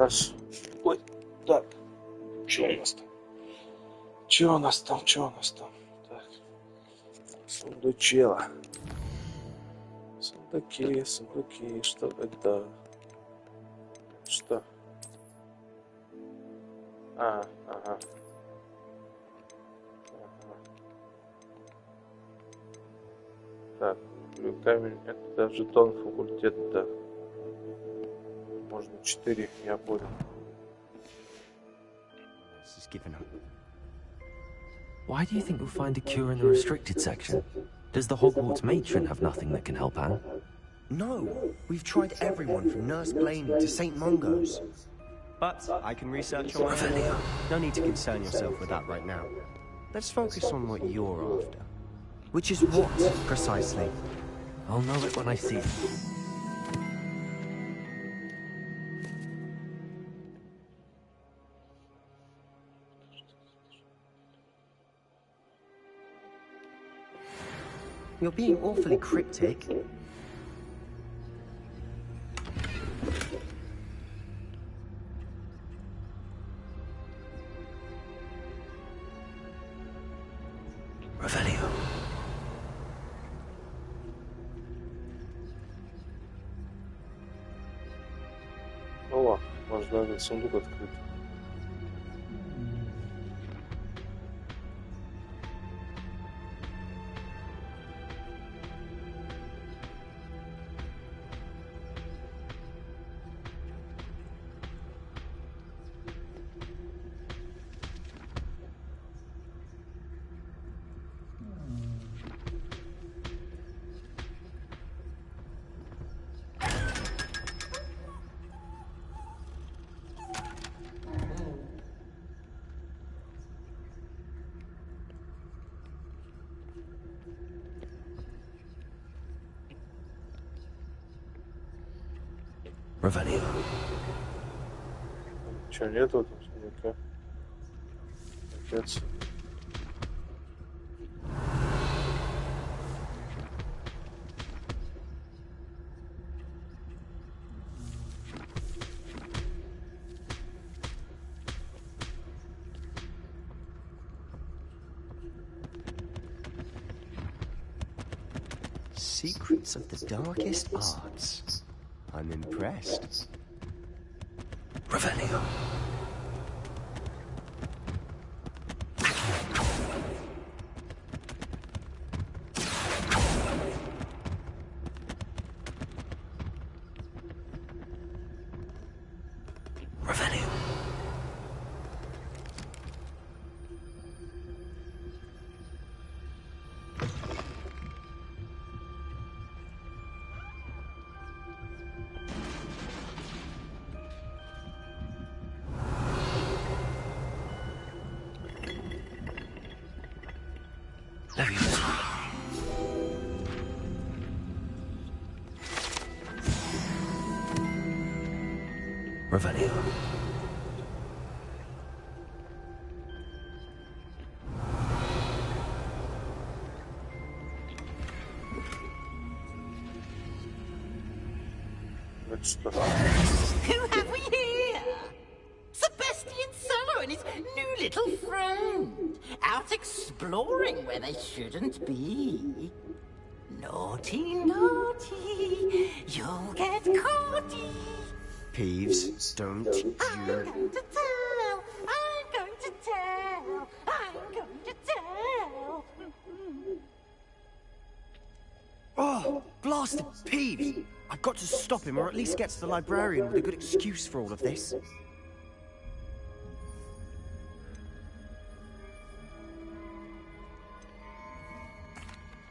Раз. Ой, так. Что у нас там? Что у нас там? Что у нас там? Так. Сундучела. Сундуки, сундуки. Что это? Что? Ага. Ага. Так, камень, это жетон факультета. Можно 4, я понял. Why do you think you'll find a cure in the restricted section? Does the Hogwarts matron have nothing that can help Anne? No, we've tried everyone from Nurse Blaney to St. Mungo's. But I can research on my own. No need to concern yourself with that right now. Let's focus on what you're after. Which is what, precisely? I'll know it when I see it. You're being awfully cryptic. Revelio. О, можно этот сундук открыть. Revelio. Че, нету там сундука? Капец. Secrets of the darkest arts. I'm impressed. Revelio. Revelio. Revelio. Что? Who have we here? Sebastian Sallow and his new little friend. Out exploring where they shouldn't be. Naughty, naughty, you'll get caughty. Peeves, don't you... I'm going to tell, I'm going to tell, I'm going to tell. Oh, blasted Peeves! I've got to stop him, or at least get to the librarian with a good excuse for all of this.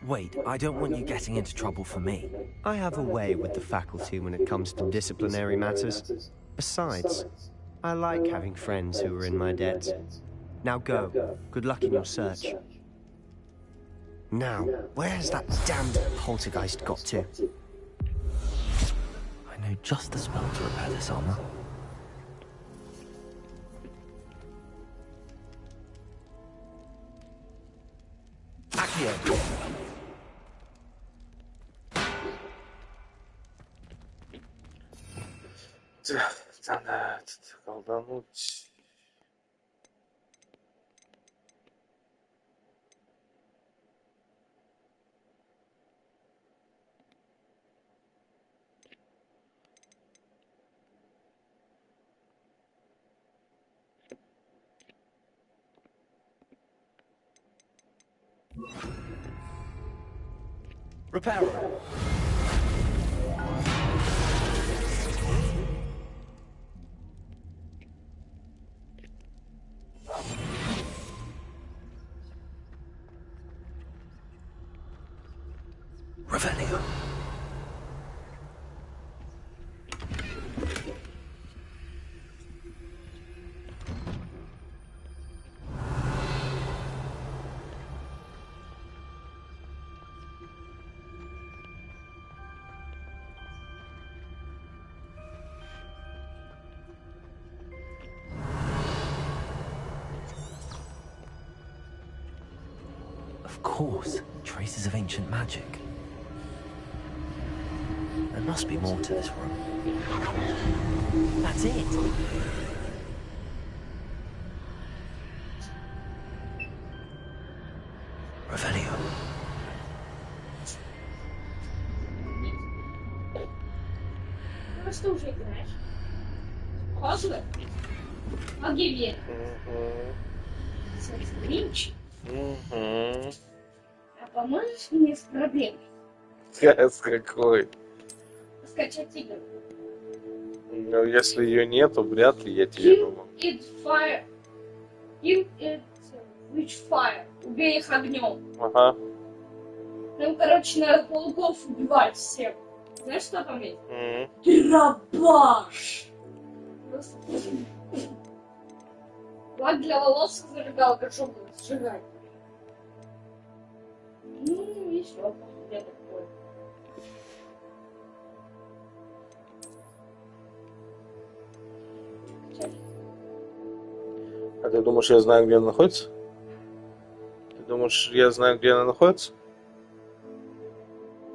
Wait, I don't want you getting into trouble for me. I have a way with the faculty when it comes to disciplinary matters. Besides, I like having friends who are in my debt. Now go. Good luck in your search. Now, where's that damned poltergeist got to? I know just the spell to repair this armor. Accio! колдануть. Repair room. Revelio. Of course, traces of ancient magic. There must be more to this room. That's it. Revelio. Во что уже играешь? Хогвартс? Легиси. Стримчанский. А поможешь мне с проблемой? С какой? Скачать игру. Ну, если ее нету, вряд ли я тебе помогу. Kill it with fire. Убей их огнем. Ага. Нам, короче, надо пауков убивать всех. Знаешь, что там есть? М. Дробаш! Лак для волос зажигалка, что будет сжигать? Ну, еще где такое. А ты думаешь, я знаю, где она находится? Ты думаешь, я знаю, где она находится?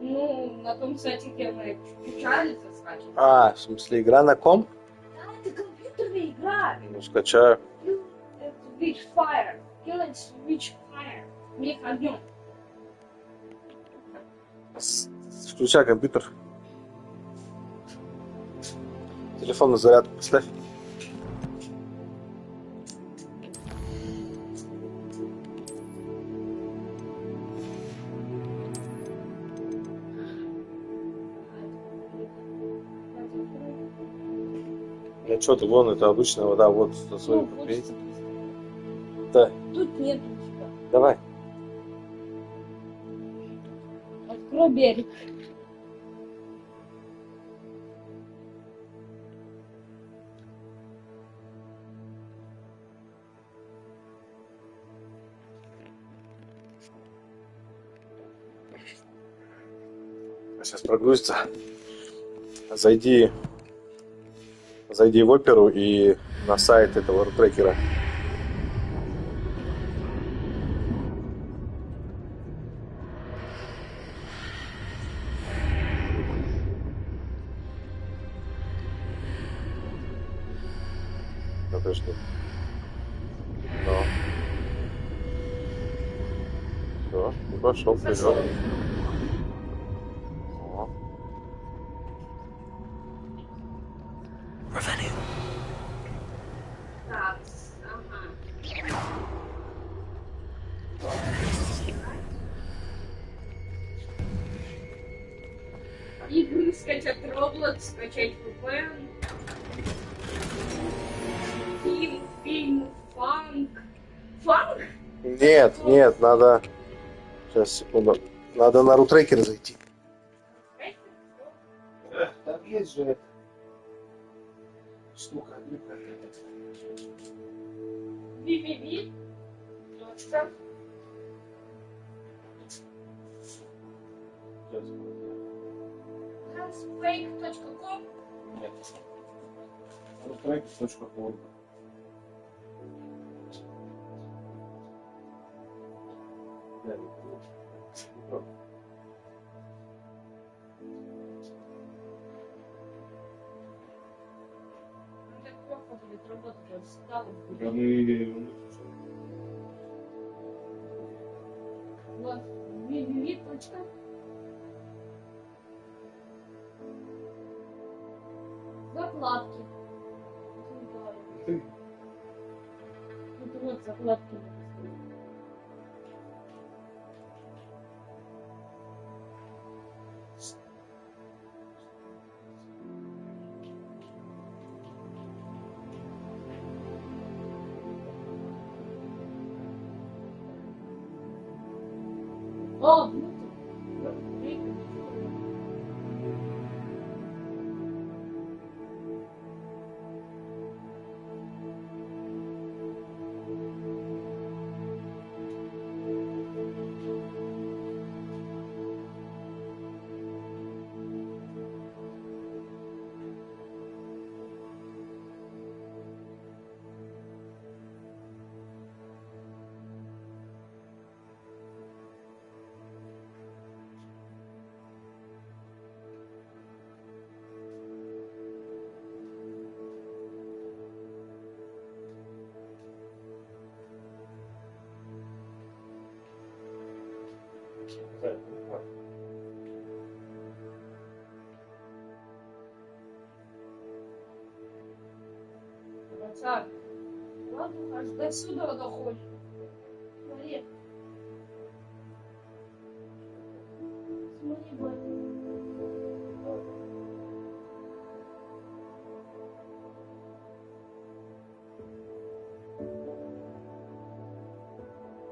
Ну, на том сайте, где мы включали, это скачивали. А, в смысле, игра на ком? Да, это компьютерная игра. Ну, скачаю. Kill it with fire. Kill it with fire. Убей их огнем. Включай компьютер. Телефон на зарядку поставь. Ну что ты, вон, это обычная вода, вот со своей Ну, купей. вот, Да, тут нет ничего. давай. Открой берег. Сейчас прогрузится. Зайди в оперу и на сайт этого рутрекера. Подожди. Ну. Все, и пошел вперед. О. Revelio. Так, ага. Игры скачать Roblox, скачать VPN. Фильм, фанк. Фанк? Нет, надо... Сейчас, секунду. Надо на рутрекер зайти. Там есть же штука. www. Transfake.com. Нет. Рутрекер.org. отработка стала. Да мы... Вот, випочка. Закладки. Тут вот закладки. О, внутрь. Так, ладно, аж до сюда доходит. Смотри. Смотри, Бля.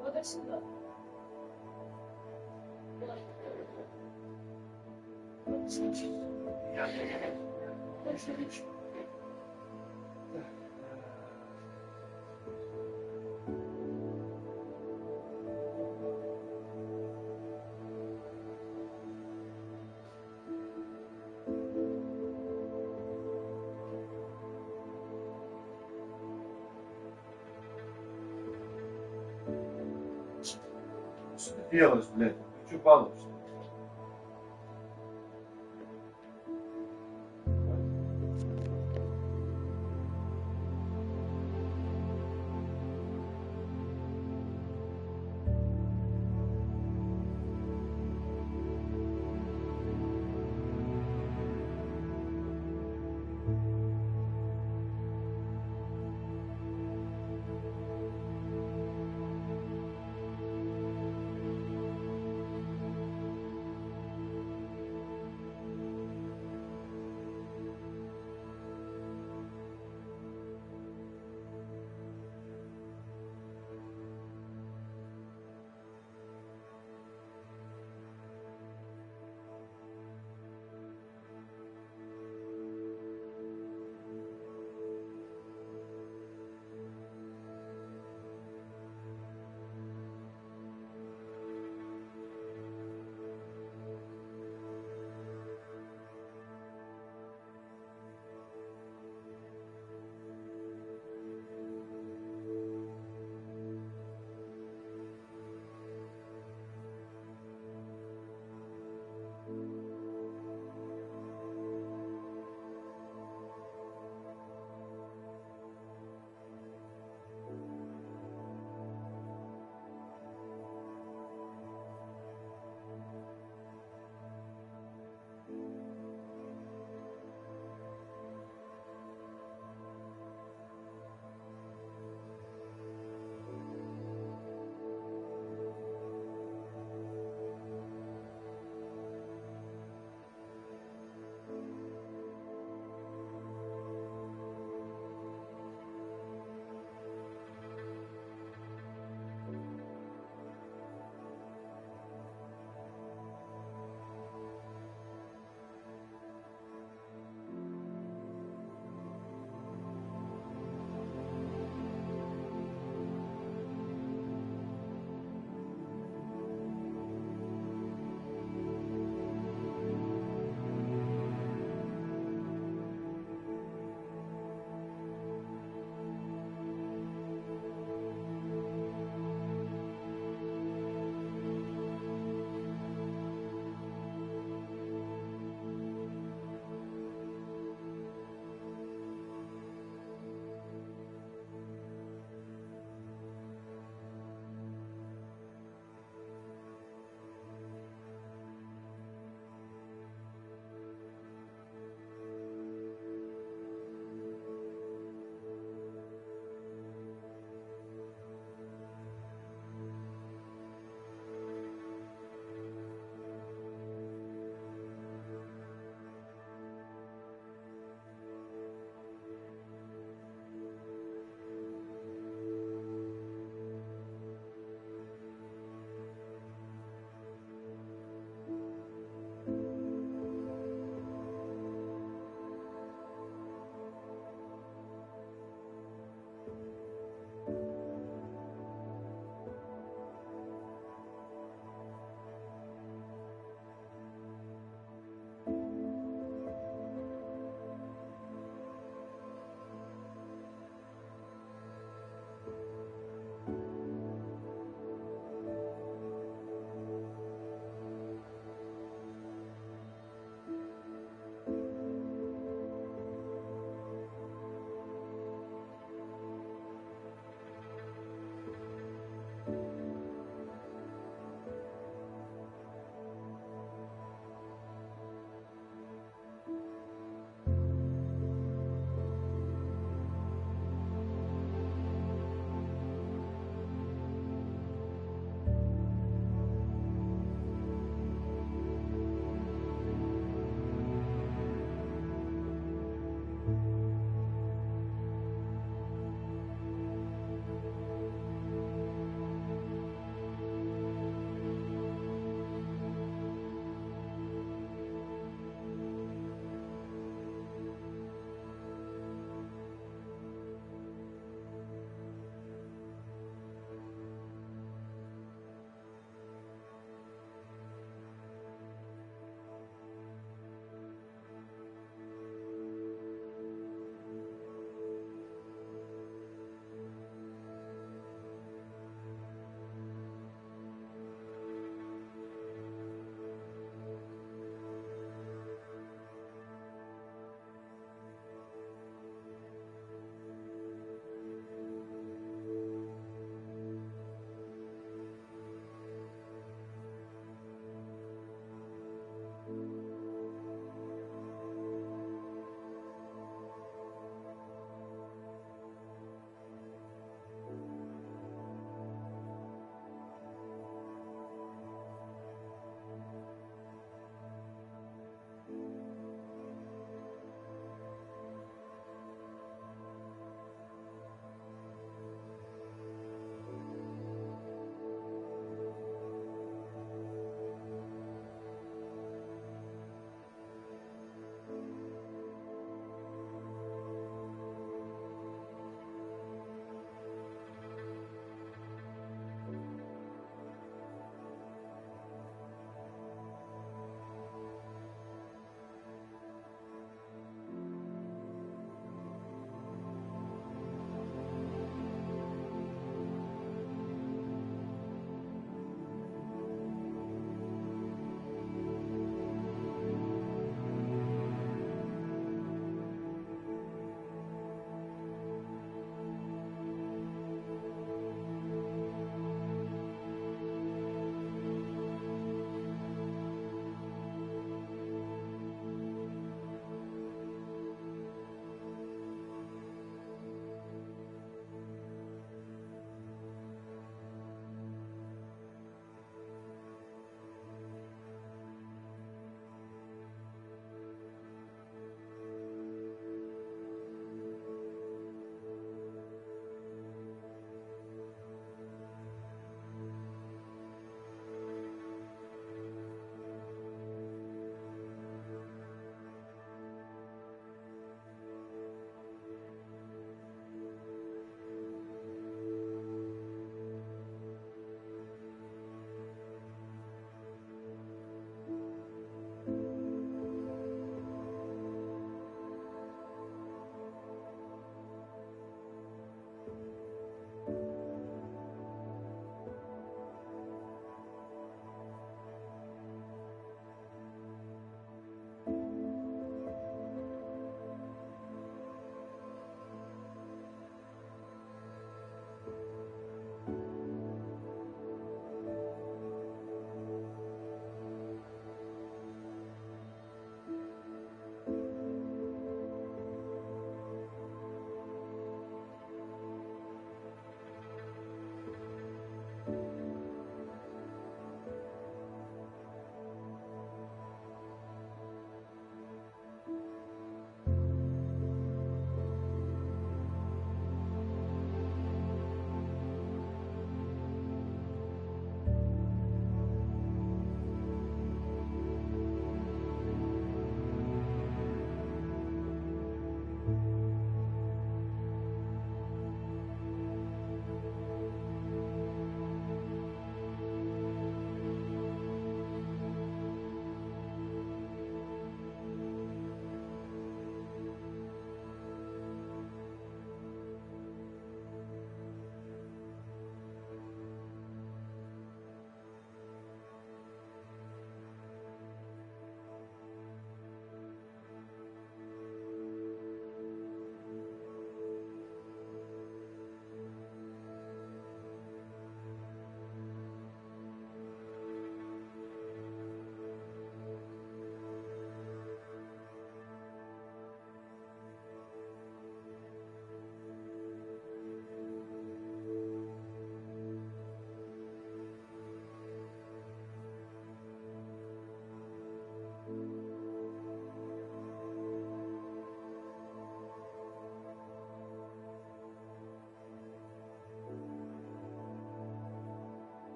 Вот до сюда. Дальше лучше. Что ты делаешь, блядь? Ты что балуешься?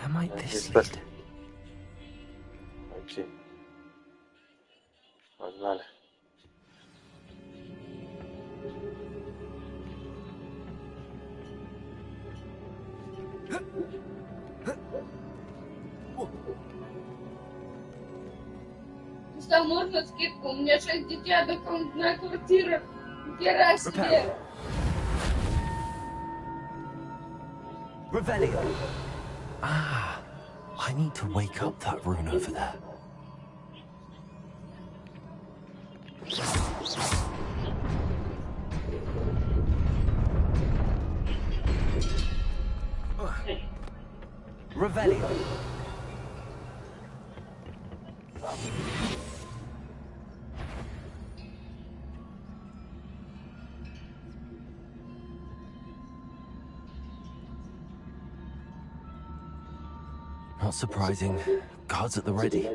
Where might this Здесь lead? Окей. Погнали. Там можно скидку? У меня 6 детей, однокомнатная квартира. Хера себе. Revelio. Ah, I need to wake up that rune over there. Revelio. Not surprising. Guards at the ready.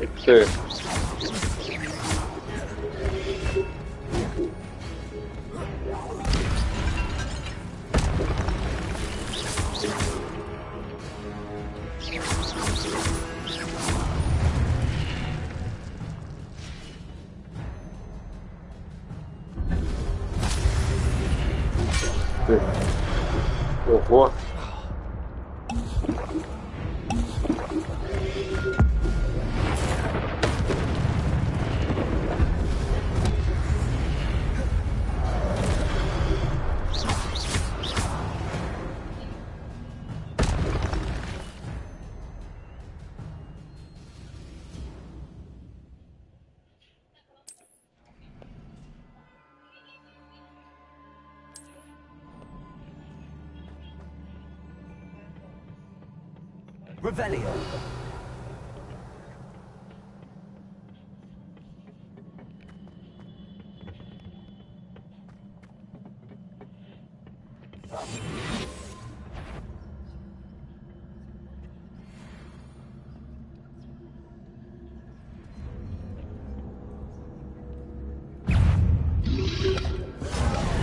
Окей. Ого. Revelio.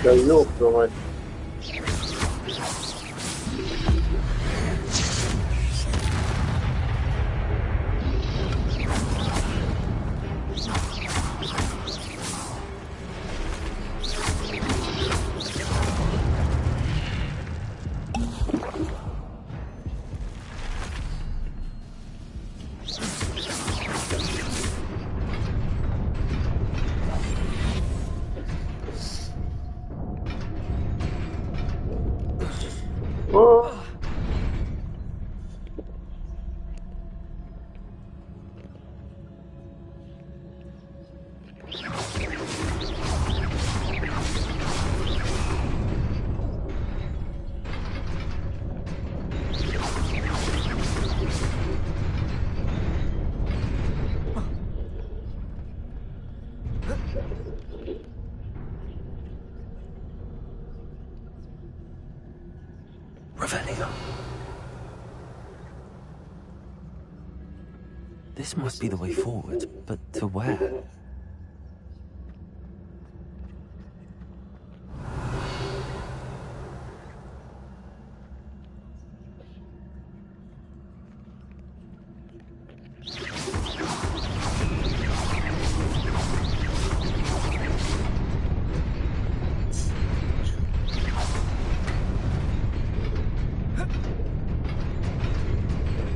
Да ёб твою мать. Revelio. This must be the way forward, but to where?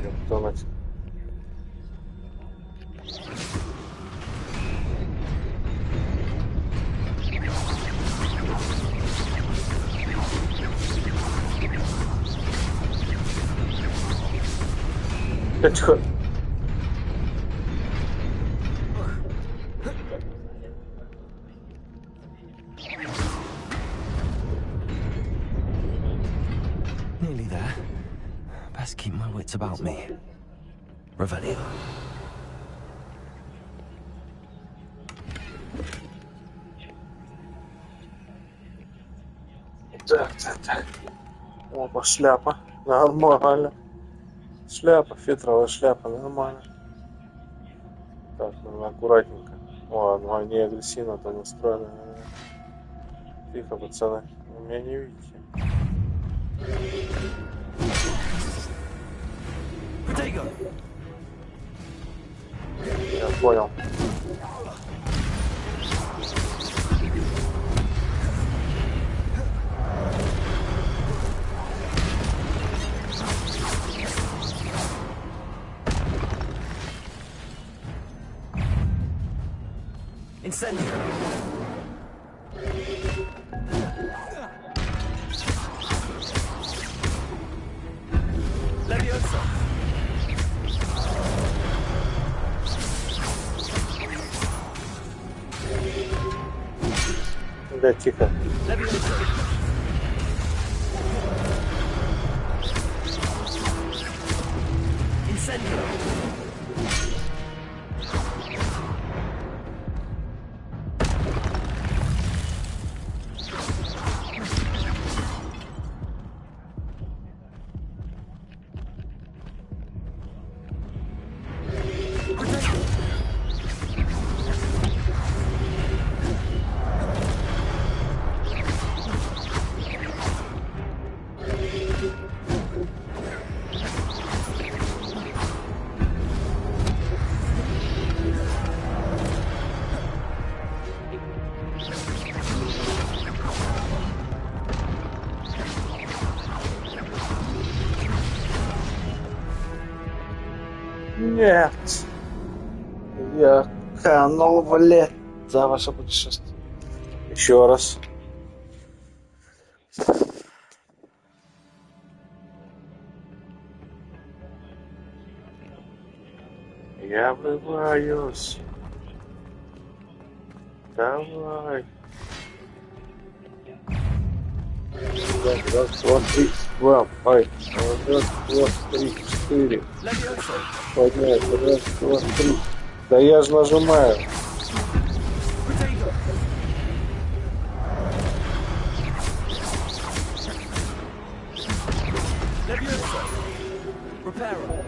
Ёб твою мать. Тихо. Nearly there. Best keep my wits about me. Revelio. Так. Опа, шляпа. Нормально. Шляпа, фетровая шляпа, нормально. Так, надо аккуратненько. О, ну они агрессивно-то настроены. Тихо, пацаны. Вы меня не видите. Я понял. Incendio. Leviosa. Да, тихо. Leviosa. Incendio. Нет. Я канул в лет за ваше путешествие. Еще раз. Я врываюсь. Давай. Раз, два, три, два, ай. Раз, два, три, четыре. Поднять, раз, два, три. Да я же нажимаю. Reparo.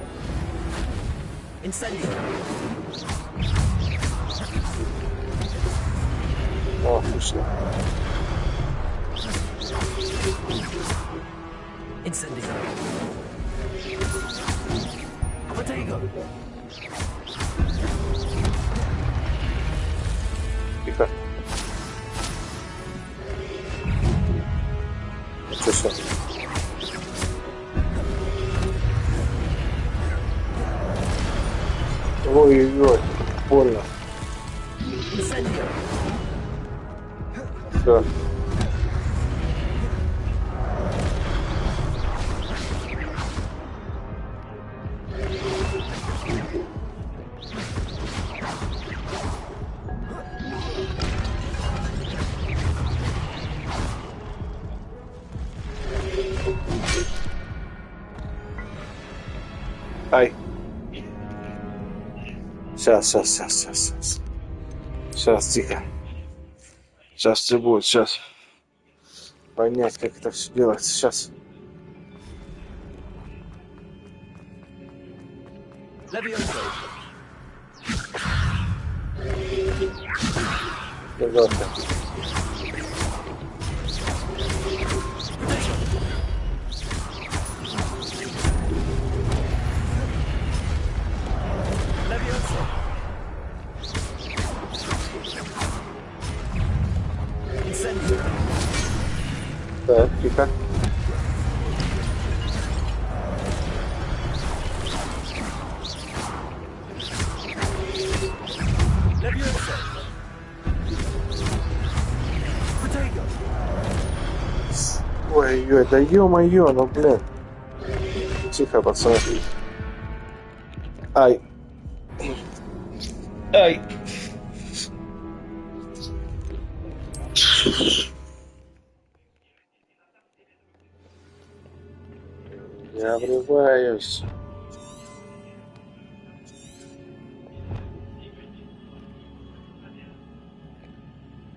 Incendio. О, отлично. Incendio. Protego. Тихо. Что все? Ой-ой-ой, больно. Incendio. Все. Ай. Сейчас. Сейчас, тихо. Сейчас все будет, сейчас. Понять, как это все делается. Сейчас. Leviosa. Пожалуйста. Leviosa. Incendio. Так, тихо. Leviosa. Protego. Ой-ой, да ё-моё, ну блин. Тихо, пацаны. Ай. Ай. Я врываюсь.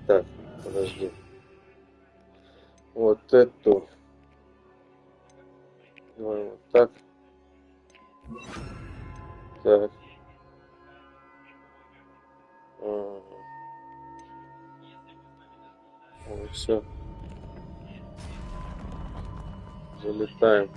Так, подожди. Вот эту. Давай вот так. Так. О, все. Залетаем.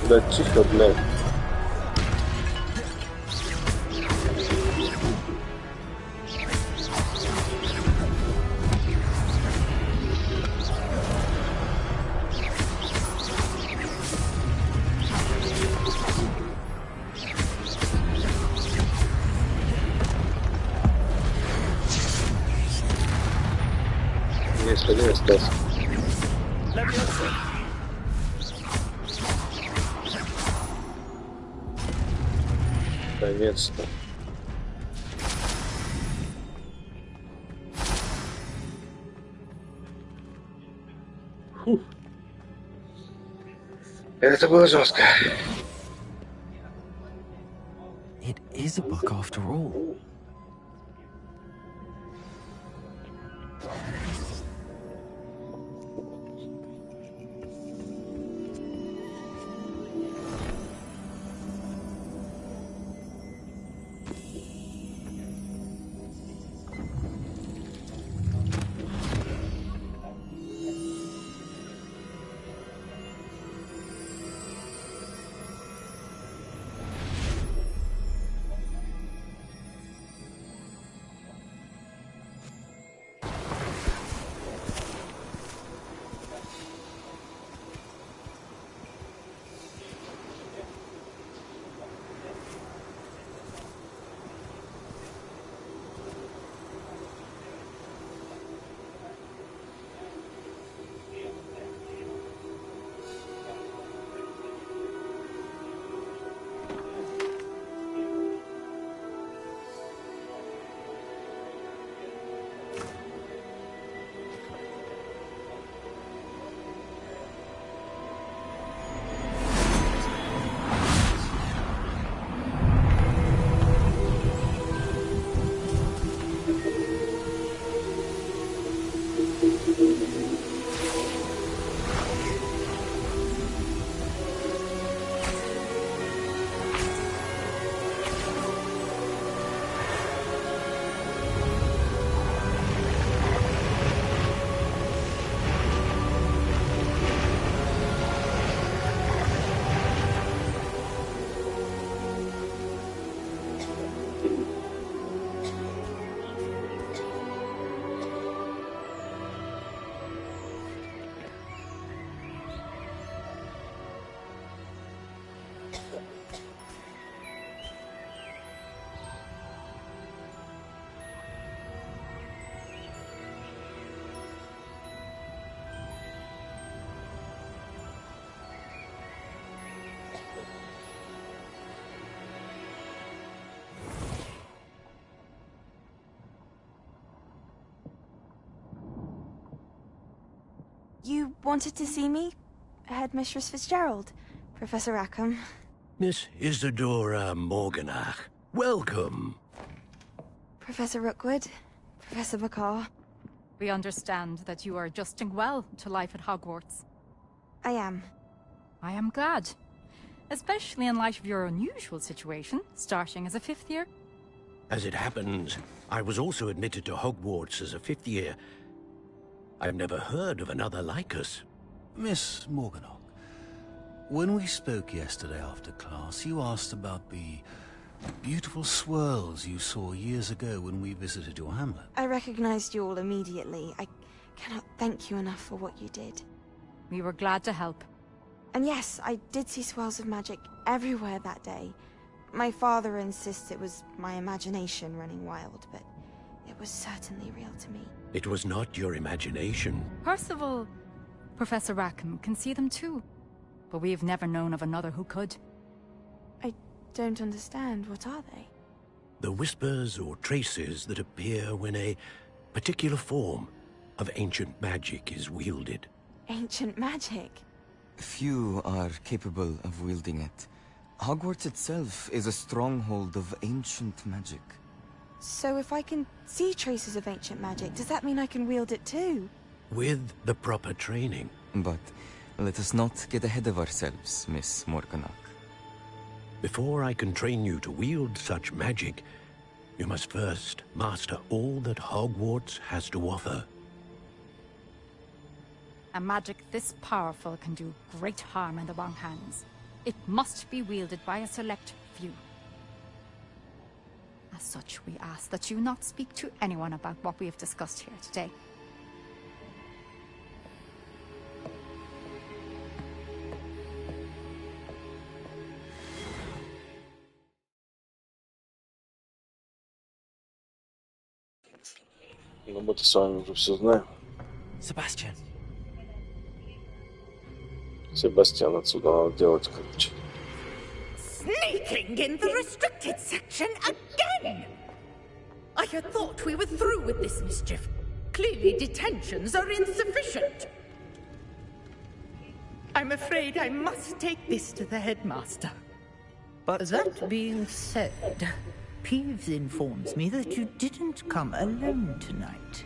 Да тихо, блядь. Есть один остался. Наконец-то. Фух. Это было жестко. It is a book after all. You wanted to see me? Headmistress Fitzgerald? Professor Rackham? Miss Isadora Morganach, welcome. Professor Rookwood? Professor McCaw? We understand that you are adjusting well to life at Hogwarts. I am. I am glad. Especially in light of your unusual situation, starting as a 5th year. As it happens, I was also admitted to Hogwarts as a 5th year. I've never heard of another like us. Miss Morganach, when we spoke yesterday after class, you asked about the beautiful swirls you saw years ago when we visited your hamlet. I recognized you all immediately. I cannot thank you enough for what you did. We were glad to help. And yes, I did see swirls of magic everywhere that day. My father insists it was my imagination running wild, but it was certainly real to me. It was not your imagination. Percival, Professor Rackham can see them too. But we have never known of another who could. I don't understand. What are they? The whispers or traces that appear when a particular form of ancient magic is wielded. Ancient magic? Few are capable of wielding it. Hogwarts itself is a stronghold of ancient magic. So if I can see traces of ancient magic, does that mean I can wield it too? With the proper training. But let us not get ahead of ourselves, Miss Morganach. Before I can train you to wield such magic, you must first master all that Hogwarts has to offer. A magic this powerful can do great harm in the wrong hands. It must be wielded by a select few. As such, we ask that you not speak to anyone about what we have discussed here today. Ну, мы-то с вами уже все знаем. Sebastian. Себастьян, отсюда надо делать, короче. Sneaking in the restricted section again! I had thought we were through with this mischief. Clearly detentions are insufficient. I'm afraid I must take this to the headmaster. But that being said, Peeves informs me that you didn't come alone tonight.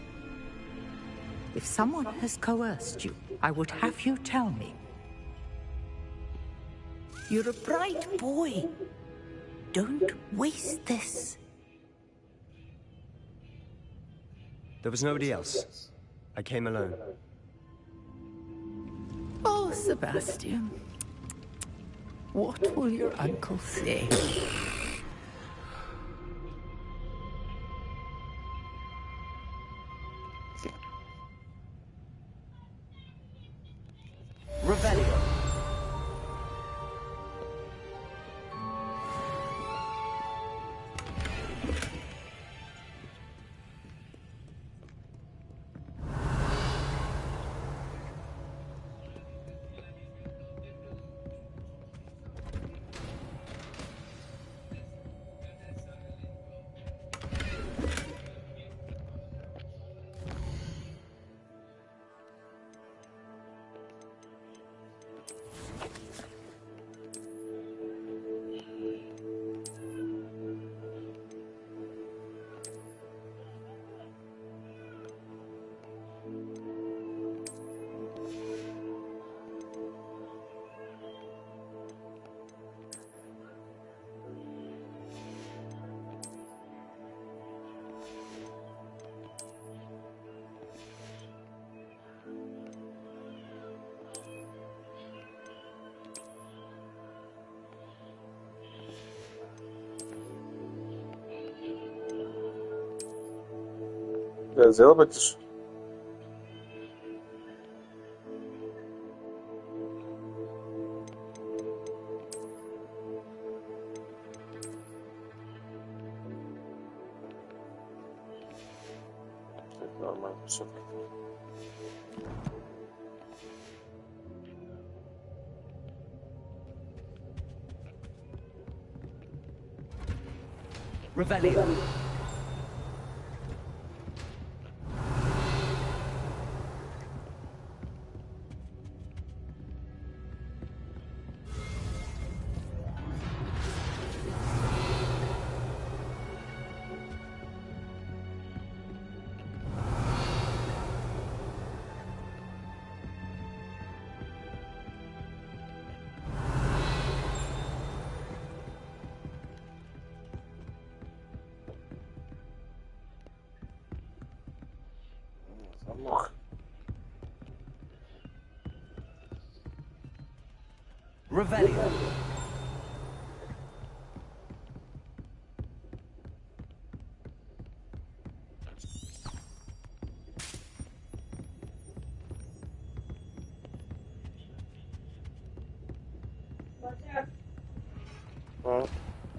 If someone has coerced you, I would have you tell me. You're a bright boy. Don't waste this. There was nobody else. I came alone. Oh, Sebastian. What will your uncle say? Revelio. Да, сделай потише. Так, нормально, все. Revelio. Замок. Revelio.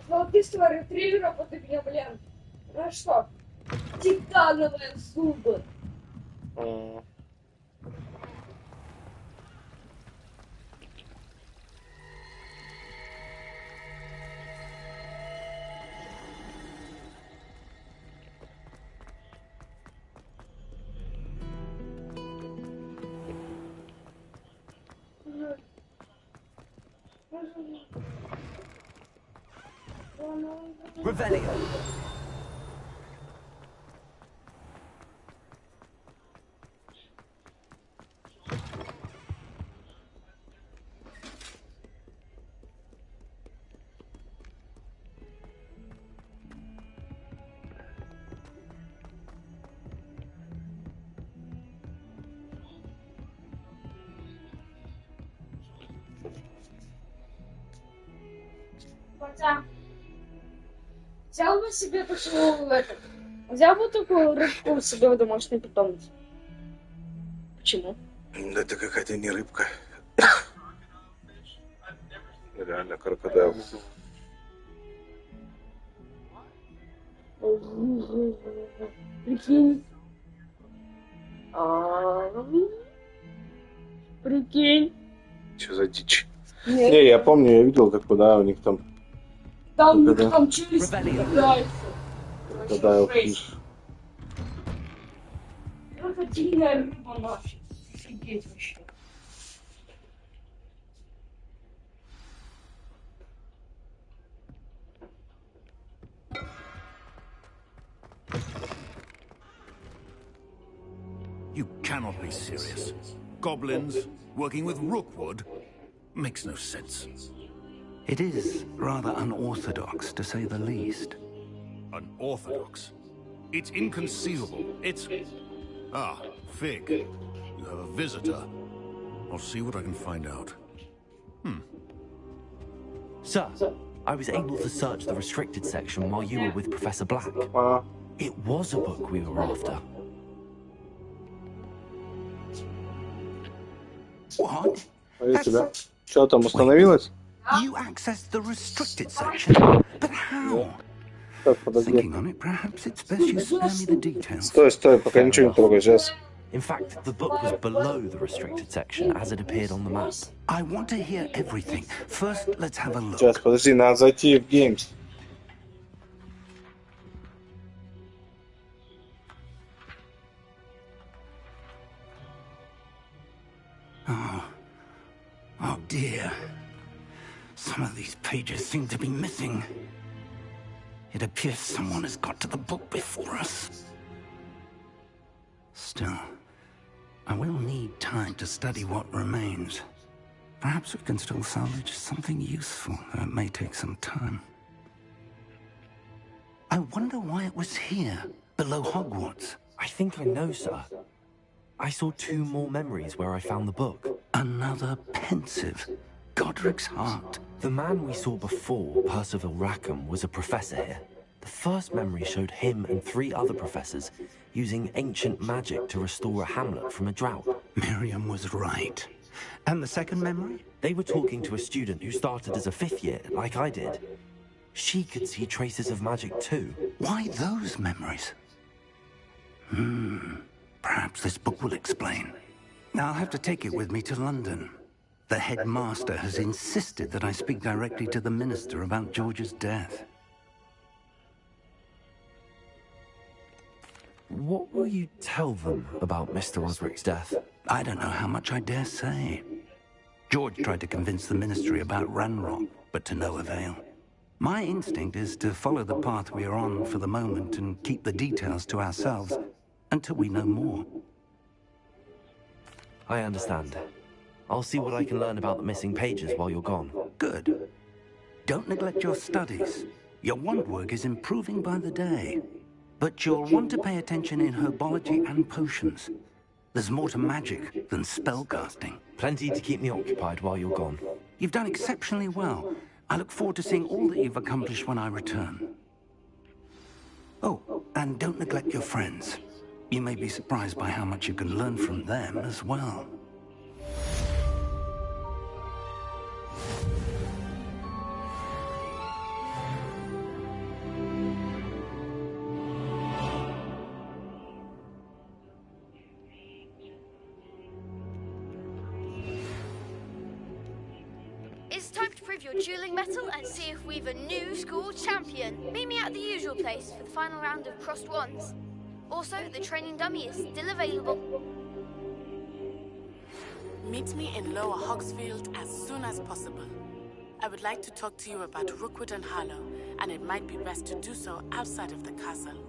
А? убийство ретривера под огнем. Ну что? Титановые зубы. Revelio. Хотя, взял бы себе такую, взял бы такую рыбку себе в домашний питомец. Почему? Да это какая-то не рыбка. Реально крокодайл. Прикинь. Прикинь. Что за дичь? Нет. Не, я помню, я видел, как куда у них там. Там челюсть кидается. Крокодайл фиш. Крокодильная рыба нафиг. Офигеть вообще. You cannot be serious. Goblins working with Rookwood makes no sense. It is rather unorthodox, to say the least. Unorthodox? It's inconceivable. It's... Ah, Fig. You have a visitor. I'll see what I can find out. Sir, I was able to search the restricted section while you were with Professor Black. It was a book we were after. What? Тебя. Что там установилось? You accessed the restricted section? But how? Thinking on it, perhaps it's best you spare me the details. Стой, пока ничего не трогай, сейчас. In fact, the book was below the restricted section as it appeared on the map. I want to hear everything. First, let's have a look. Сейчас, подожди, надо зайти в Games. Oh dear. Some of these pages seem to be missing. It appears someone has got to the book before us. Still, I will need time to study what remains. Perhaps we can still salvage something useful, though it may take some time. I wonder why it was here, below Hogwarts. I think I know, sir. I saw 2 more memories where I found the book. Another pensive. Godric's heart. The man we saw before, Percival Rackham, was a professor here. The first memory showed him and 3 other professors using ancient magic to restore a hamlet from a drought. Miriam was right. And the second memory? They were talking to a student who started as a 5th year, like I did. She could see traces of magic too. Why those memories? Perhaps this book will explain. I'll have to take it with me to London. The headmaster has insisted that I speak directly to the minister about George's death. What will you tell them about Mr. Osric's death? I don't know how much I dare say. George tried to convince the ministry about Ranrock, but to no avail. My instinct is to follow the path we are on for the moment and keep the details to ourselves until we know more. I understand. I'll see what I can learn about the missing pages while you're gone. Good. Don't neglect your studies. Your wand work is improving by the day. But you'll want to pay attention in herbology and potions. There's more to magic than spellcasting. Plenty to keep me occupied while you're gone. You've done exceptionally well. I look forward to seeing all that you've accomplished when I return. Oh, and don't neglect your friends. You may be surprised by how much you can learn from them as well. your dueling metal and see if we've a new school champion. Meet me at the usual place for the final round of crossed wands. Also, the training dummy is still available. Meet me in Lower Hogsfield as soon as possible. I would like to talk to you about Rookwood and Harlow, and it might be best to do so outside of the castle.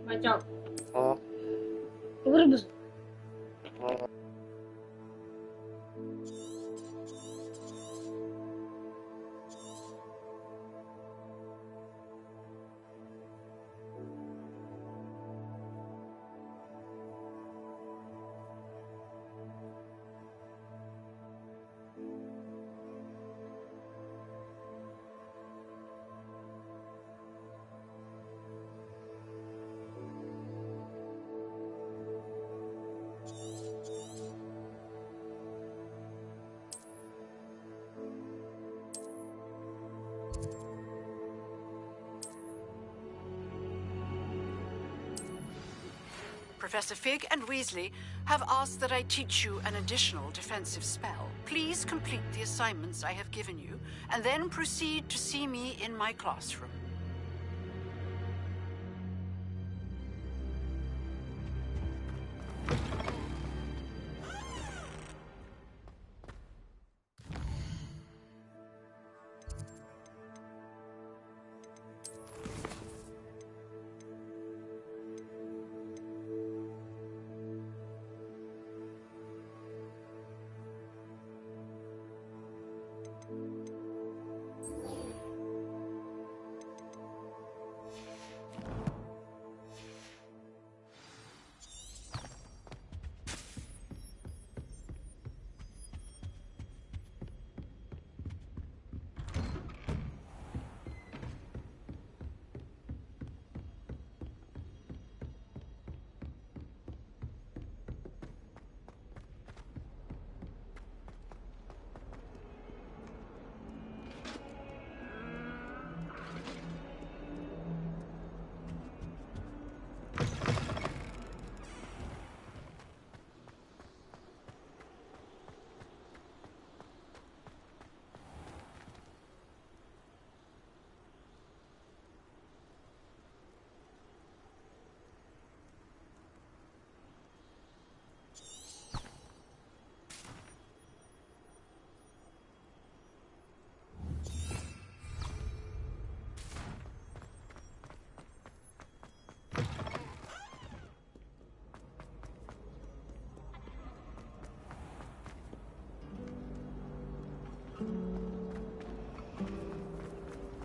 Macam. Berbeza. Professor Fig and Weasley have asked that I teach you an additional defensive spell. Please complete the assignments I have given you, and then proceed to see me in my classroom.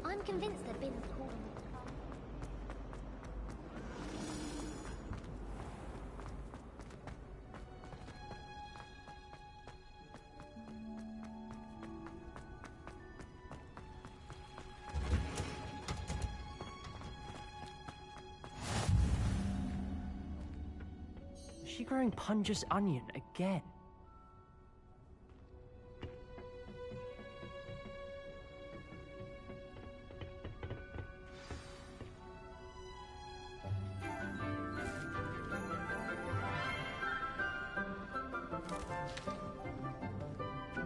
I'm convinced they've been calling. Is she growing Punja's onion again?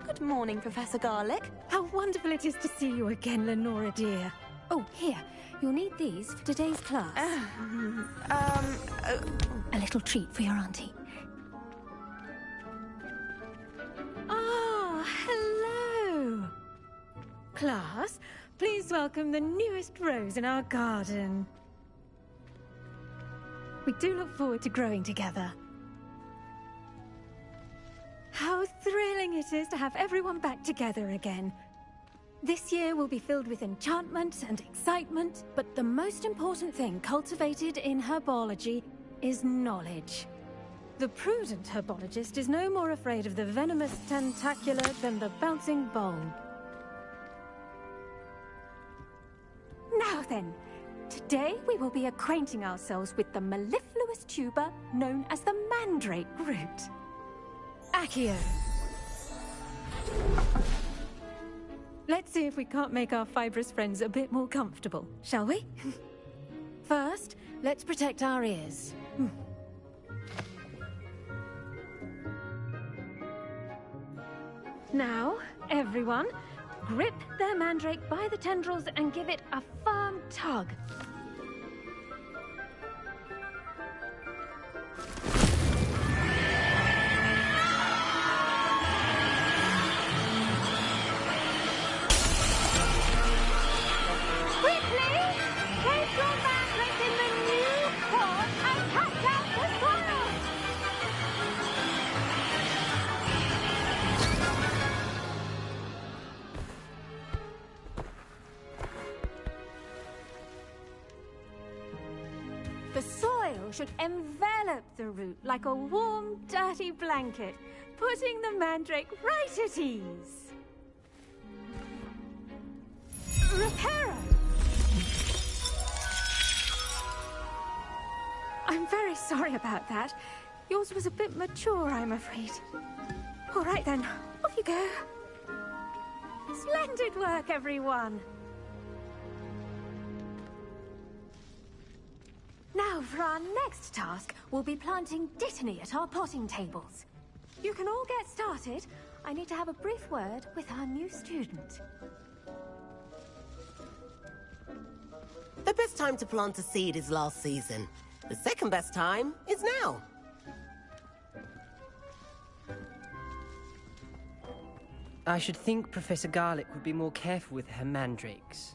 Good morning, Professor Garlick. How wonderful it is to see you again, Lenora dear. Oh, here. You'll need these for today's class. A little treat for your auntie. Ah, hello. Class, please welcome the newest rose in our garden. We do look forward to growing together. How thrilling it is to have everyone back together again. This year will be filled with enchantment and excitement, but the most important thing cultivated in herbology is knowledge. The prudent herbologist is no more afraid of the venomous tentacular than the bouncing bulb. Now then, today we will be acquainting ourselves with the mellifluous tuber known as the mandrake root. Accio. Let's see if we can't make our fibrous friends a bit more comfortable, shall we? First, let's protect our ears. Now, everyone, grip their mandrake by the tendrils and give it a firm tug. The soil should envelop the root like a warm, dirty blanket, putting the mandrake right at ease. Reparo! I'm very sorry about that. Yours was a bit mature, I'm afraid. All right then, off you go. Splendid work, everyone! Now, for our next task, we'll be planting Dittany at our potting tables. You can all get started. I need to have a brief word with our new student. The best time to plant a seed is last season. The second best time is now. I should think Professor Garlick would be more careful with her mandrakes.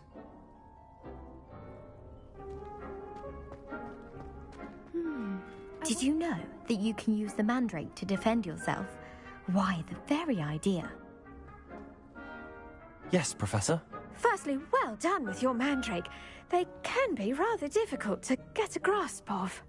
Did you know that you can use the mandrake to defend yourself? Why, the very idea. Yes, Professor. Firstly, well done with your mandrake. They can be rather difficult to get a grasp of.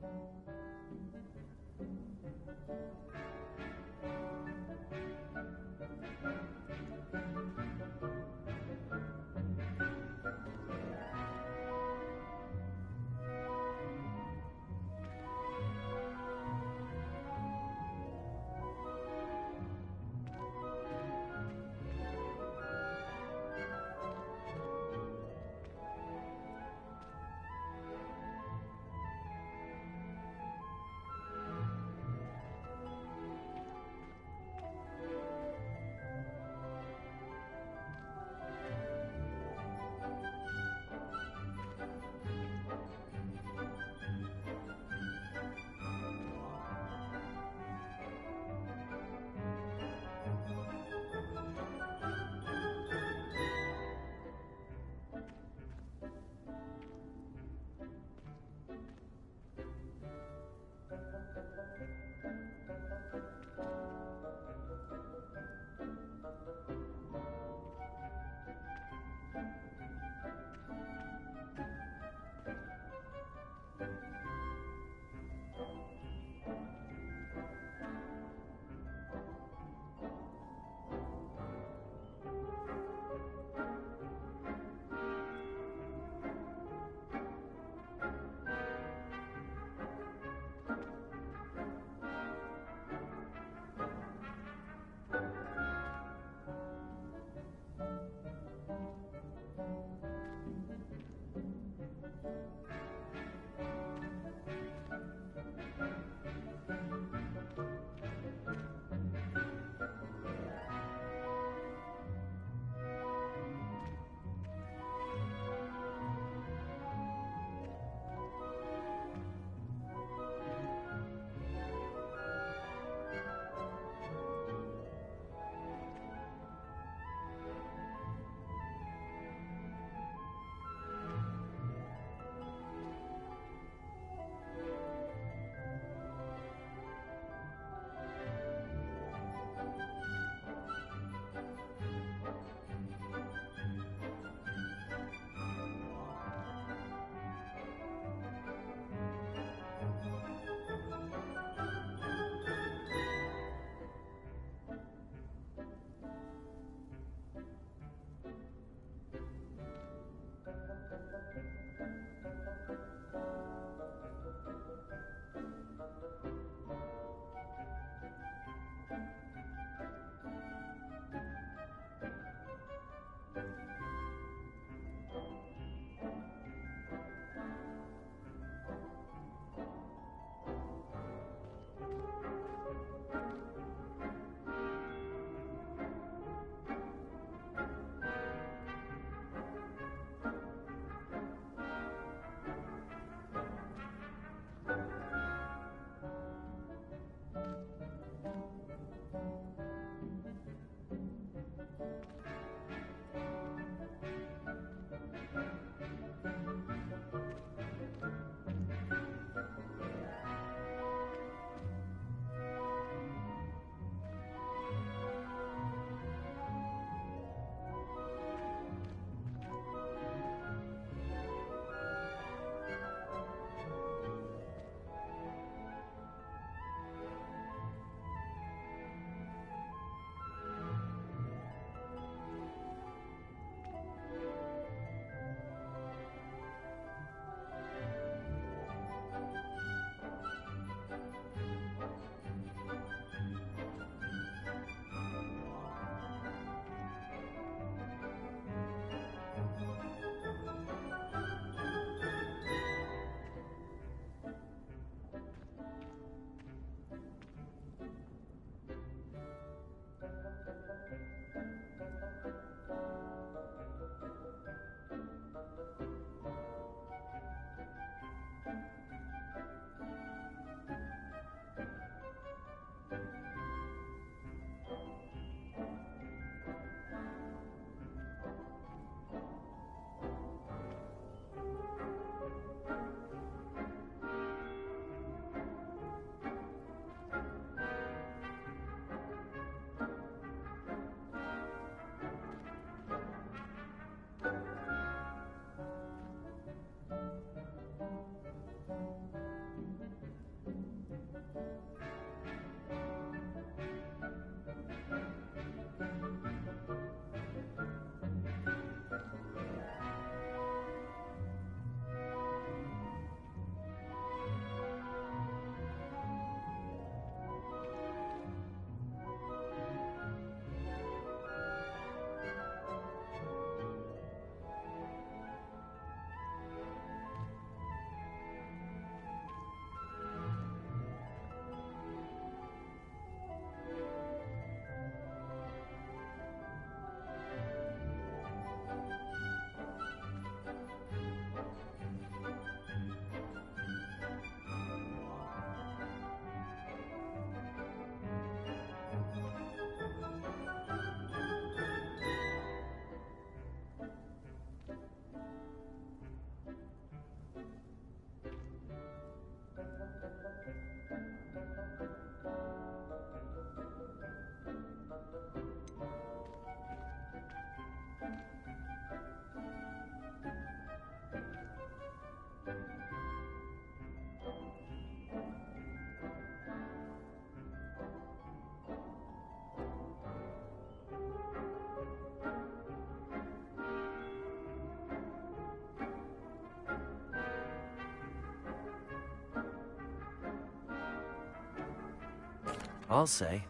I'll say.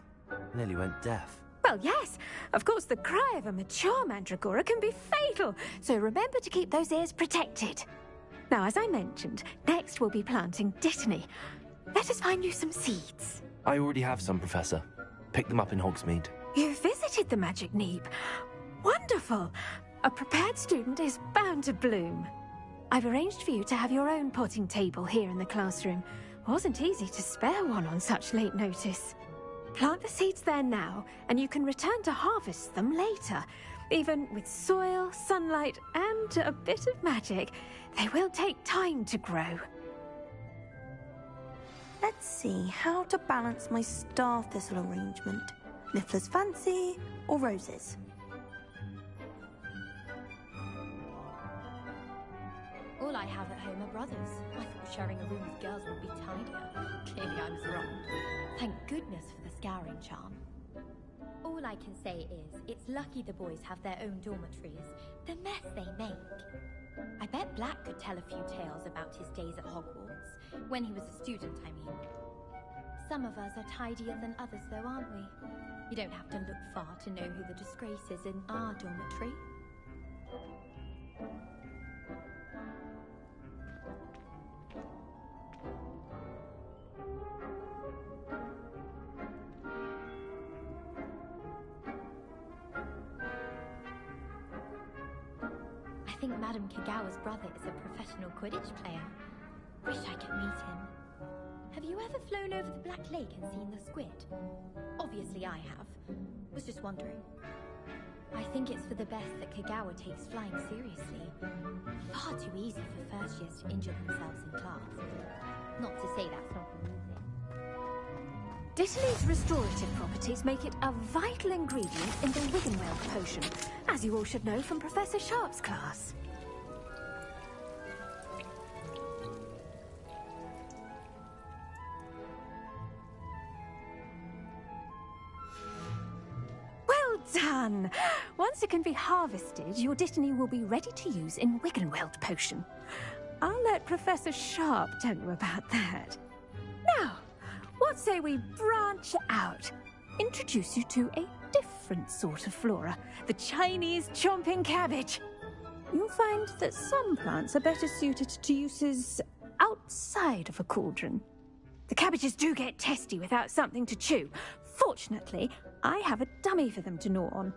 Nearly went deaf. Well, yes. Of course, the cry of a mature mandragora can be fatal, so remember to keep those ears protected. Now, as I mentioned, next we'll be planting Dittany. Let us find you some seeds. I already have some, Professor. Picked them up in Hogsmeade. You visited the Magic Neep. Wonderful. A prepared student is bound to bloom. I've arranged for you to have your own potting table here in the classroom. Wasn't easy to spare one on such late notice. Plant the seeds there now, and you can return to harvest them later. Even with soil, sunlight, and a bit of magic, they will take time to grow. Let's see how to balance my star thistle arrangement. Niffler's fancy or roses? All I have at home are brothers. I thought sharing a room with girls would be tidier. Clearly I was wrong. Thank goodness for the scouring charm. All I can say is, it's lucky the boys have their own dormitories. The mess they make. I bet Black could tell a few tales about his days at Hogwarts. When he was a student, I mean. Some of us are tidier than others, though, aren't we? You don't have to look far to know who the disgrace is in our dormitory. I think Madame Kagawa's brother is a professional Quidditch player. Wish I could meet him. Have you ever flown over the Black Lake and seen the squid? Obviously I have. Was just wondering. I think it's for the best that Kagawa takes flying seriously. Far too easy for first years to injure themselves in class. Not to say that's not amusing. Dittany's restorative properties make it a vital ingredient in the Wiggenweld potion, as you all should know from Professor Sharp's class. Well done! Once it can be harvested, your Dittany will be ready to use in Wiggenweld potion. I'll let Professor Sharp tell you about that. Now, what say we branch out? Introduce you to a different sort of flora, the Chinese chomping cabbage. You'll find that some plants are better suited to uses outside of a cauldron. The cabbages do get testy without something to chew. Fortunately, I have a dummy for them to gnaw on.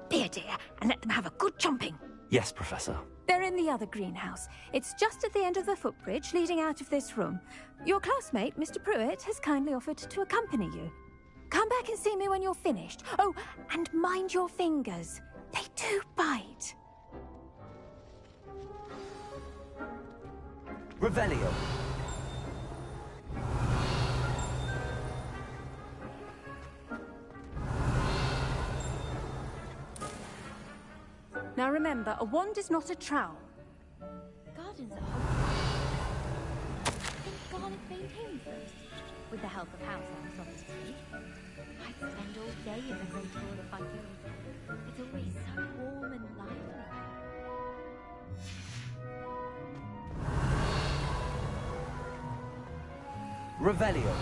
Be a dear and let them have a good chomping. Yes, Professor. They're in the other greenhouse. It's just at the end of the footbridge leading out of this room. Your classmate, Mr. Pruitt, has kindly offered to accompany you. Come back and see me when you're finished. Oh, and mind your fingers. They do bite. Revelio. Now remember, a wand is not a trowel. Gardens at Hogwarts. Think Garlic maintains them? With the help of house elves, obviously. I'd spend all day in the Great Hall if I could. It's always so warm and lively. Revelio.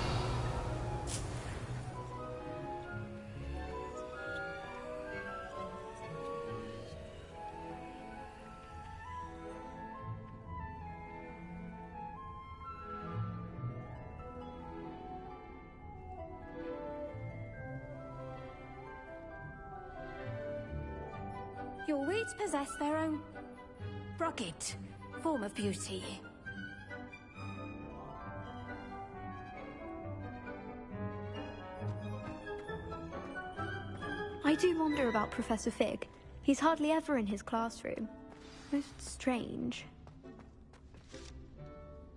Your weeds possess their own rugged form of beauty. I do wonder about Professor Fig. He's hardly ever in his classroom. Most strange.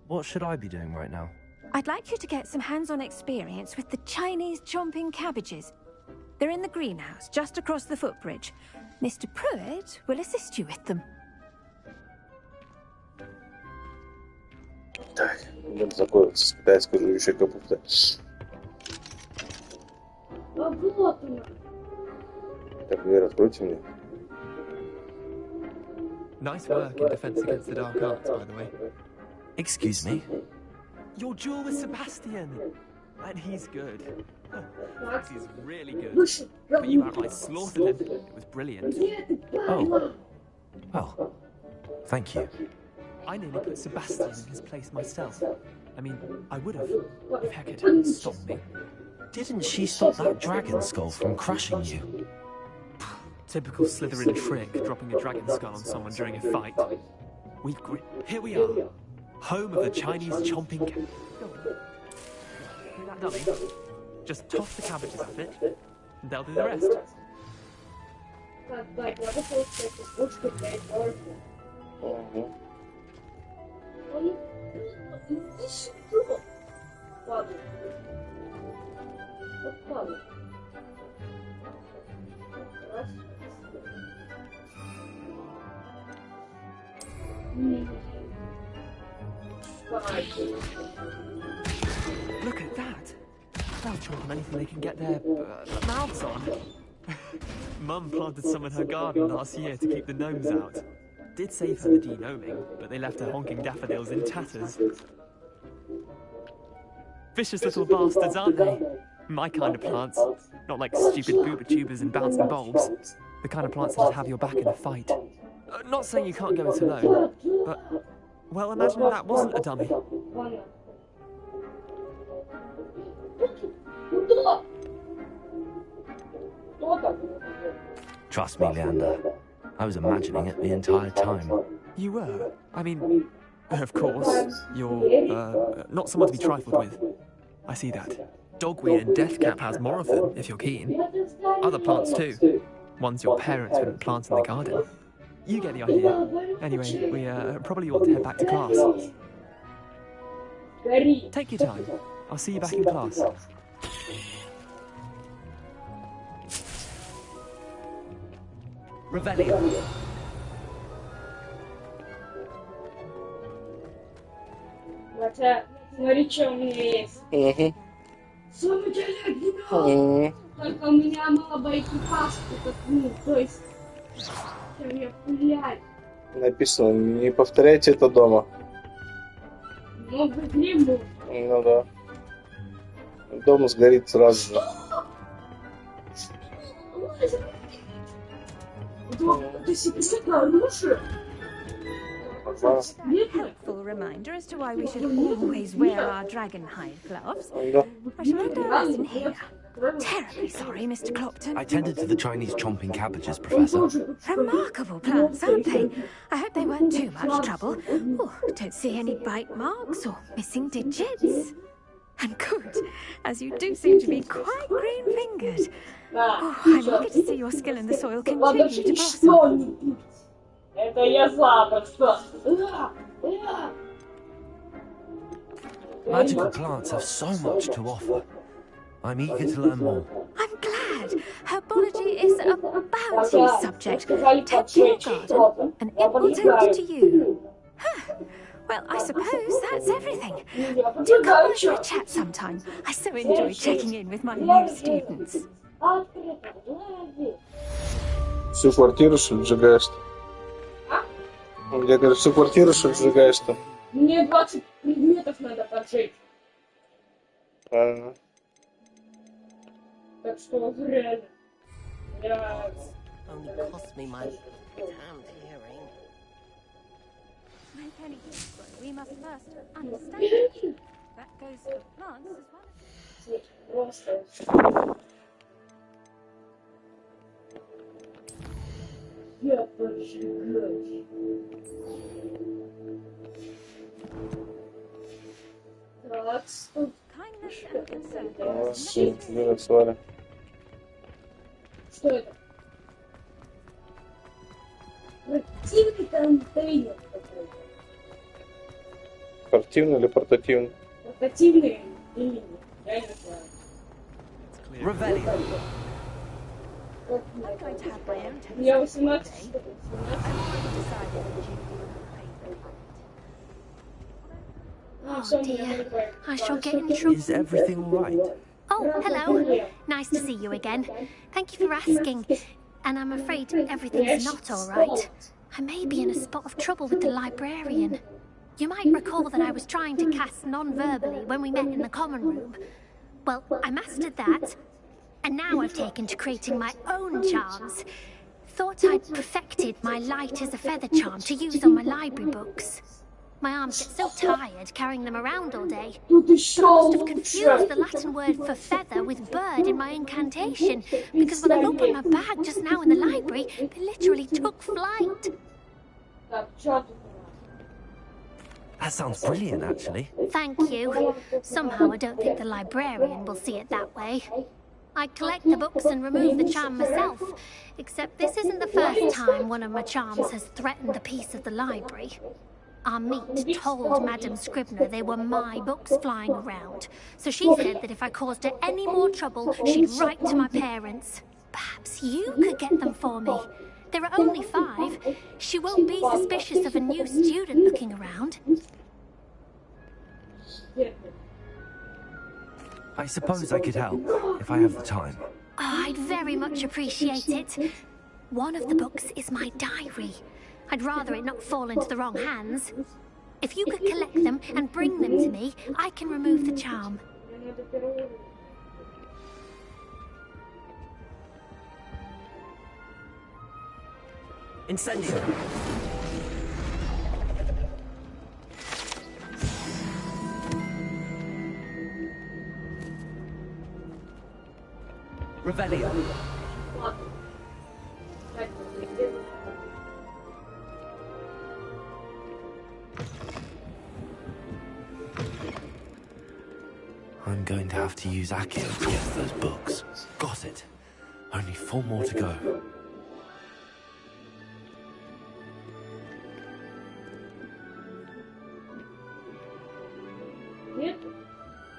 What should I be doing right now? I'd like you to get some hands-on experience with the Chinese chomping cabbages. They're in the greenhouse, just across the footbridge. Mr. Pruitt will assist you with them. Так, будем знакомиться с китайской жующей капустой. Так, Вера, откройте мне. Nice work in defense against the dark arts, by the way. Excuse me? Your duel with Sebastian! And he's good. He's really good. But you outright slaughtered him. It was brilliant. Oh. Well, thank you. I nearly put Sebastian in his place myself. I mean, I would have, if Hecate hadn't stopped me. Didn't she stop that dragon skull from crushing you? Typical Slytherin trick, dropping a dragon skull on someone during a fight. Here we are, home of the Chinese chomping cat. That dummy. Just toss the cabbages at it, and they'll do the rest. Look at that! They'll chomp on anything they can get their mouths on. Mum planted some in her garden last year to keep the gnomes out. Did save her the de-gnoming, but they left her honking daffodils in tatters. Vicious little bastards, aren't they? My kind of plants. Not like stupid booba tubers and bouncing bulbs. The kind of plants that'll have your back in a fight. Not saying you can't go it alone, but... Well, imagine that wasn't a dummy. Trust me, Leander. I was imagining it the entire time. You were? I mean, of course, you're, not someone to be trifled with. I see that. Dogweed and deathcap has more of them, if you're keen. Other plants too. Ones your parents wouldn't plant in the garden. You get the idea. Anyway, we probably ought to head back to class. Take your time. I'll see you back in class. Revelio. Смотри, что у меня есть. Сумочка для только у меня мало боеприпасов, то есть я пулять. Написано, не повторяйте это дома. Ну, гриму. Ну да. Дом сгорит сразу же. Ты себе оружие? Helpful reminder as to why we should always wear our dragon hide gloves. I shall end our lesson here. Terribly sorry, Mr. Clopton. I tended to the Chinese chomping cabbages, Professor. Remarkable plants, aren't they? I hope they weren't too much trouble. Oh, don't see any bite marks or missing digits. And good, as you do seem to be quite green-fingered. Oh, I'm eager to see your skill in the soil continue to blossom. Это я запросто. Magical plants have so much to offer. I'm eager to learn more. I'm glad. Herbology is a bounty subject. Tend your garden, and it will tend to you. Huh. Well, I suppose that's everything. Do come by for a chat sometime. I so enjoy checking in with my new students. Всю квартиру, что ли, сжигаешь-то? Я говорю, всю квартиру, что ли, сжигаешь-то? Мне 20 предметов надо поджечь. Так что реально. Я... Only cost me my damned hearing. Make any use, we must first understand. That goes for plants as well. Просто... Я поджигаю. Так, стоп. Что это? Противный контейнер какой-то. Спортивный или портативный? Портативный или нет? Я не знаю. Revelio. Я 18. Oh dear, I shall get in trouble. Is everything all right? Oh, hello. Nice to see you again. Thank you for asking. And I'm afraid everything's not all right. I may be in a spot of trouble with the librarian. You might recall that I was trying to cast non-verbally when we met in the common room. Well, I mastered that, and now I've taken to creating my own charms. Thought I'd perfected my light as a feather charm to use on my library books. My arms get so tired carrying them around all day. But I must have confused the Latin word for feather with bird in my incantation, because when I opened my bag just now in the library, they literally took flight. That sounds brilliant, actually. Thank you. Somehow I don't think the librarian will see it that way. I collect the books and remove the charm myself, except this isn't the first time one of my charms has threatened the peace of the library. Our mate told Madame Scribner they were my books flying around, so she said that if I caused her any more trouble, she'd write to my parents. Perhaps you could get them for me. There are only 5. She won't be suspicious of a new student looking around. I suppose I could help, if I have the time. Oh, I'd very much appreciate it. One of the books is my diary. I'd rather it not fall into the wrong hands. If you could collect them and bring them to me, I can remove the charm. Incendio! Revelio! I'm going to have to use Accio to get those books. Got it. Only 4 more to go. Нет?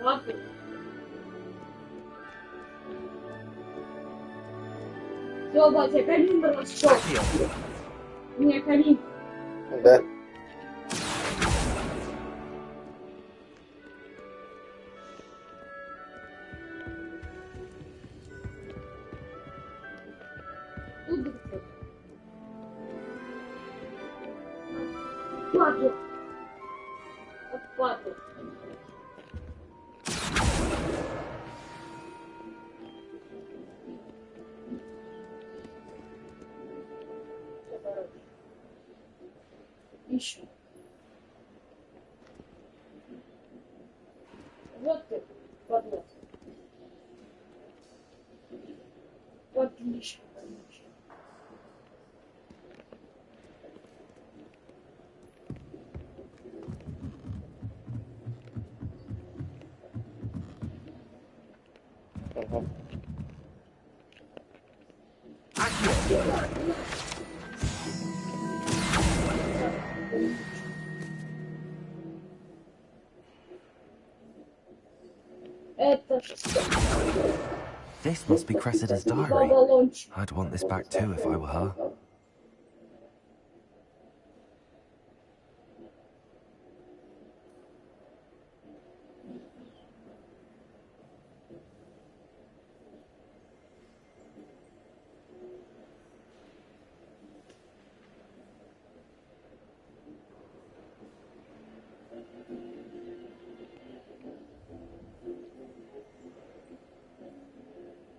Ладно. Все, батя, калибр растет. У меня калибр. Да. Паду. Паду. Еще. Вот ты, подлец. Отлично, конечно. Это что? This must be Cressida's diary. I'd want this back too if I were her.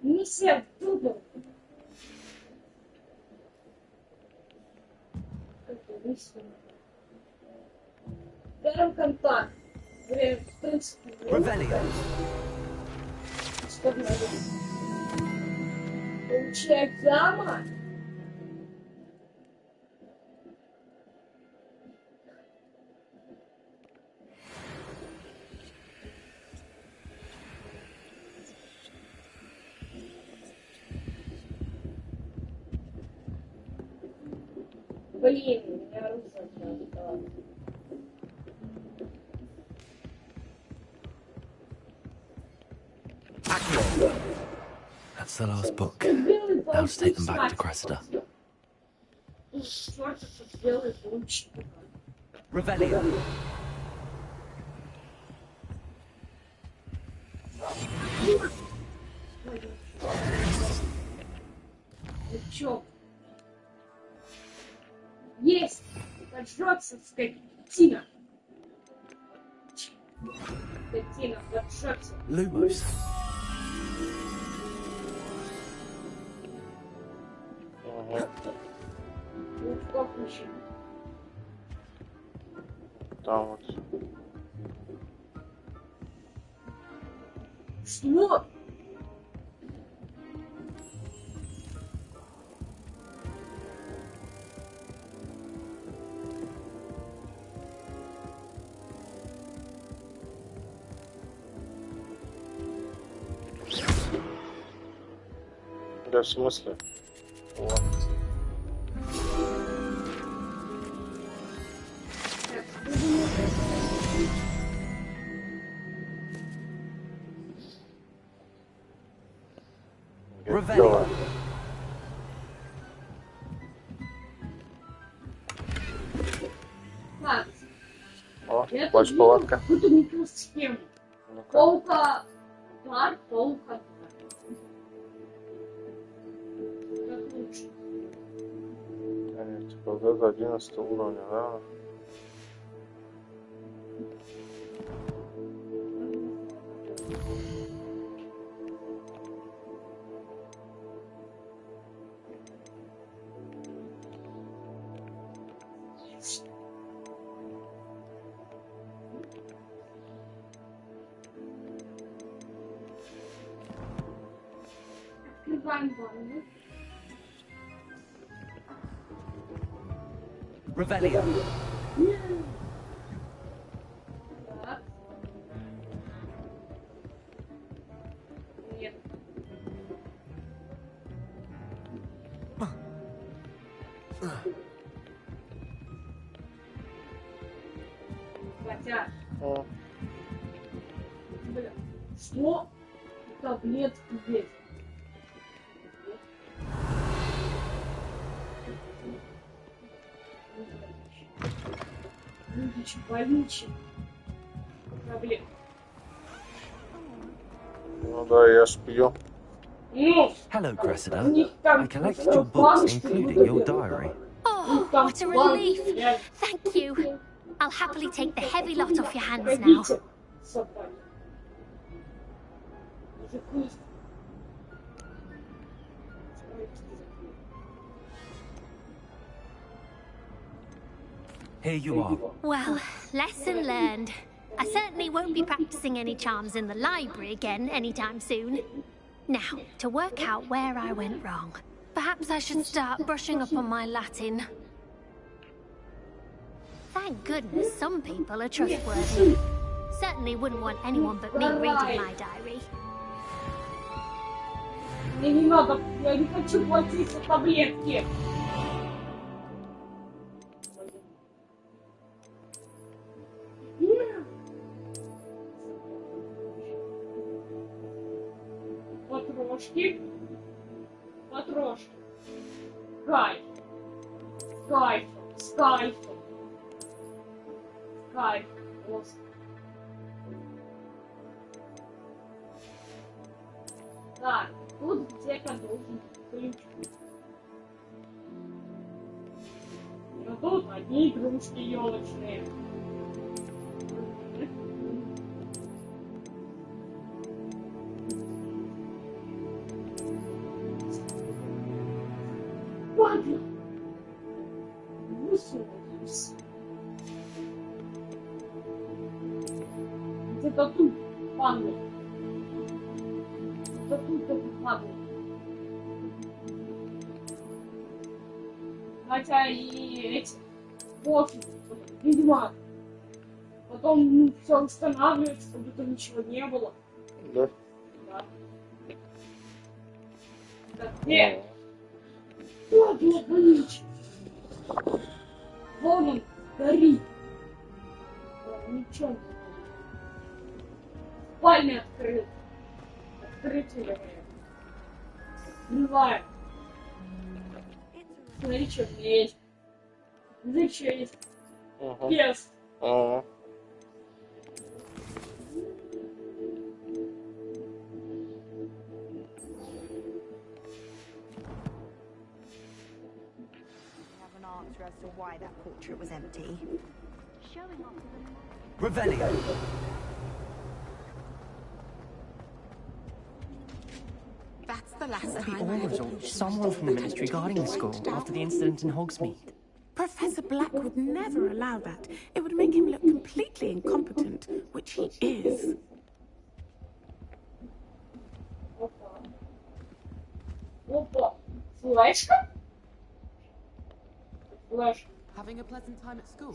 Миссия оттуда. Миссия. Первый контакт. Время, в принципе. Что надо? Получи экзамен. Блин, у меня рука осталась. That's the last book. Now to take them back to Cressida. Revelio. Чё? Есть! Поджётся скотина! Lumos. Там вот. Что? Да, в смысле? Вот. Revelio. О, хочешь палатка? Какую-то микросхему. Полка. Бар, полка. Как лучше. Типа вот это 11 уровня, да? Открываем ванну. Revelio. Так. Нет. Хотя. Бля. Что? Таблетки есть. Больничий. Проблем. Ну да, я ж пью. Hello, Cressida. I collected your books, including your diary. Oh, what a relief. Thank you. I'll happily take the heavy lot off your hands now. Here you are. Well, lesson learned. I certainly won't be practicing any charms in the library again anytime soon. Now, to work out where I went wrong. Perhaps I should start brushing up on my Latin. Thank goodness some people are trustworthy. Certainly wouldn't want anyone but me reading my diary. Мне не надо, я не хочу платить за таблетки. Потрошки. Потрошки. Кайф. Кайф. С кайфом. Кайф. Просто. Так, тут где-то должен быть ключ. Но тут одни игрушки елочные. Ладно. Высунулись. Где-то тут падал. Где-то тут падал. Хотя и эти пофиг, видимо. Потом все устанавливается, как будто ничего не было. Да. Да. Так, где? Ладно, больничный. Вон он, горит. Ничего не горит. Спальня открыт. Открытие. Открываем. Смотри, что у меня есть. Смотри, что есть. Пес. As to why that portrait was empty. Revelio. That's the last Maybe time I Aurors have or mentioned someone from the Ministry guarding the school after the incident in Hogsmeade. Professor Black would never allow that. It would make him look completely incompetent, which he is. Having a pleasant time at school?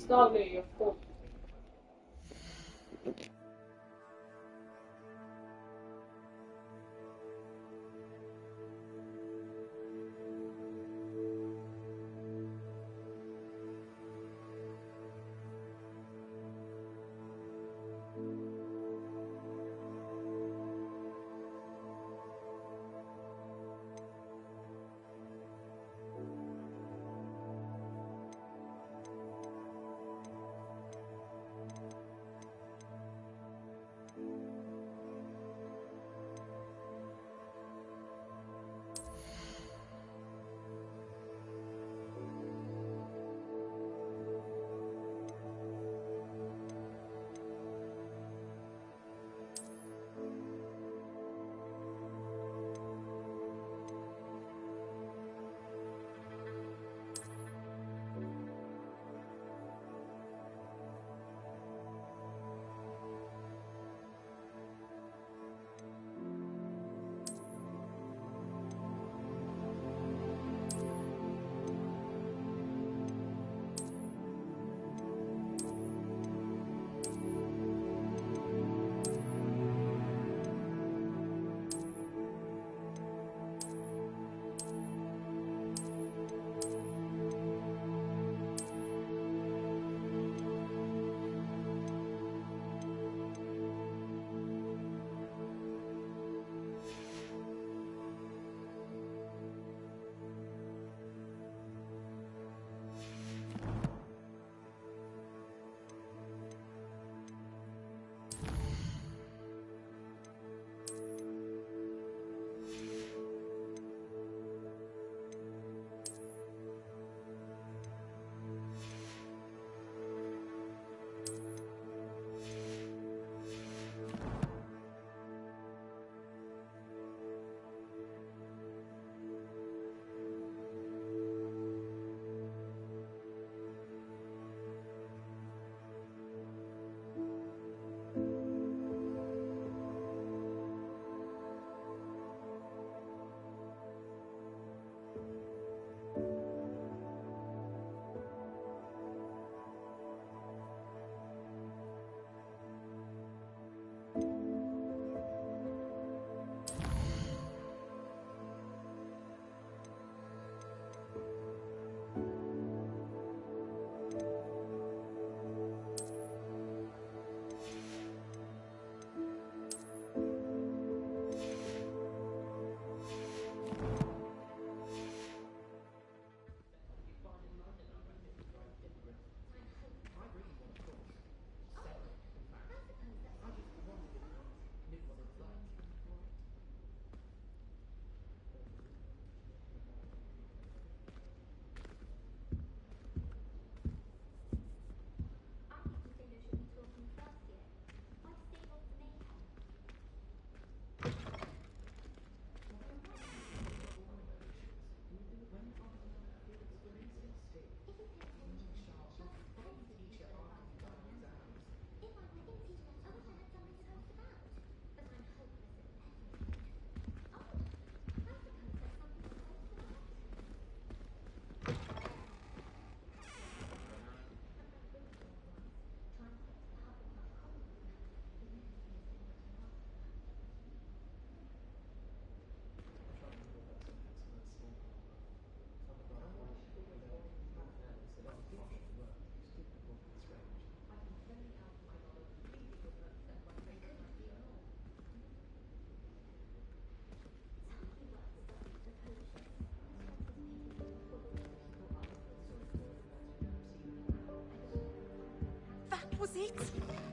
That was it.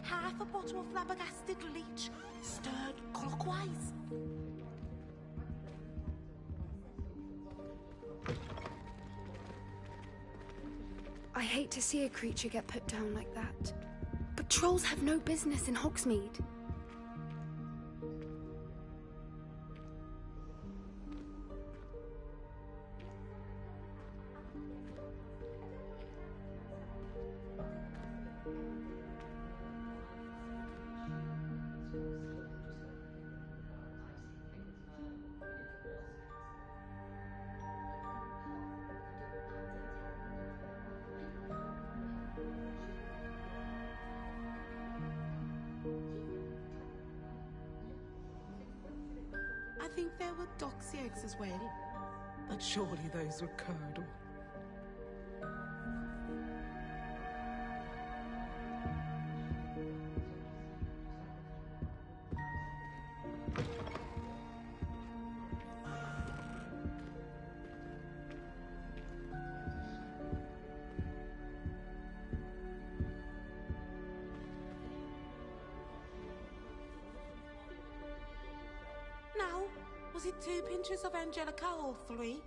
Half a bottle of flabbergasted leech, stirred clockwise. I hate to see a creature get put down like that. But trolls have no business in Hogsmeade. think there were doxy eggs as well. But surely those were curdle. Now, was it 2 pinches of Angelica or 3?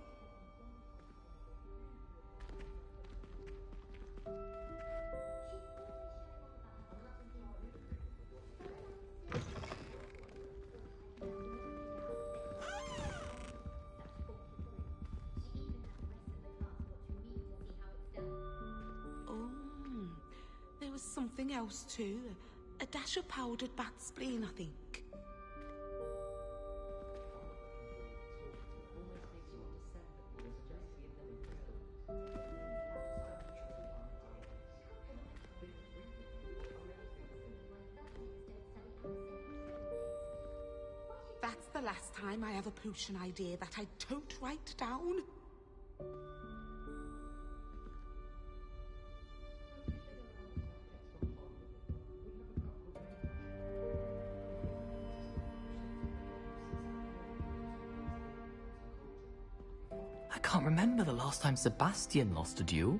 Oh, there was something else too. A dash of powdered bat spleen, I think. That's the last time I have a potion idea that I don't write down. I can't remember the last time Sebastian lost a duel.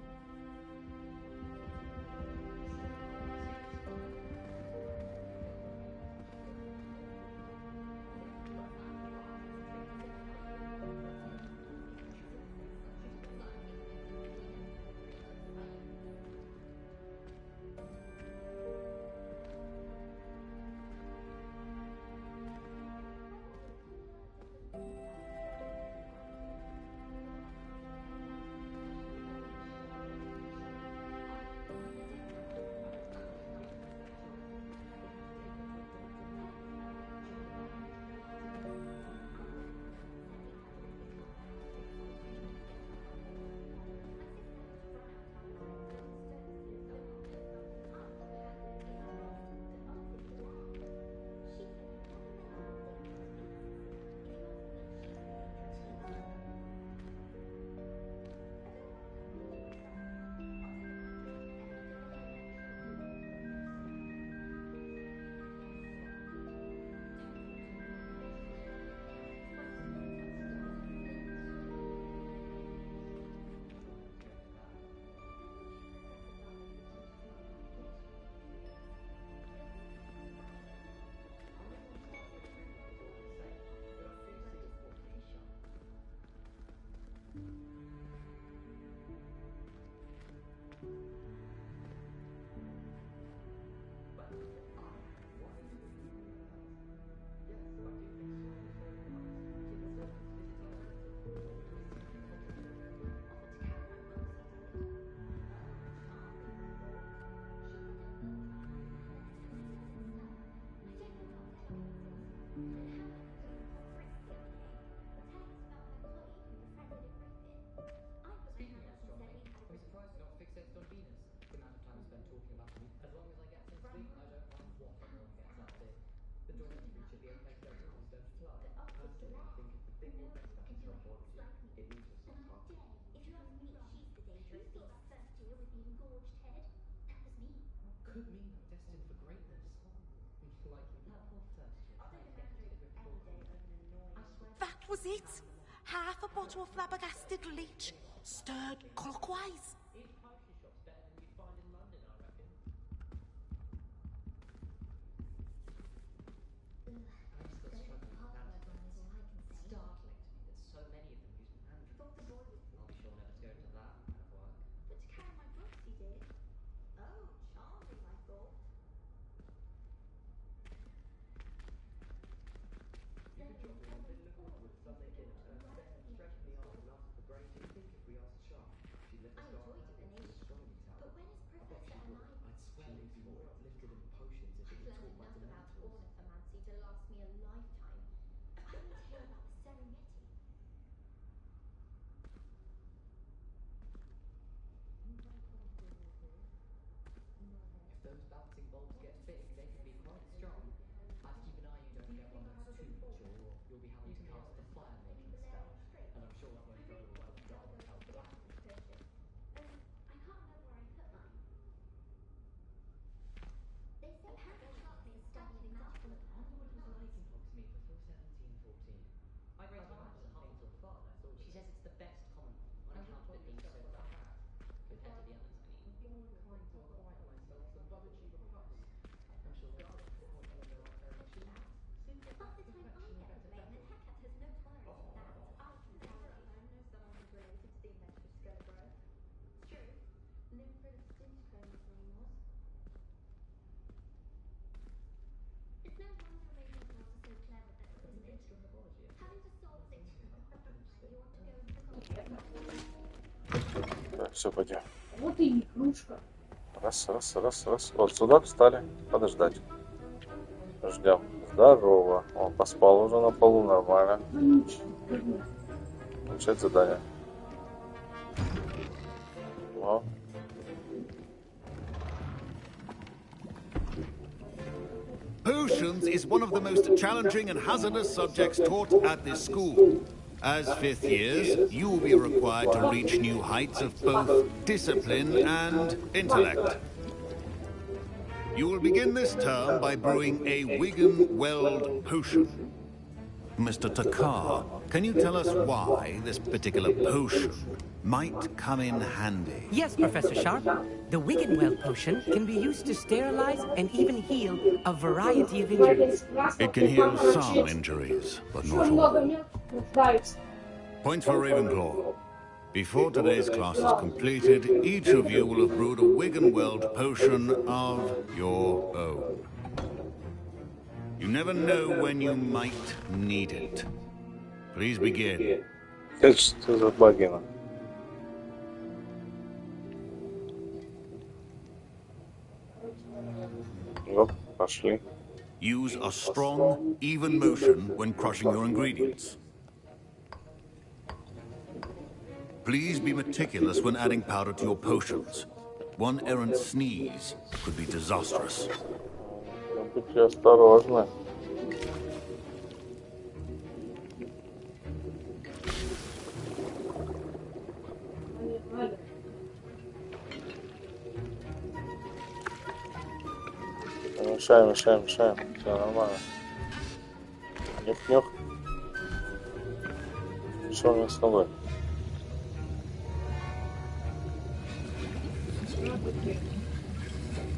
Could mean I'm destined for greatness. Like you. That poor first year trying to get into the Gryffindor. That was it! Half a bottle of flabbergasted leech, stirred clockwise. Each potion shop's better than you'd find in London, I reckon. I'm still struggling with antidotes. It's startling to me that so many of them use mandragora. I'll be sure never to go to that kind of work. But to carry my books he did. Oh, charming, I thought. You could drop me in the middle of Hogwarts Sunday dinner and stretch me arm and ask for grace. You'd think if we asked Sharp, she'd let us go. Так, все, пойдем. Вот и игрушка. Раз. Вот сюда встали. Подождать. Ждем. Здорово. Он поспал уже на полу, нормально. Получать задание. О. Potions is one of the most challenging and hazardous subjects taught at this school. As fifth years, you will be required to reach new heights of both discipline and intellect. You will begin this term by brewing a Wigan-Weld potion. Mr. Takar, can you tell us why this particular potion might come in handy? Yes, Professor Sharp. The Wigan-Weld potion can be used to sterilize and even heal a variety of injuries. It can heal some injuries, but not all. Point for Ravenclaw. Before today's class is completed, each of you will have brewed a Wigan-Weld potion of your own. You never know when you might need it. Please begin. Что за багина? Ну, пошли. Use a strong, even motion when crushing your ingredients. Please be meticulous when adding powder to your potions. One errant sneeze could be disastrous. Будьте осторожны. Мешаем. Все нормально. Нюх. Что у меня с тобой?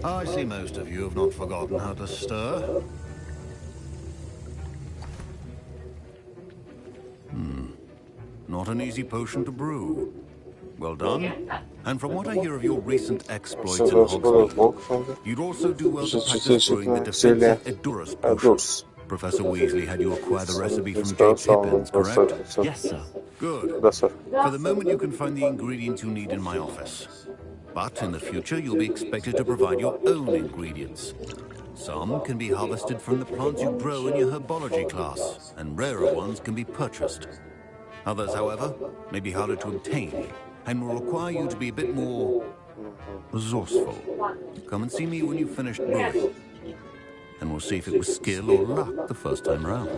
I see most of you have not forgotten how to stir. Not an easy potion to brew. Well done. And from what I hear of your recent exploits in Hogsmeade, you'd also do well to practice brewing the defensive Edurus potion. Professor Weasley had you acquire the recipe from Jade Pippins, correct? Yes, sir. Good. Да, сэр. For the moment, you can find the ingredients you need in my office. But in the future, you'll be expected to provide your own ingredients. Some can be harvested from the plants you grow in your herbology class, and rarer ones can be purchased. Others, however, may be harder to obtain, and will require you to be a bit more resourceful. Come and see me when you've finished brewing, and we'll see if it was skill or luck the first time around.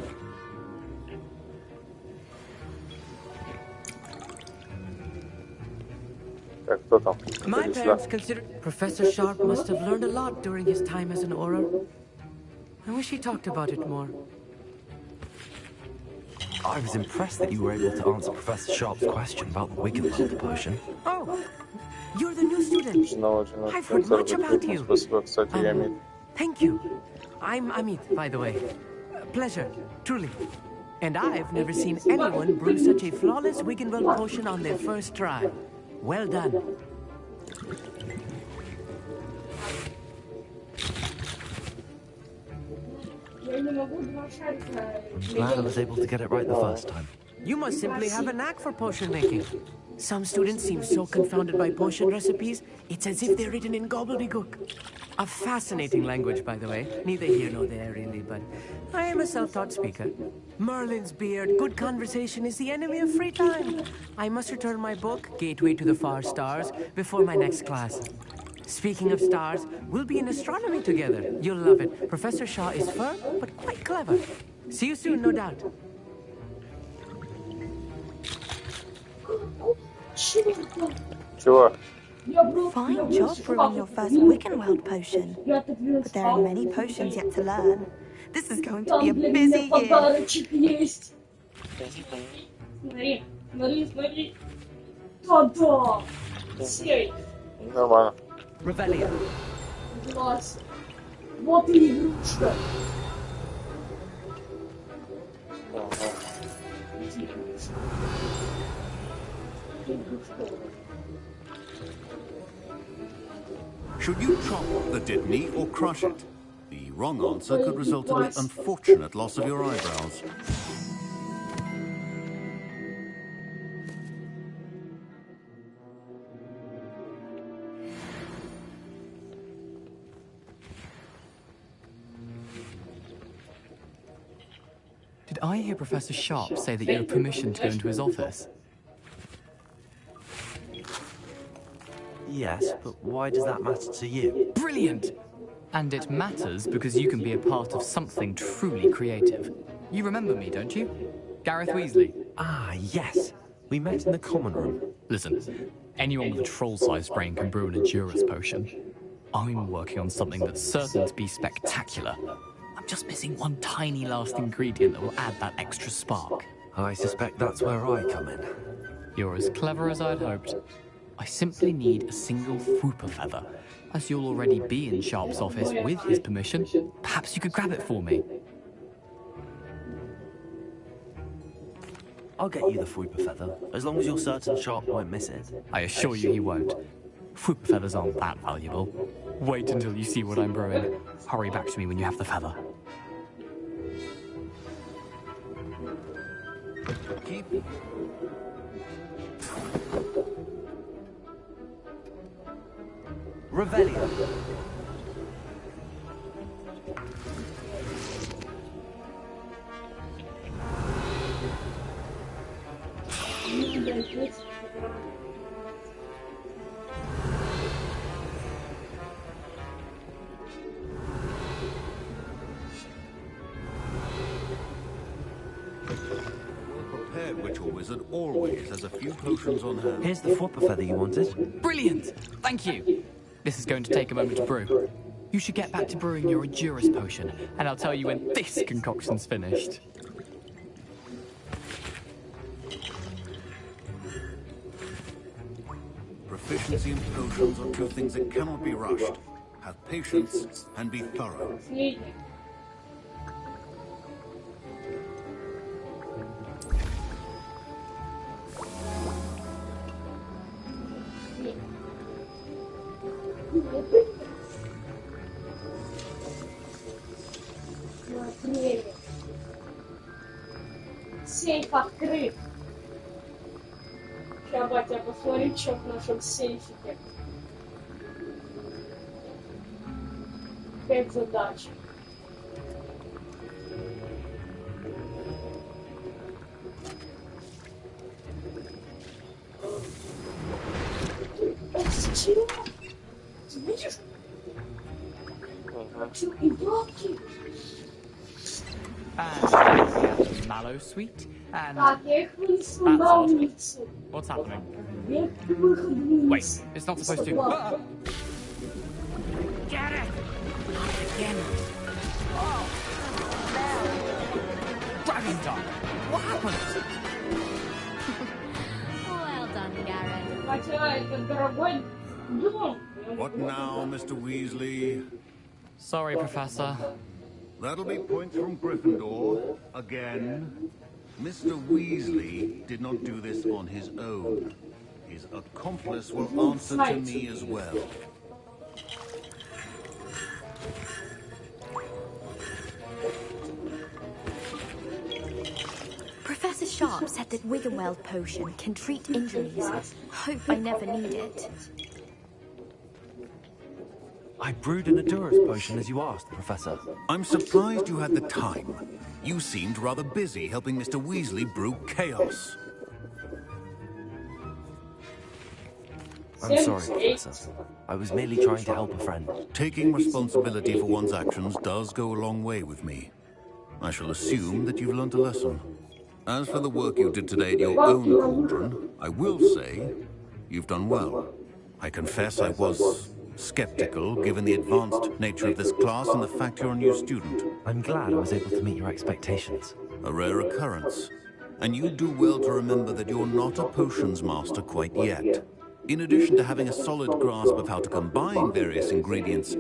My parents consider Professor Sharp must have learned a lot during his time as an Auror. I wish he talked about it more. I was impressed that you were able to answer Professor Sharp's question about the Wigan-Weld potion. Oh, you're the new student. I've heard much about you. Thank you. I'm Amit, by the way. Pleasure, truly. And I've never seen anyone brew such a flawless Wigan-Weld potion on their first try. Well done. Glad I was able to get it right the first time. You must simply have a knack for potion making. Some students seem so confounded by potion recipes, it's as if they're written in gobbledygook. A fascinating language, by the way. Neither here nor there, really, but I am a self-taught speaker. Merlin's beard, good conversation is the enemy of free time. I must return my book, Gateway to the Far Stars, before my next class. Speaking of stars, we'll be in astronomy together. You'll love it. Professor Shaw is firm, but quite clever. See you soon, no doubt. Чего? Fine job brewing your first Wigan-Weld potion. But there are many potions yet to learn. This is going to be a busy year. Смотри. Да-да. Серый. Нормально. Revelia. Класс. Вот и игрушка. Should you chop the Didney or crush it? The wrong answer could result in the unfortunate loss of your eyebrows. Did I hear Professor Sharp say that you have permission to go into his office? Yes, but why does that matter to you? Brilliant! And it matters because you can be a part of something truly creative. You remember me, don't you? Gareth Weasley. Ah, yes. We met in the common room. Listen, anyone with a troll-sized brain can brew an Endurance potion. I'm working on something that's certain to be spectacular. I'm just missing one tiny last ingredient that will add that extra spark. I suspect that's where I come in. You're as clever as I'd hoped. I simply need a single Fwooper feather. As you'll already be in Sharp's office with his permission, perhaps you could grab it for me. I'll get you the Fwooper feather, as long as you're certain Sharp won't miss it. I assure you he won't. Fwooper feathers aren't that valuable. Wait until you see what I'm brewing. Hurry back to me when you have the feather. Keep. Revelia. Prepared witch or wizard always has a few potions on hand. Here's the Fwooper feather you wanted. Brilliant! Thank you. This is going to take a moment to brew. You should get back to brewing your Endurance potion, and I'll tell you when this concoction's finished. Proficiency in potions are two things that cannot be rushed. Have patience and be thorough. Сейф открыт. Сейчас, батя, посмотри, что в нашем сейфике. 5 задач. Чего? Ты видишь? Все, и бабки. And mallow sweet, and Так, я их вынесу на улицу. what's happening? Нет выхода вниз. Wait, it's not supposed to. Ah! Get it! Again. Oh. Dragon Dog! What happened? Well done, Gareth. Хотя это дорогой дом. What now, Mr. Weasley? Sorry, Professor. That'll be points from Gryffindor. Again. Mr. Weasley did not do this on his own. His accomplice will answer to me as well. Professor Sharp said that Wiggenweld potion can treat injuries. Hope I never need it. I brewed an Endurance potion as you asked, Professor. I'm surprised you had the time. You seemed rather busy helping Mr. Weasley brew chaos. I'm sorry, Professor. I was merely trying to help a friend. Taking responsibility for one's actions does go a long way with me. I shall assume that you've learnt a lesson. As for the work you did today at your own cauldron, I will say you've done well. I confess I was skeptical, given the advanced nature of this class and the fact you're a new student. I'm glad I was able to meet your expectations. A rare occurrence. And you do well to remember that you're not a potions master quite yet. In addition to having a solid grasp of how to combine various ingredients,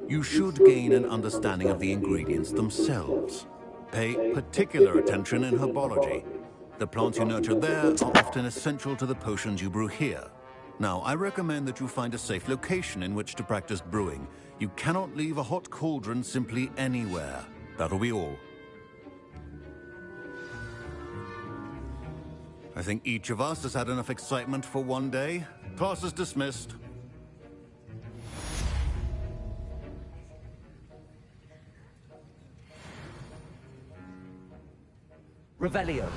you should gain an understanding of the ingredients themselves. Pay particular attention in herbology. The plants you nurture there are often essential to the potions you brew here. Now, I recommend that you find a safe location in which to practice brewing. You cannot leave a hot cauldron simply anywhere. That'll be all. I think each of us has had enough excitement for one day. Class is dismissed. Revelio.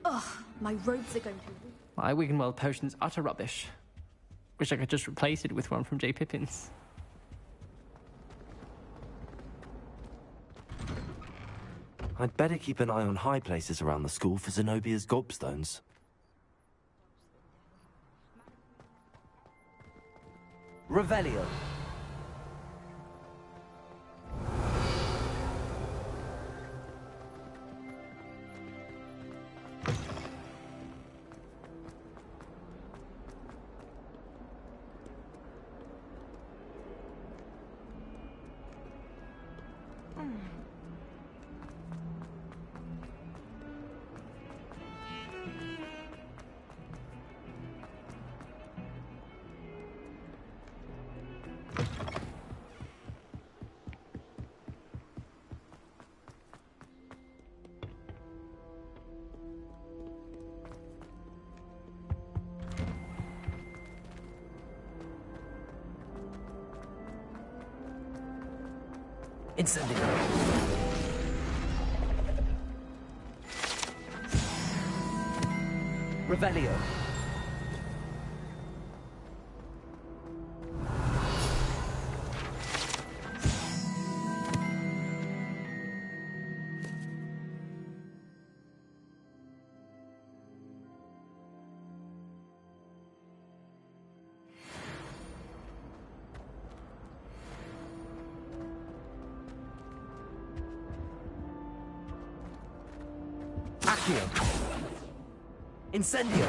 Ugh, my robes are going to... My Wiggenweld potion's utter rubbish. Wish I could just replace it with one from J. Pippin's. I'd better keep an eye on high places around the school for Zenobia's gobstones. Revelio. Incendio. Revelio. Accio. Incendio.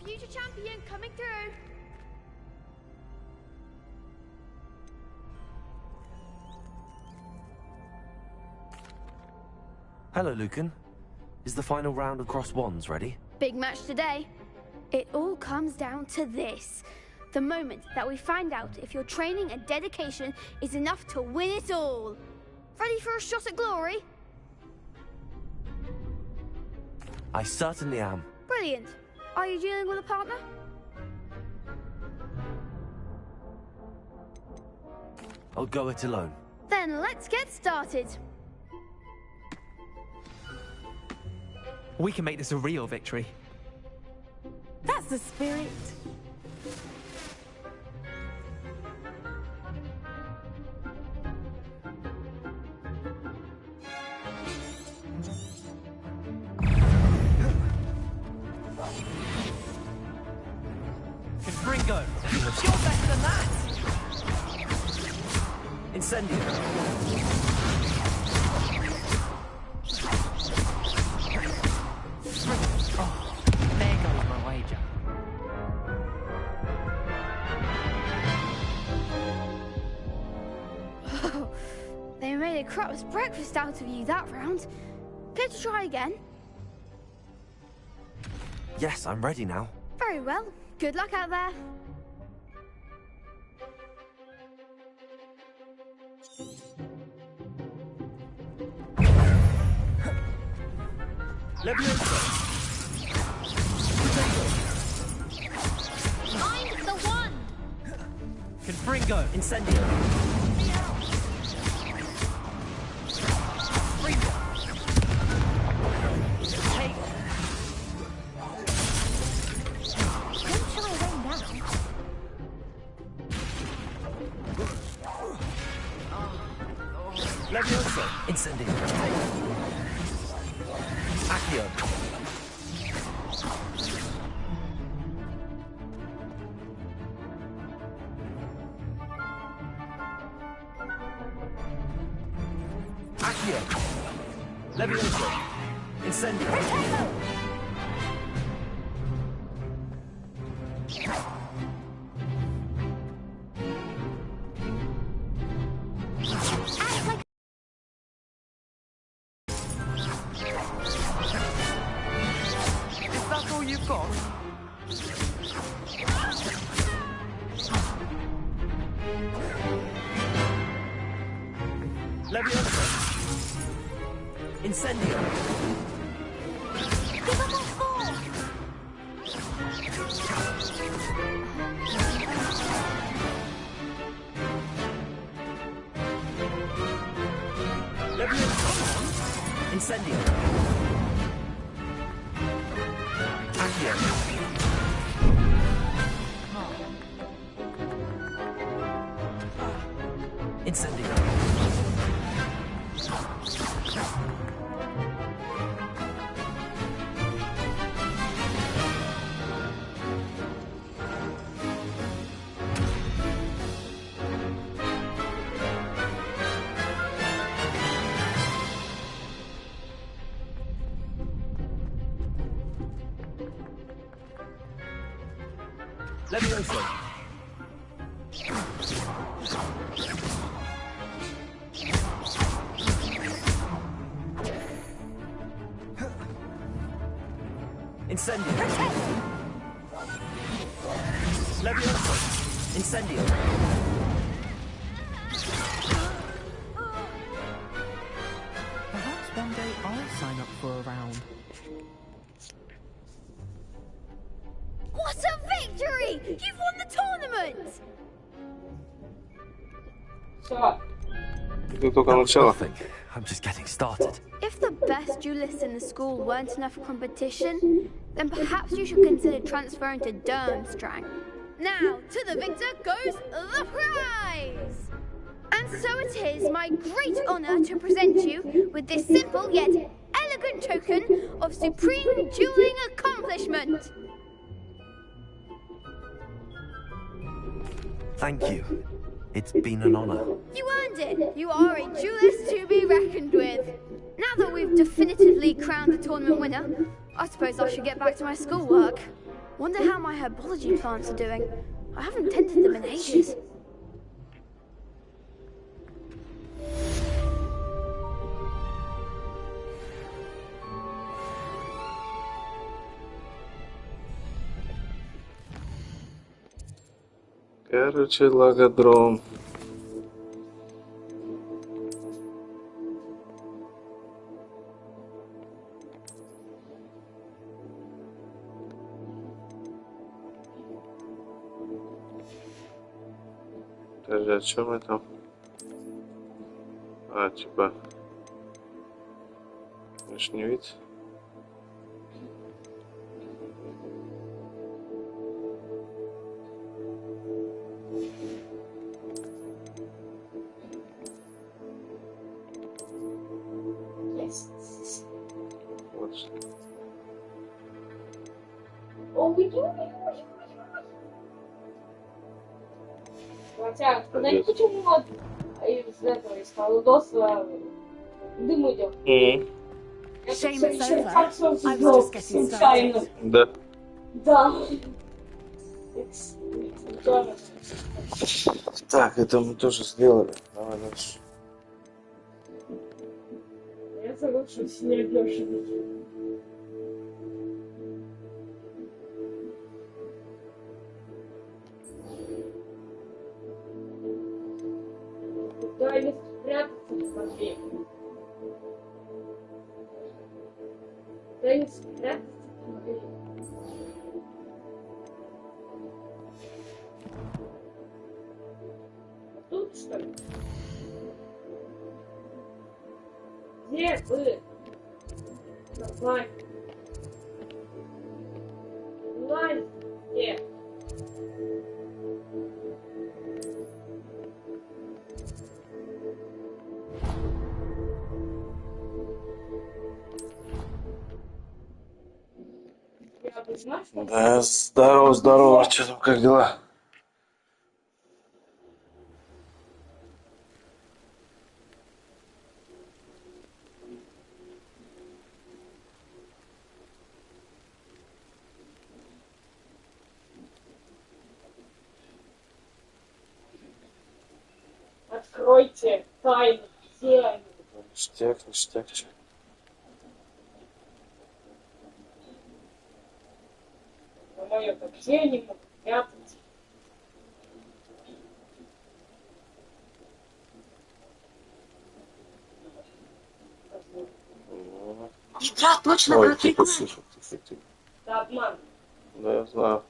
Future champion coming through. Hello, Lucan. Is the final round of Cross Wands ready? Big match today. It all comes down to this. The moment that we find out if your training and dedication is enough to win it all. Ready for a shot at glory? I certainly am. Brilliant. Are you dealing with a partner? I'll go it alone. Then let's get started. We can make this a real victory. That's the spirit. Confringo. You're better than that. Incendio. Oh, there goes my wager. Oh, they made a crap's breakfast out of you that round. Care to try again? Yes, I'm ready now. Very well. Good luck out there. Find the one! Confringo, incendio. Fringo. Take. When shall I rain down? Levioso, incendio. Accio. Accio. Levioso. Incendio. Is that all you've got? Levioso. Incendio. Give up on four! Levioso. Incendio. Accio. Incendio. Levioso. Incendio. Levioso. Incendio. Perhaps one day I'll sign up for a round. What a victory! You've won the tournament! Это только начало. I'm just getting started. If the best duelists in the school weren't enough for competition, then perhaps you should consider transferring to Durmstrang. Now, to the victor goes the prize! And so it is my great honor to present you with this simple yet elegant token of supreme dueling accomplishment. Thank you. It's been an honor. You earned it. You are a duelist to be reckoned with. Now that we've definitively crowned the tournament winner, I suppose I should get back to my schoolwork. Wonder how my herbology plants are doing. I haven't tended them in ages. Короче, лагодром. Подожди, о чем это? А, типа... Внешний вид. Вот. Хотя, знаете, почему вот из этого, из колдоса дым идет? Shame it's over. I was just getting started. Да. Да. Так, это мы тоже сделали. Давай дальше. Я соглашусь, не дешево. Куда не спрятаться, смотри. Тут что ли? Где вы? Давай. Давай. Где? Да, здорово, здорово. Что там, как дела? Откройте тайну. Где они? Ништяк, ништяк. Мое, где они могут прятаться? Сестра точно Ой, как тихо, рекой. тихо, тихо, тихо. Это обман. Да, я знаю.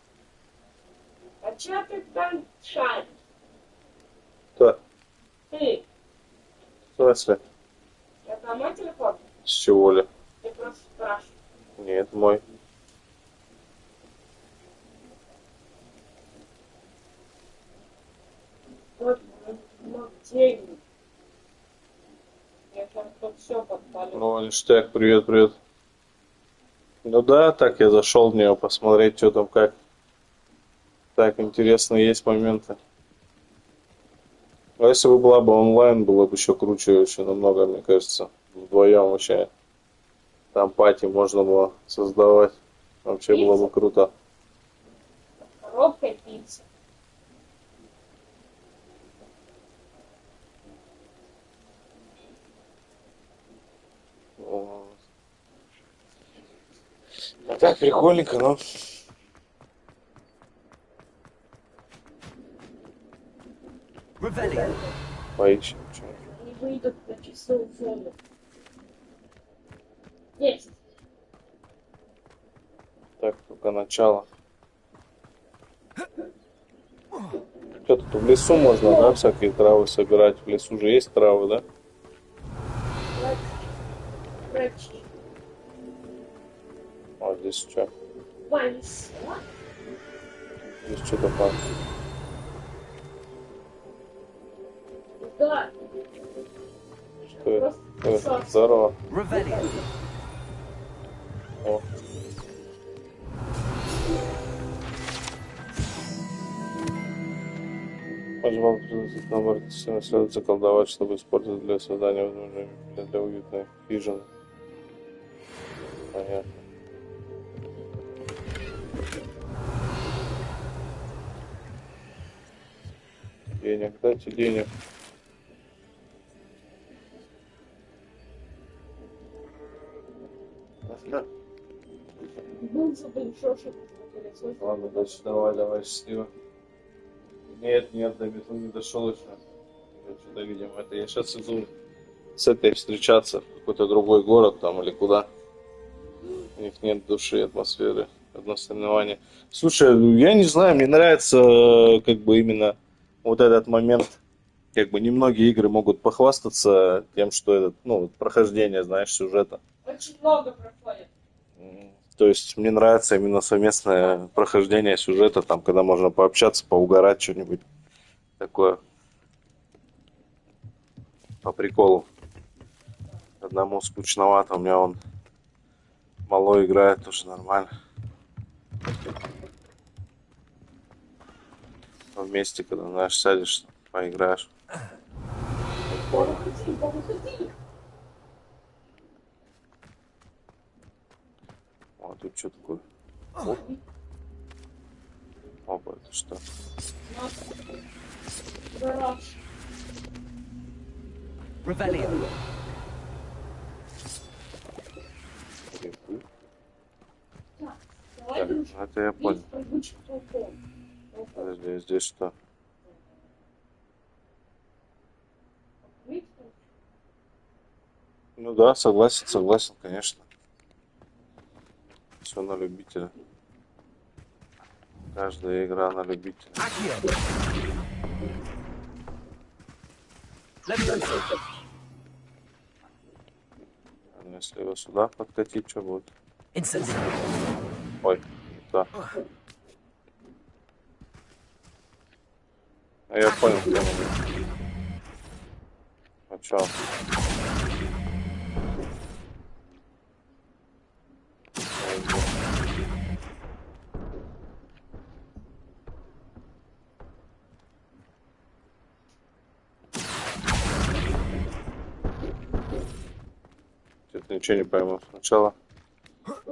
А чё ты там шаришь? Кто? Ты. В смысле? Это мой телефон? С чего ли? Ты просто спрашиваешь. Нет, мой. Вот, много денег. Я там тут все подпалил. Ну, ништяк, привет, привет. Ну да, так я зашел в нее посмотреть, что там как. Так, интересно, есть моменты. А если бы была бы онлайн, было бы еще круче, очень намного, мне кажется. Вдвоем вообще. Там пати можно было создавать. Вообще было бы круто. Коробкой пиццы. Вот. А так прикольненько, но... Поищем. Они выйдут на часовую зону. Есть. Так, только начало. Что тут в лесу можно, да, всякие травы собирать? В лесу же есть травы, да? Врачи. А здесь что? Вальс. Здесь что-то пахнет. Да. Что это? Здорово. О. Пожалуйста, набор следует заколдовать, чтобы использовать для создания возможностей для уютной хижины. Понятно. Денег, дайте денег. Был забыл шошек. Ладно, дальше давай, счастливо. Нет, до метро не дошел еще. Что-то, видимо, это я сейчас иду с этой встречаться в какой-то другой город там или куда. У них нет души, атмосферы, одно соревнование. Слушай, я не знаю, мне нравится как бы именно вот этот момент. Как бы немногие игры могут похвастаться тем, что это, ну, прохождение, знаешь, сюжета. Очень много проходит. То есть мне нравится именно совместное прохождение сюжета, там, когда можно пообщаться, поугарать, что-нибудь такое по приколу. Одному скучновато, у меня он малой играет, тоже нормально. Вместе, когда, знаешь, сядешь, поиграешь. А тут что такое? Оп. Опа, это что? Так, это я понял. Подожди, здесь что? Ну да, согласен, конечно. Все на любителя. Каждая игра на любителя. Если его сюда подкатить, что будет? Ой, да. Я понял, кто он. А чё? Что-то ничего не пойму. Сначала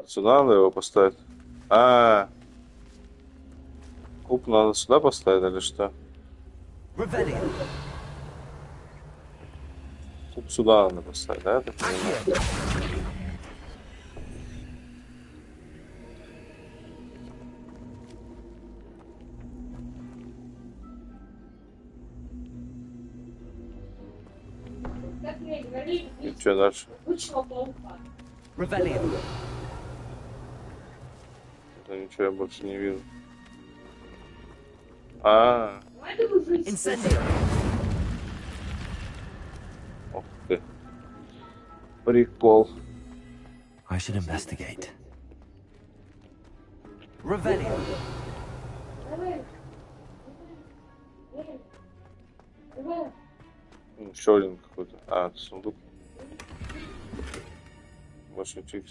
сюда надо его поставить. Куб надо сюда поставить или что? Куб сюда надо поставить, да? Это и что дальше? Это ничего я больше не вижу. Ох ты. Прикол. I should investigate. Еще один какой-то. Это сундук. Больше ничего.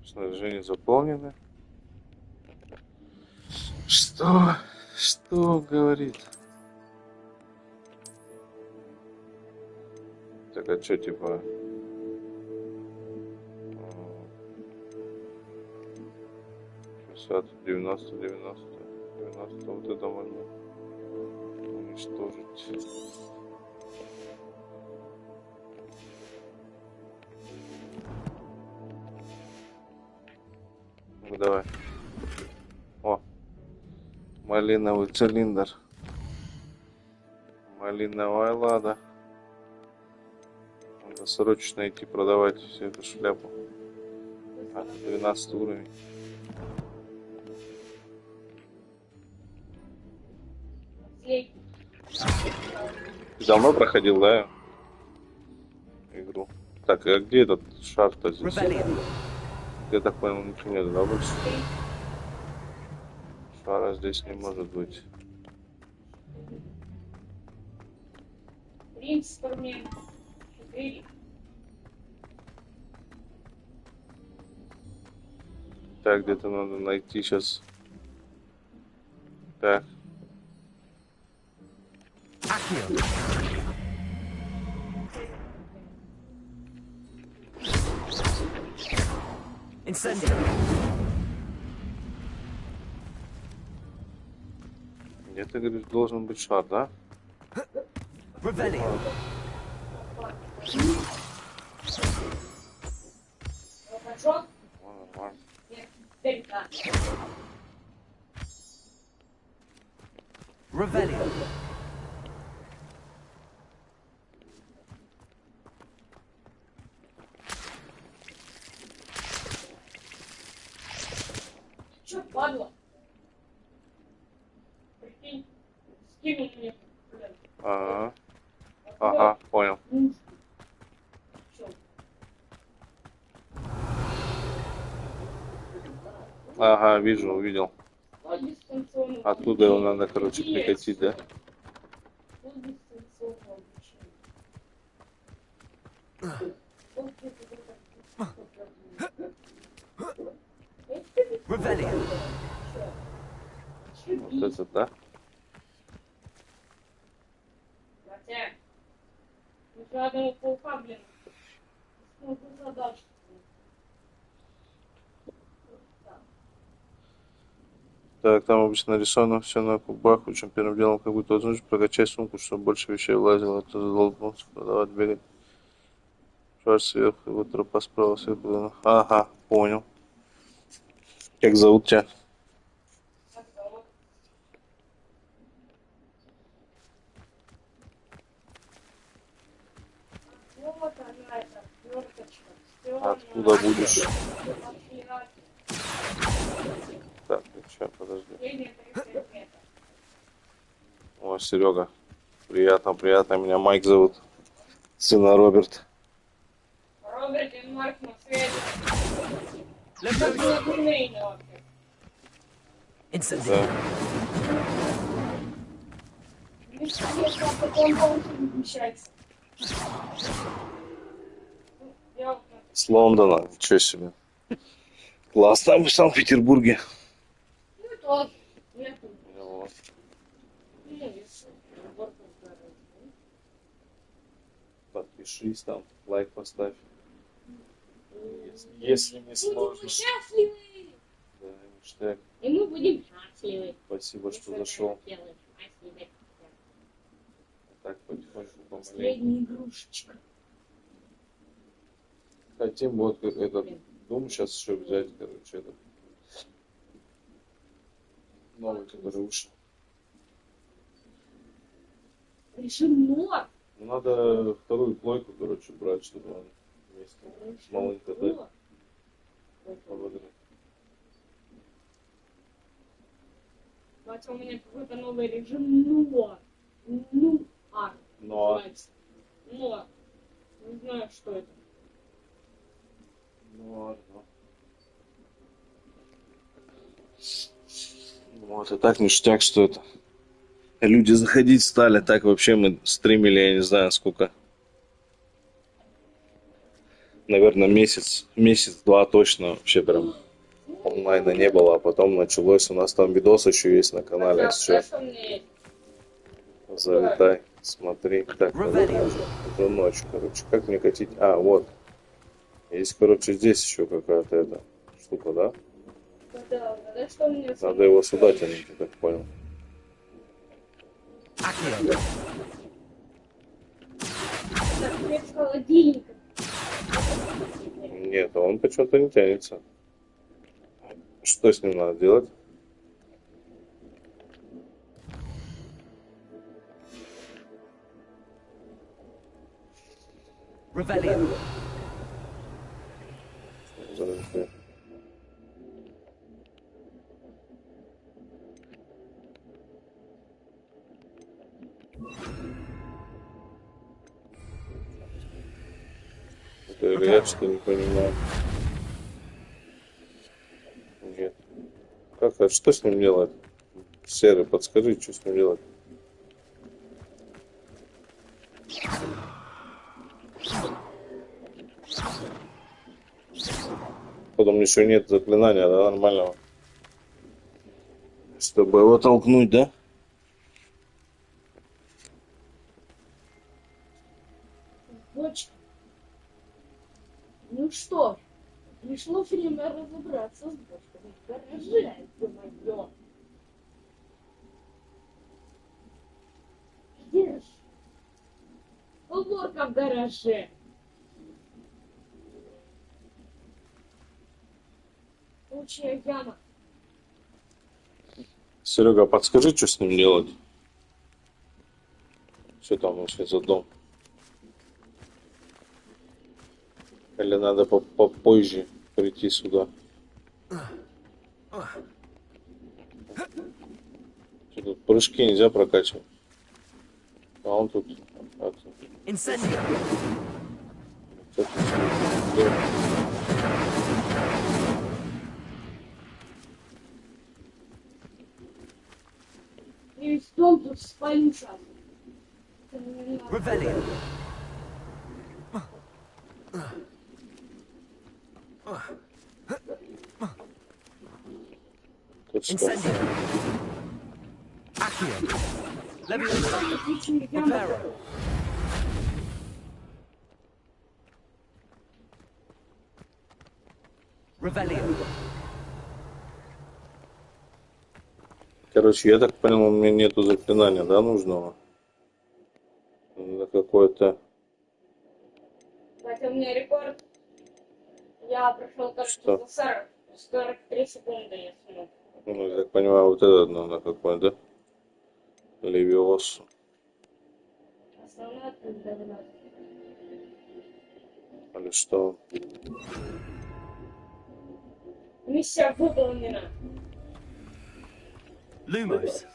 Снаряжение заполнено. Что? Что говорит? Так, а что, типа... 60, 90, 90, 90, вот это можно уничтожить. Ну, давай. О, малиновый цилиндр. Малиновая лада. Надо срочно идти продавать всю эту шляпу. 12 уровень. Ты давно проходил, да, игру? Так, а где этот шар-то здесь? Я так понял, ничего нет, да, больше? Шара здесь не может быть. Так, где-то надо найти сейчас. Так. Где ты говоришь, должен быть шар, да? Чё, падла? Прикинь, скинул мне, блядь. Ага, понял. Ага, вижу, увидел. Оттуда его надо, короче, прикатить, да? Вот это, да? Надо паука, блин. Задачу. Так, там обычно нарисовано все на кубах, причем первым делом как будто возможность прокачать сумку, чтобы больше вещей влазило, это должен продавать, бегать. Шар сверху, его тропа справа, сверху. Ага, понял. Как зовут тебя? Откуда будешь? Сейчас, подожди. О, Серега. Приятно, приятно. Меня Майк зовут. Сына Роберт. Роберт и Марк на связи. Да. С Лондона. Ничего себе. Классно в Санкт-Петербурге. Вот. Подпишись там, лайк поставь. Если не сложно. Счастливы! Да, ништяк. И мы будем счастливы. Спасибо, что зашел. Так, потихоньку помаленьку. Последняя игрушечка. Хотим вот этот дом сейчас еще взять, короче, этот новый, который вышел. Решим нор. Надо вторую плойку, короче, брать, чтобы он вместе с малынькой дать. Батя, у меня какой-то новый режим нор. Нуар. Нуар. Нуар. Не знаю, что это. Нуар, да. Вот, и так ништяк, что это. Люди заходить стали, так вообще мы стримили, я не знаю сколько. Наверное, месяц-два точно вообще прям онлайна не было, а потом началось. У нас там видос еще есть на канале, если что. Залетай, смотри. Так, уже ночь, короче. Как мне катить? А, вот. Есть, короче, здесь еще какая-то эта штука, да? Да, что мне... Надо его сюда тянуть, я так понял. Нет, он почему-то не тянется. Что с ним надо делать? Rebellion. Подожди. Это я что не понимаю. Нет. Как, а что с ним делать? Серый, подскажи, что с ним делать? Потом еще нет заклинания, да, нормального. Чтобы его толкнуть, да? Дочка. Ну что ж, пришло время разобраться с бочками в гараже, ё-моё. Где ж уборка в гараже? Получая яма. Серега, подскажи, что с ним делать? Что там вообще за дом? Или надо попозже прийти сюда? Что тут прыжки нельзя прокачивать? А он тут... И весь дом тут спалился. Rebellion. Incendio. Accio. Leviosa. Preparo. Rebellion. Короче, я так понял, у меня нету заклинания, да, нужного? Надо какое-то... Хотя у меня рекорд. Я прошел, кажется, за 43 секунды, я смог. Ну, я так понимаю, вот это надо какое-то, да? Левиосу. Основная трудность. Или что? Миссия выполнена. Lumos.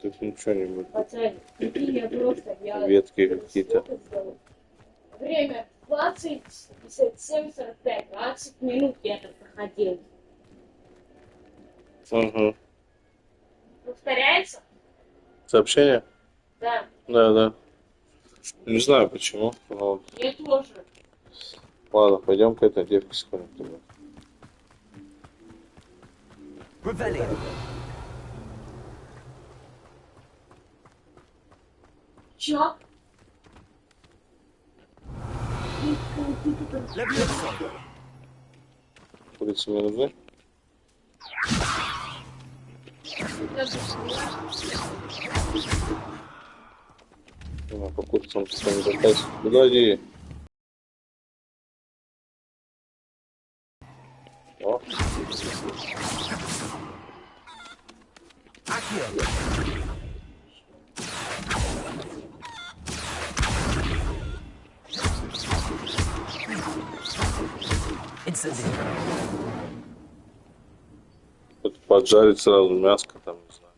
Тут ничего не будет. Пацаны, я просто... Ветки какие-то. Время 27:45, 20 минут я это проходил. Угу. Повторяется? Сообщение? Да. Да. Не знаю почему. Но... Я тоже. Ладно, пойдем к этой девке сходим. Чё? Курицы мне нужны? Ну, по курицам что не достать. Подожди. О. Это поджарить сразу мяско там, не знаю.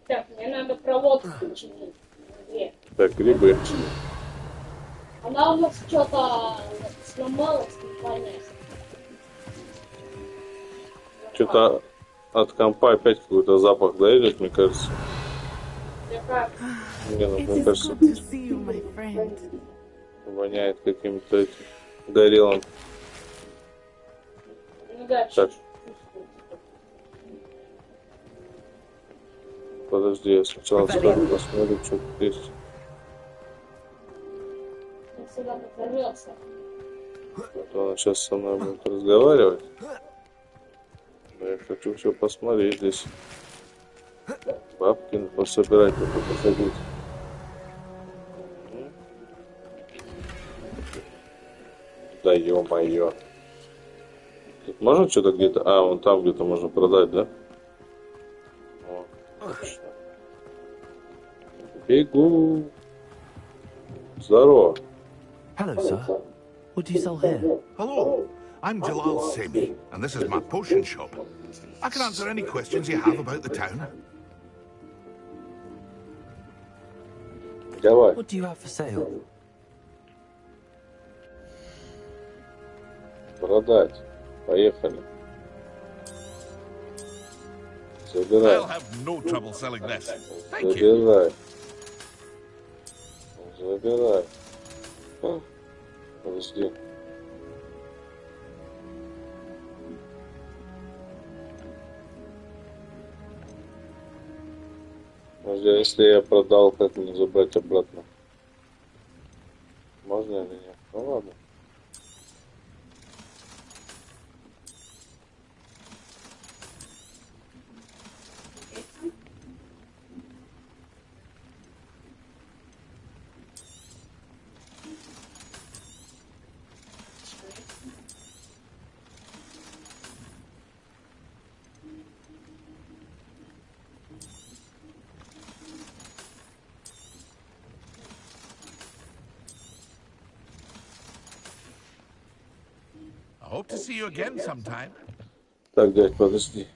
Так, мне надо проводку починить. Так, грибы. Она у нас что-то сломалась, непонятно. Что-то от компа опять какой-то запах, да, идет, мне кажется. Не, ну, мне кажется, воняет каким-то этим горелым. Так. Подожди, я сначала сразу посмотрю, что тут есть. Сюда подорвется. Вот она сейчас со мной будет разговаривать. Но я хочу все посмотреть здесь. Бабки пособирать, посадить. Да ё-моё. Тут можно что-то где-то... А, вон там где-то можно продать, да? О, точно. Бегу. Здорово. Hello, sir. What do you sell here? Hello, I'm Jalal Semi, and this is my potion shop. I can answer any questions you have about the town. Давай. What do you have for sale? Продать. Поехали. Забирай. I'll have no trouble selling this. Thank you. Забирай. Забирай. А, подожди. Подожди, а если я продал, как мне забрать обратно? Можно или нет? Ну ладно. I hope to see you again sometime. Так, дядь, подожди.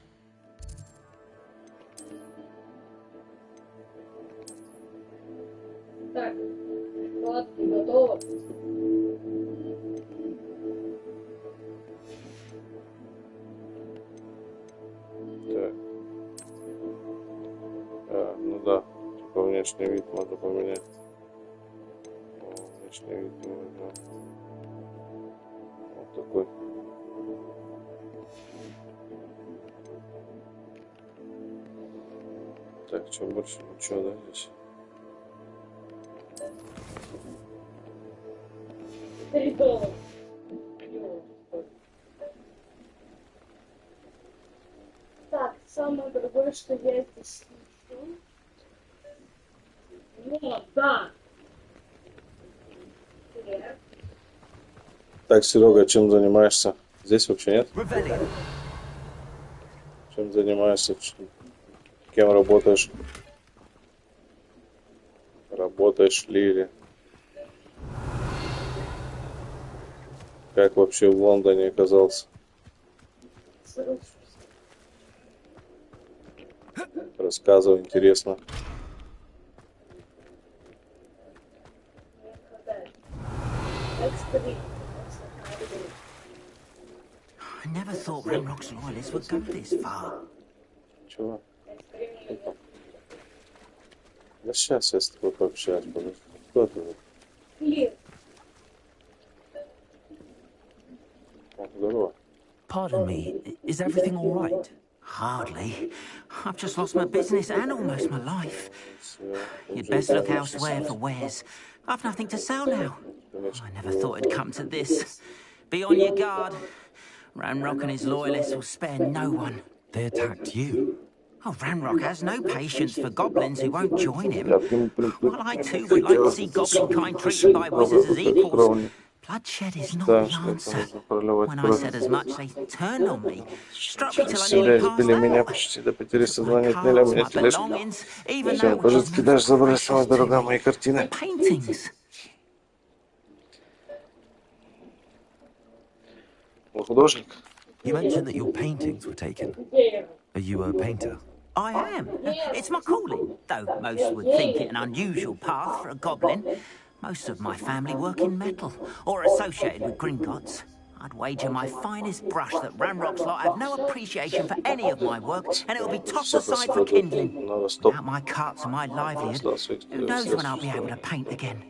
Так, вот, готово. Так. А, ну да. Типа внешний вид можно поменять. О, внешний вид можно. Вот такой. Так, что больше ничего, да, здесь? $3. Так, самое другое, что я здесь ищу. Вот, да. Так, Серега, чем занимаешься? Здесь вообще нет? Чем занимаешься? Кем работаешь? Работаешь ли или... Как вообще в Лондоне оказался? Рассказывай, интересно. I never thought Ramrock's loyalists would go this far. Чего? Да сейчас я с тобой пообщаюсь. Кто ты? Здорово. Pardon me, is everything all right? Hardly. I've just lost my business and almost my life. You'd best look elsewhere for wares. I've nothing to sell now. I never thought it'd come to this. Be on your guard. Ramrock and his loyalists will spare no one. They attacked you. Oh, Ramrock has no patience for goblins who won't join him. While I too would like to see goblin kind treated by wizards as equals, bloodshed is not the answer. When I said as much, they turned on me, struck me till I nearly passed out. My cards, my belongings, even that which is most precious to me. My paintings. You mentioned that your paintings were taken. Are you a painter? I am. It's my calling, though most would think it an unusual path for a goblin. Most of my family work in metal, or associated with Gringotts. I'd wager my finest brush that Ramrock's lot have no appreciation for any of my work, and it'll be tossed aside for kindling. Without my carts and my livelihood, who knows when I'll be able to paint again?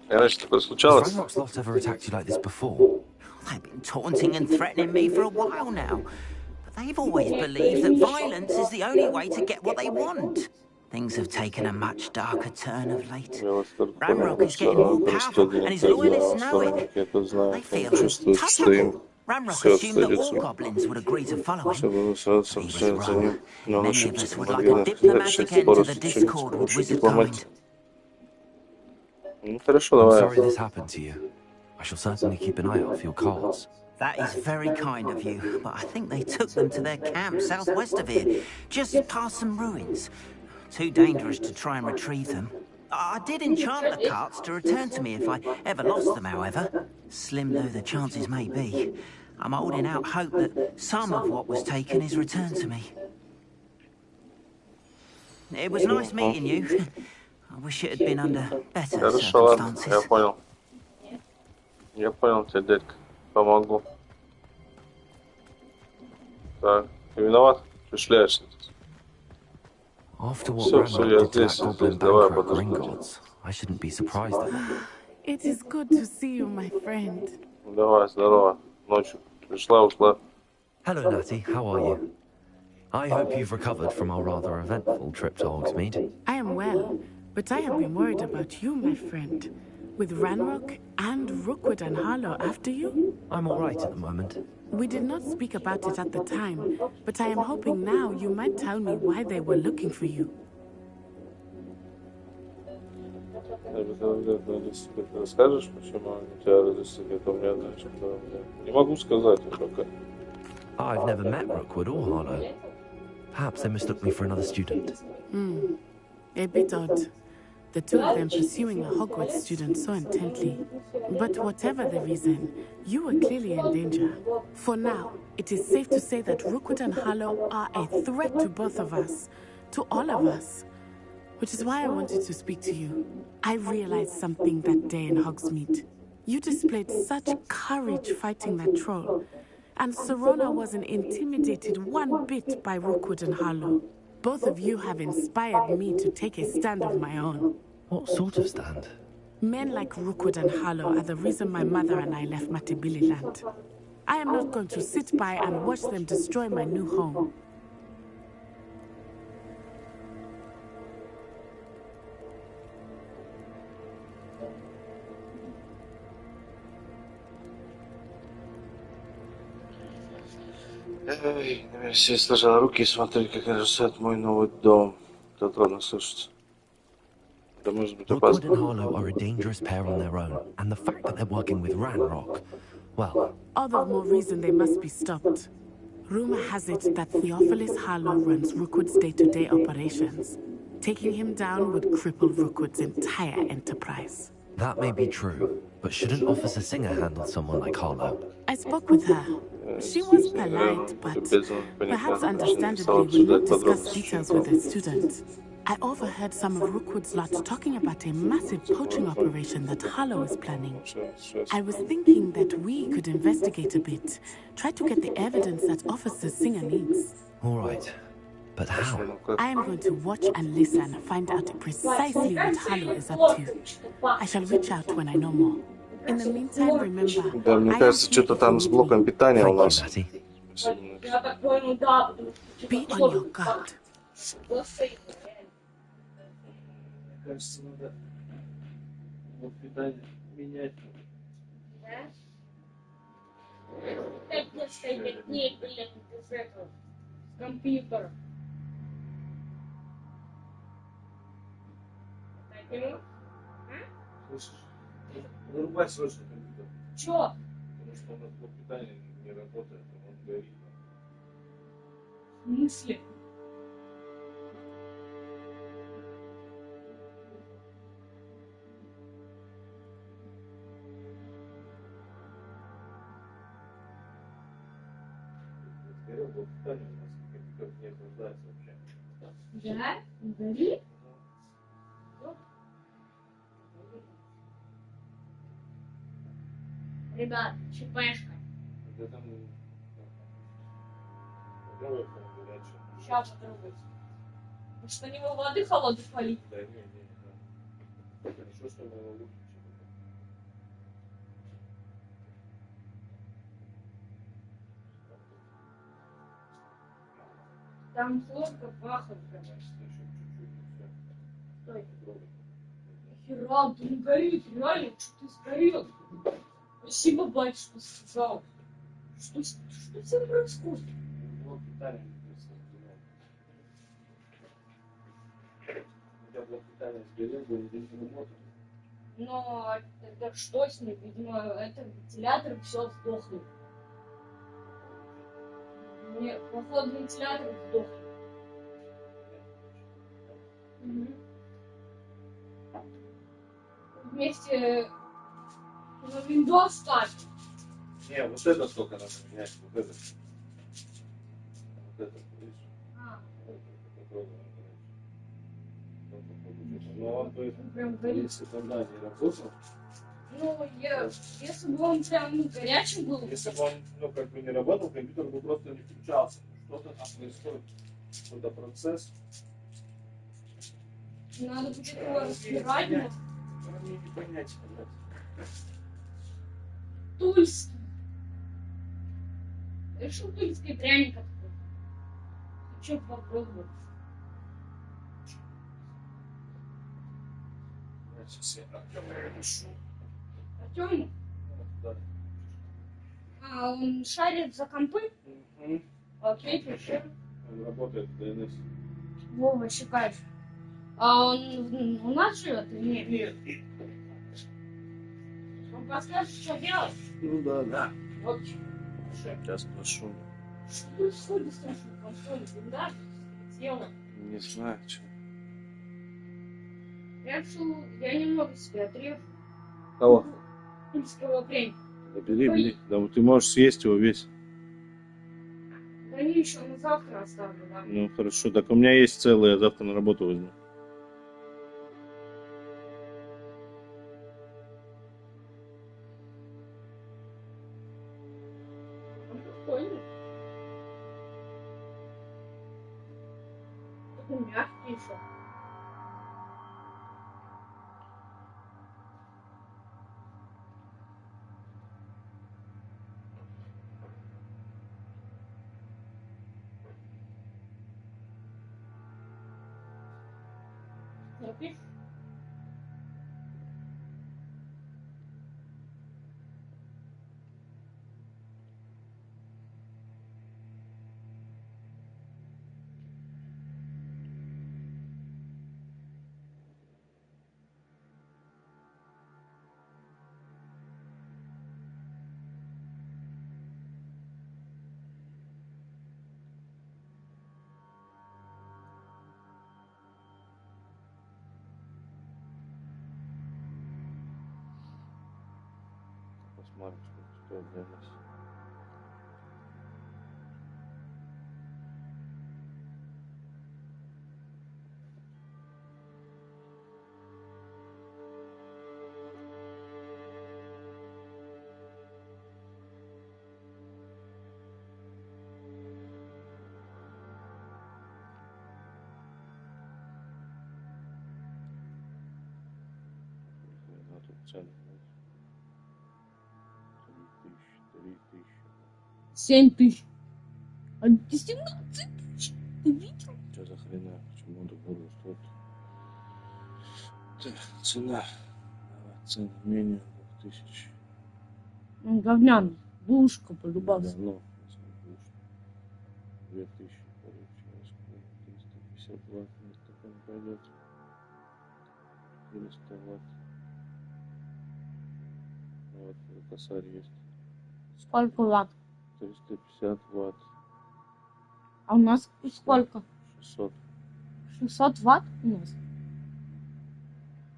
Has Ramrock's lot ever attacked you like this before? They've been taunting and threatening me for a while now. But they've always believed that violence is the only way to get what they want. Things have taken a much darker turn of late. Ramrock is getting more powerful, and his loyalists know it. They feel untouchable. Ramrock assumed that all goblins would agree to follow him. He was wrong. Many of us would like a diplomatic end to the discord with wizardkind. I'm sorry this happened to you. I shall certainly keep an eye out for your cards. That is very kind of you, but I think they took them to their camp southwest of here, just past some ruins. Too dangerous to try and retrieve them. I did enchant the carts to return to me if I ever lost them, however. Slim though the chances may be, I'm holding out hope that some of what was taken is returned to me. It was nice meeting you. I wish it had been under better circumstances. Я понял. Я понял тебя, дядька. Помогу. Так, ты виноват? Ты шляешься тут. After what Ramrock did to that goblin banker at Gringotts, I shouldn't be surprised at that. It is good to see you, my friend. Давай, здорово. Ночью. Пришла, ушла. Hello, Natty. How are you? I hope you've recovered from our rather eventful trip to Hogsmeade. I am well, but I have been worried about you, my friend. With Ranrock and Rookwood and Harlow after you? I'm all right at the moment. We did not speak about it at the time, but I am hoping now you might tell me why they were looking for you. Расскажешь, почему они тебя разыскали? Это у меня, значит, не могу сказать пока. I've never met Rookwood or Harlow. Perhaps they mistook me for another student. A bit odd. The two of them pursuing a Hogwarts student so intently. But whatever the reason, you were clearly in danger. For now, it is safe to say that Rookwood and Harlow are a threat to both of us. To all of us. Which is why I wanted to speak to you. I realized something that day in Hogsmeade. You displayed such courage fighting that troll. And Serona wasn't intimidated one bit by Rookwood and Harlow. Both of you have inspired me to take a stand of my own. What sort of stand? Men like Rookwood and Harlow are the reason my mother and I left Matabili land. I am not going to sit by and watch them destroy my new home. Эй, все сложила руки и смотри, как разрушает мой новый дом. Это трудно слышать. Да может быть Rookwood and опасно. Harlow are a dangerous pair on their own, and the fact that they're working with Ranrock, well... All the more reason they must be stopped. Rumor has it that Theophilus Harlow runs Rookwood's day-to-day operations. Taking him down would cripple Rookwood's entire enterprise. That may be true, but shouldn't Officer Singer handle someone like Harlow? I spoke with her. She was polite, but perhaps understandably would not discuss details with the students. I overheard some of Rookwood's lot talking about a massive poaching operation that Harlow is planning. I was thinking that we could investigate a bit, try to get the evidence that Officer Singer needs. All right, but how? I am going to watch and listen, find out precisely what Harlow is up to. I shall reach out when I know more. In the meantime, remember, Да, мне кажется, что-то там с блоком питания у нас. Я так понял, да, потому что Be on your guard. Мне кажется, надо блок питания менять. Да? 5 дней, блин, из этого, с компьютера. Так, ему? Слышишь? Вырубай срочно компьютер. Чё? Потому что у нас блок питания не работает, он горит. В смысле? Сгорел блок питания, у нас компьютер не охлаждается вообще. Да? Горит? Ребят, ЧПшка. Да там... Попробуй там горячее. Сейчас попробуйте. Может, на него воды холодной полить? Да не. Хорошо, что мы его выключили. Там сложно пахнет. Стой. Нихера, ты не горит, реально, что ты сгорел. Спасибо, батюшка, сказал. Что с этим происходит? Блок питания не соединяет. У тебя блок питания сгорел, был не работал. Но это что с ним? Видимо, это вентилятор, все сдохли. Нет, походу вентилятор сдохли. Вместе на Windows ставь. Не, вот это только надо менять, вот это. Вот это, видишь? Попробуем. Ну, он бы, если тогда не работал... Ну, если бы он прям горячим был... Если бы он, как бы не работал, компьютер бы просто не включался. Что-то там происходит, какой-то процесс. Надо будет его разбирать. Мне не понять, Тульский. Решил тульский пряник такой. Хочу попробовать. Сейчас я Артему напишу. Артему? Да. А он шарит за компы? Окей, пиши. Он работает в DNS. Во, вообще кайф. А он у нас живет или нет? Нет. Он подскажет, что делать? Ну да. Вот. Сейчас спрошу. Что происходит с нашей консолью? Куда тело? Не знаю, что. Я решил, я немного себе отрежу. Кого? Тульского пряника. Да бери. Да вот ты можешь съесть его весь. Да не, еще на завтра оставлю, да. Ну хорошо, так у меня есть целый, я завтра на работу возьму. Прикольно. Это мягкий еще. Напишешь? Марк, сколько стоит для нас? Цены. 3000. 7000. А 17 000. Ты видел? Что за хрена? Почему он так дорого стоит? Так, цена. Цена менее 2000. Он говняный. Бушка полюбался. Говно. 2000, короче, 350 ватт. Нет, такой не пойдет. 400 ватт. Вот, косарь есть. Сколько ватт? 350 ватт. А у нас сколько? 600. 600 ватт у нас?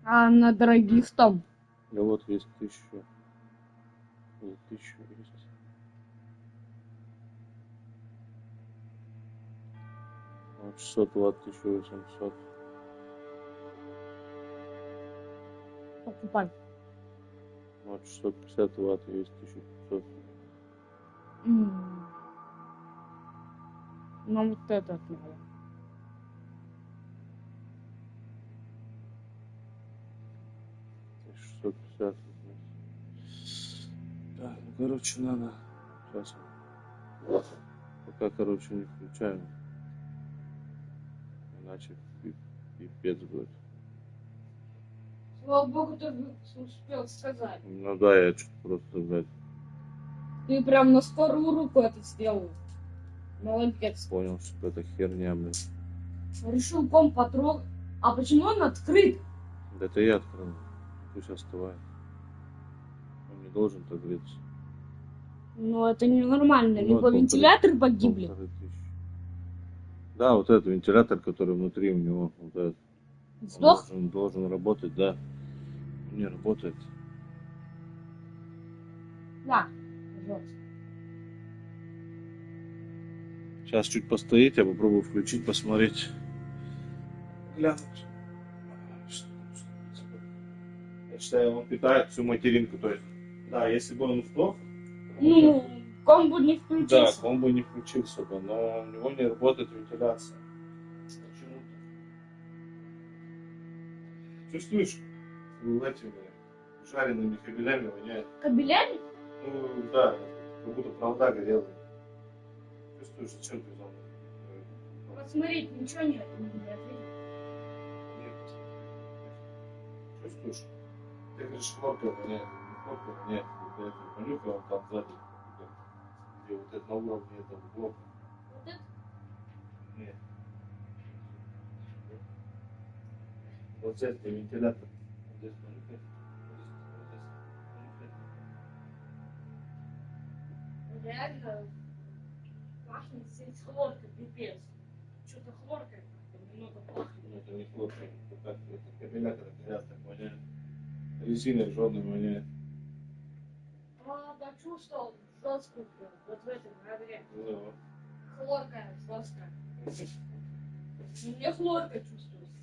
А на дорогих там? Да вот есть 1000. 1000 есть. Вот 600 ватт, 1800. Покупай. Вот 650 ватт есть, 1500. Ну вот этот надо. $650. Так, ну короче надо. Сейчас. Пока, короче, не включаем. Иначе пипец будет. Слава богу, ты успел сказать. Ну да, я что-то просто сказать. Ты прям на скорую руку это сделал. Молодец. Понял, что это херня, блин. Решил комп потрогать. А почему он открыт? Да это я открыл. Пусть остывает. Он не должен так греться. Ну это ненормально. Ну, Либо вентилятор погибли. 1500. Да, вот этот вентилятор, который внутри у него. Вот этот. Сдох? Он должен работать, да. Он не работает. Да, пожалуйста. Сейчас чуть постоит, я попробую включить, посмотреть. Глянуть. Я считаю, он питает всю материнку. То есть, да, если бы он сдох. Ну, комп бы не включился. Да, комп бы не включился бы, но у него не работает вентиляция. Почему-то. Чувствуешь, этими жареными кабелями воняет. Кабелями? Ну, да, как будто провода горелые. Чувствуешь, зачем ты там? Посмотреть, ничего нет. Нет. Чувствуешь? Ты говоришь, хлорка воняет. Хлорка воняет. Я это понюхал, там сзади. Где вот это на уровне этого блока. Вот это? Нет. Вот здесь где вентилятор. Вот здесь понюхай. Реально пахнет здесь хлоркой, пипец. Что-то хлоркой немного пахнет. Ну, это не хлорка, это так, это кабеля, когда горят, так воняет. Резиной жженой воняет. А, да, чувствовал жесткую, вот в этом граве. Ну. Хлорка жесткая. Мне хлорка чувствуется.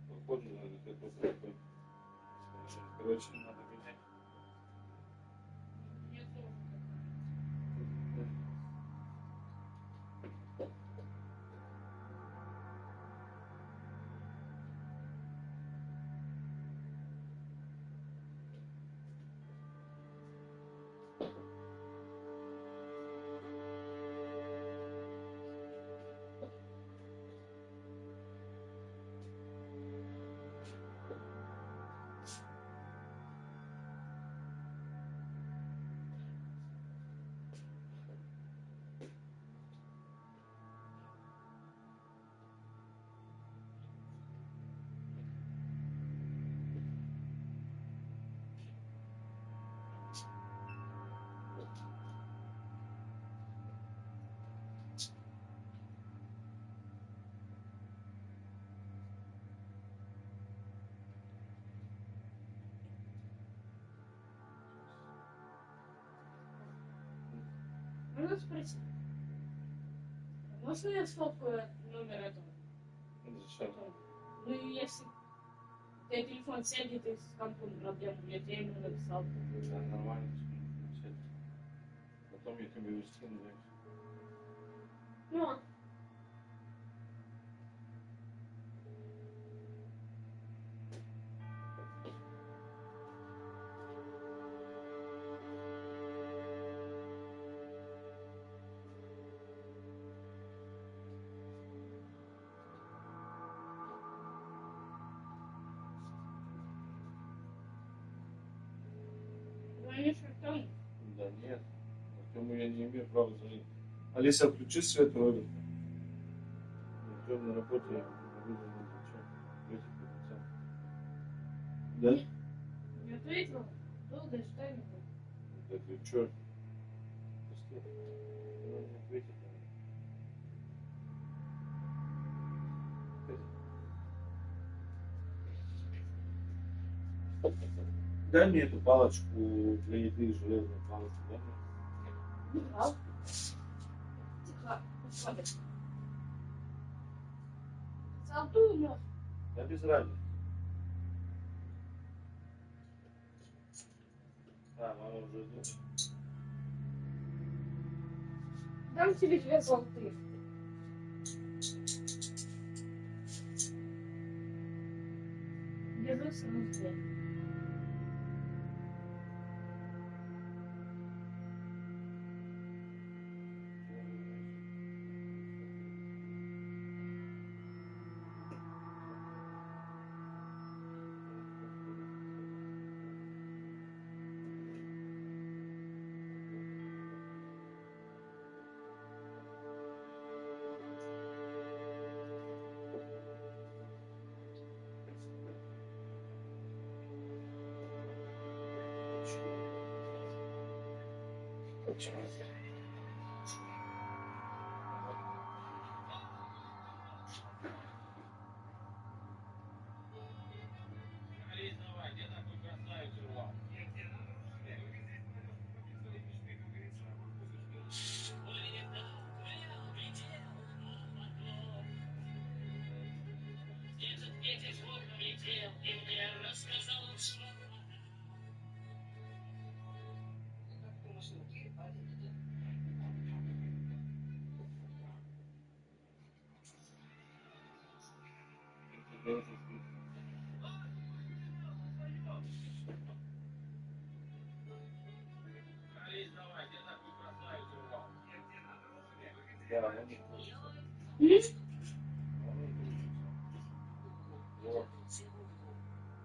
Похоже на какой-то такой. Короче, надо менять. Мне тоже. спросить? Можно я сфоткаю номер этого? Зачем? Ну, если у тебя телефон сядет и с компом проблем, я тебе ему написал. Да, нормально. Потом я тебе скину. Ну. Звонишь Артему? Да нет. Артему я не имею права звонить. Алиса, включи свет Роберта. Артем на работе, я не могу звонить. Да? Не ответила? Долго ждать не буду. Да ты чё? Пусти. Она не ответит. Дай мне эту палочку для еды, железную палочку, дай мне. Брал. Тихо, подходит. Золотую нож. Да без разницы. А, мама уже идет. Дам тебе 2 золотые. Держи сразу 2.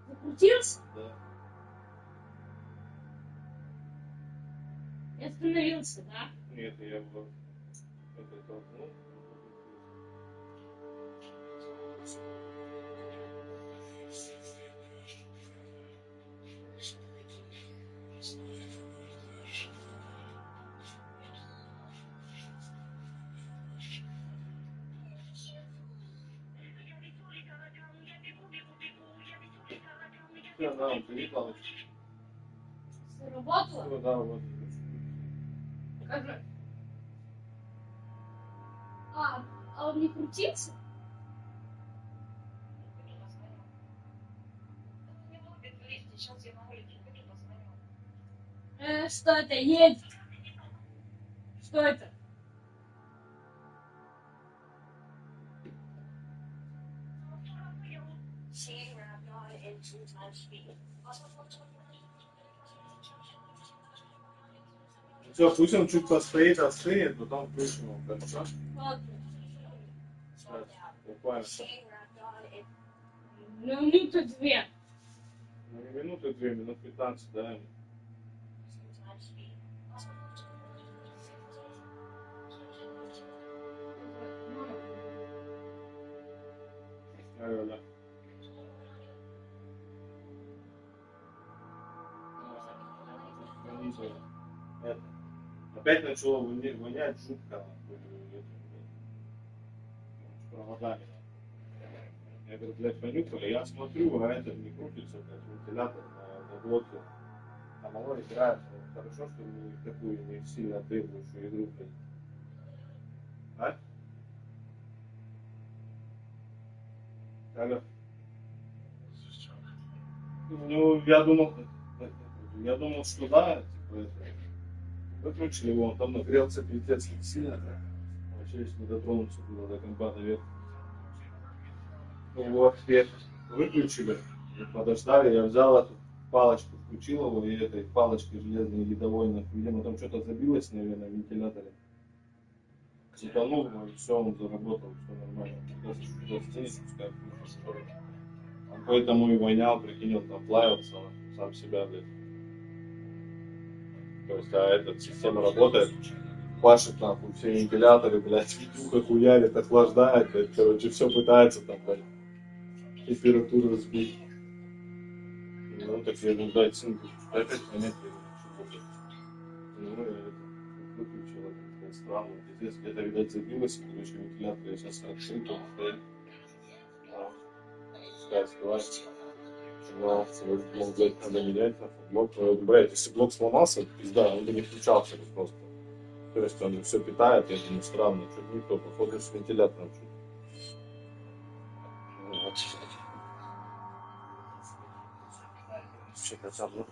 Закрутился? Да. И остановился, да? Нет, я его это толкнул. Все, да, он приехал. Сработало? Все, да, вот. Покажи. А он не крутится? Что это едет? Что это? Все, пусть он чуть постоит, остынет, потом включим его, хорошо? Ладно. Буквально. Ну, минуты 2. Ну, не минуты 2, минут 15, да. Алло, да. Это. Опять начало вонять жутко. Проводами. Я говорю, блядь, понюхали. Я смотрю, а этот не крутится, блядь, вентилятор на блоке. А мало играет. Хорошо, что не такую не сильно требующую игру, блядь. Алло. Ну, я думал, что да, типа, это, выключили его, он там нагрелся пиздец как сильно. Вообще, если не дотронуться было до компа наверх. Ну вот, теперь выключили, подождали, я взял эту палочку, включил его, и этой палочкой железной ледовой, видимо, там что-то забилось, наверное, в вентиляторе. Затонул, и все, он заработал, все нормально. Он поэтому и вонял, прикинь, он там плавился, сам себя, блядь. То есть, а эта система работает, пашет нахуй, все вентиляторы, блядь, видюха хуярит, охлаждает, блядь, короче, все пытается там, блядь, температуру сбить. Ну, так я ему дать цинку, опять понять, ну, я это выключил, это странно, здесь где-то, видать, забилось, короче, вентилятор, я сейчас открыт, он стоит, пускай сбивается. Но, блок, блядь, надо менять, блок, блядь, если блок сломался, пизда, он бы не включался просто. То есть он все питает, это не странно, чуть не то, походу с вентилятором чуть. Вот. Что-то забыл.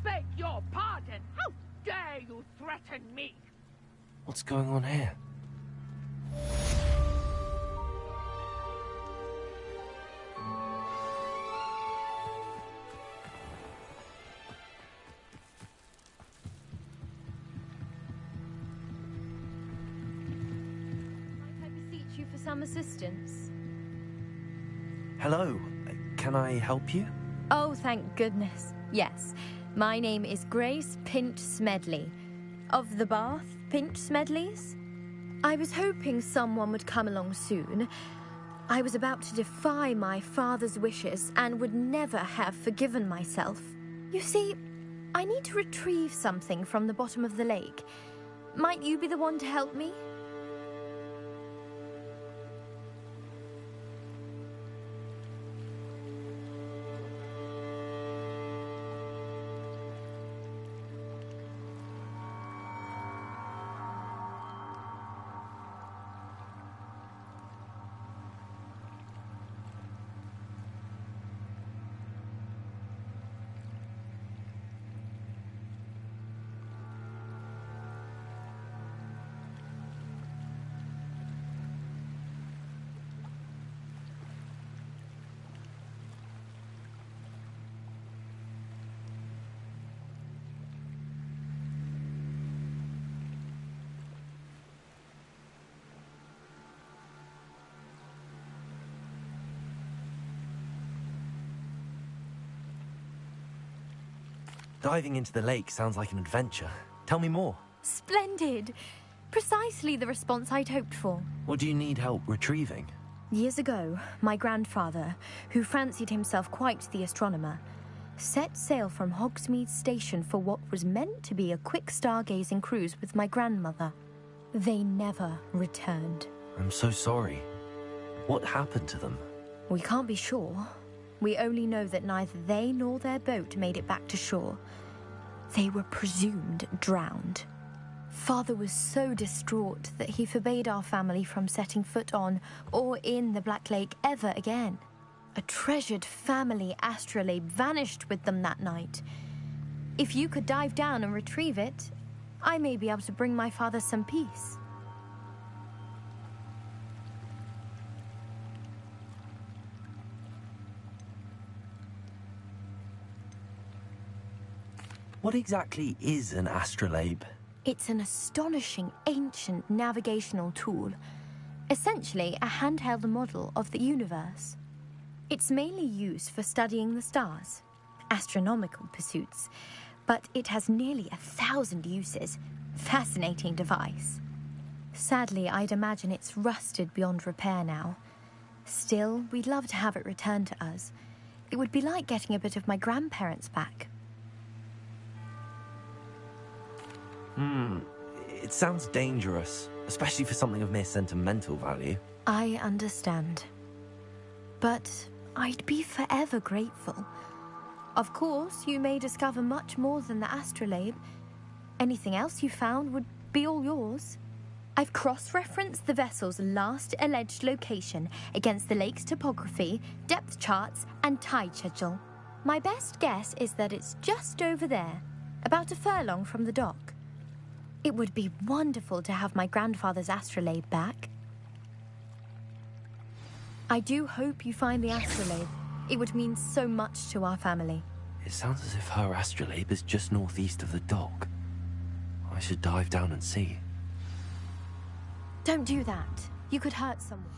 Beg your pardon! How dare you threaten me? What's going on here? I beseech you for some assistance. Hello, can I help you? Oh, thank goodness. Yes. My name is Grace Pint Smedley. Of the bath, pinch smedleys? I was hoping someone would come along soon. I was about to defy my father's wishes and would never have forgiven myself. You see, I need to retrieve something from the bottom of the lake. Might you be the one to help me? Diving into the lake sounds like an adventure. Tell me more. Splendid! Precisely the response I'd hoped for. What do you need help retrieving? Years ago, my grandfather, who fancied himself quite the astronomer, set sail from Hogsmeade Station for what was meant to be a quick stargazing cruise with my grandmother. They never returned. I'm so sorry. What happened to them? We can't be sure. We only know that neither they nor their boat made it back to shore. They were presumed drowned. Father was so distraught that he forbade our family from setting foot on or in the Black Lake ever again. A treasured family astrolabe vanished with them that night. If you could dive down and retrieve it, I may be able to bring my father some peace. What exactly is an astrolabe? It's an astonishing ancient navigational tool, essentially a handheld model of the universe. It's mainly used for studying the stars, astronomical pursuits, but it has nearly 1,000 uses. Fascinating device. Sadly, I'd imagine it's rusted beyond repair now. Still, we'd love to have it returned to us. It would be like getting a bit of my grandparents back. It sounds dangerous, especially for something of mere sentimental value. I understand. But I'd be forever grateful. Of course, you may discover much more than the astrolabe. Anything else you found would be all yours. I've cross-referenced the vessel's last alleged location against the lake's topography, depth charts, and tide schedule. My best guess is that it's just over there, about a furlong from the dock. It would be wonderful to have my grandfather's astrolabe back. I do hope you find the astrolabe. It would mean so much to our family. It sounds as if her astrolabe is just northeast of the dock. I should dive down and see. Don't do that. You could hurt someone.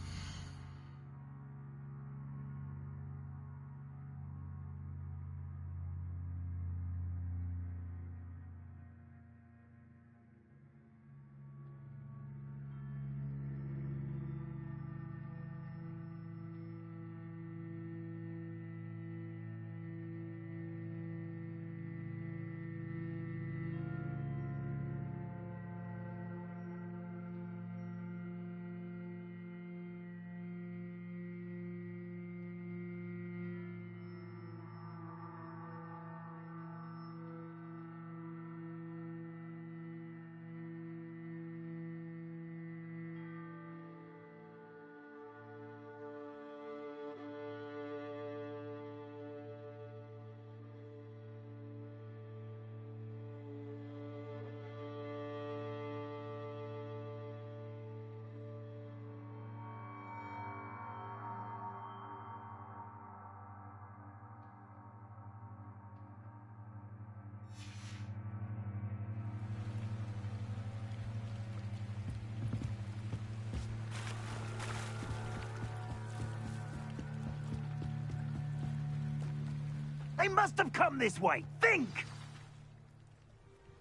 They must have come this way. Think!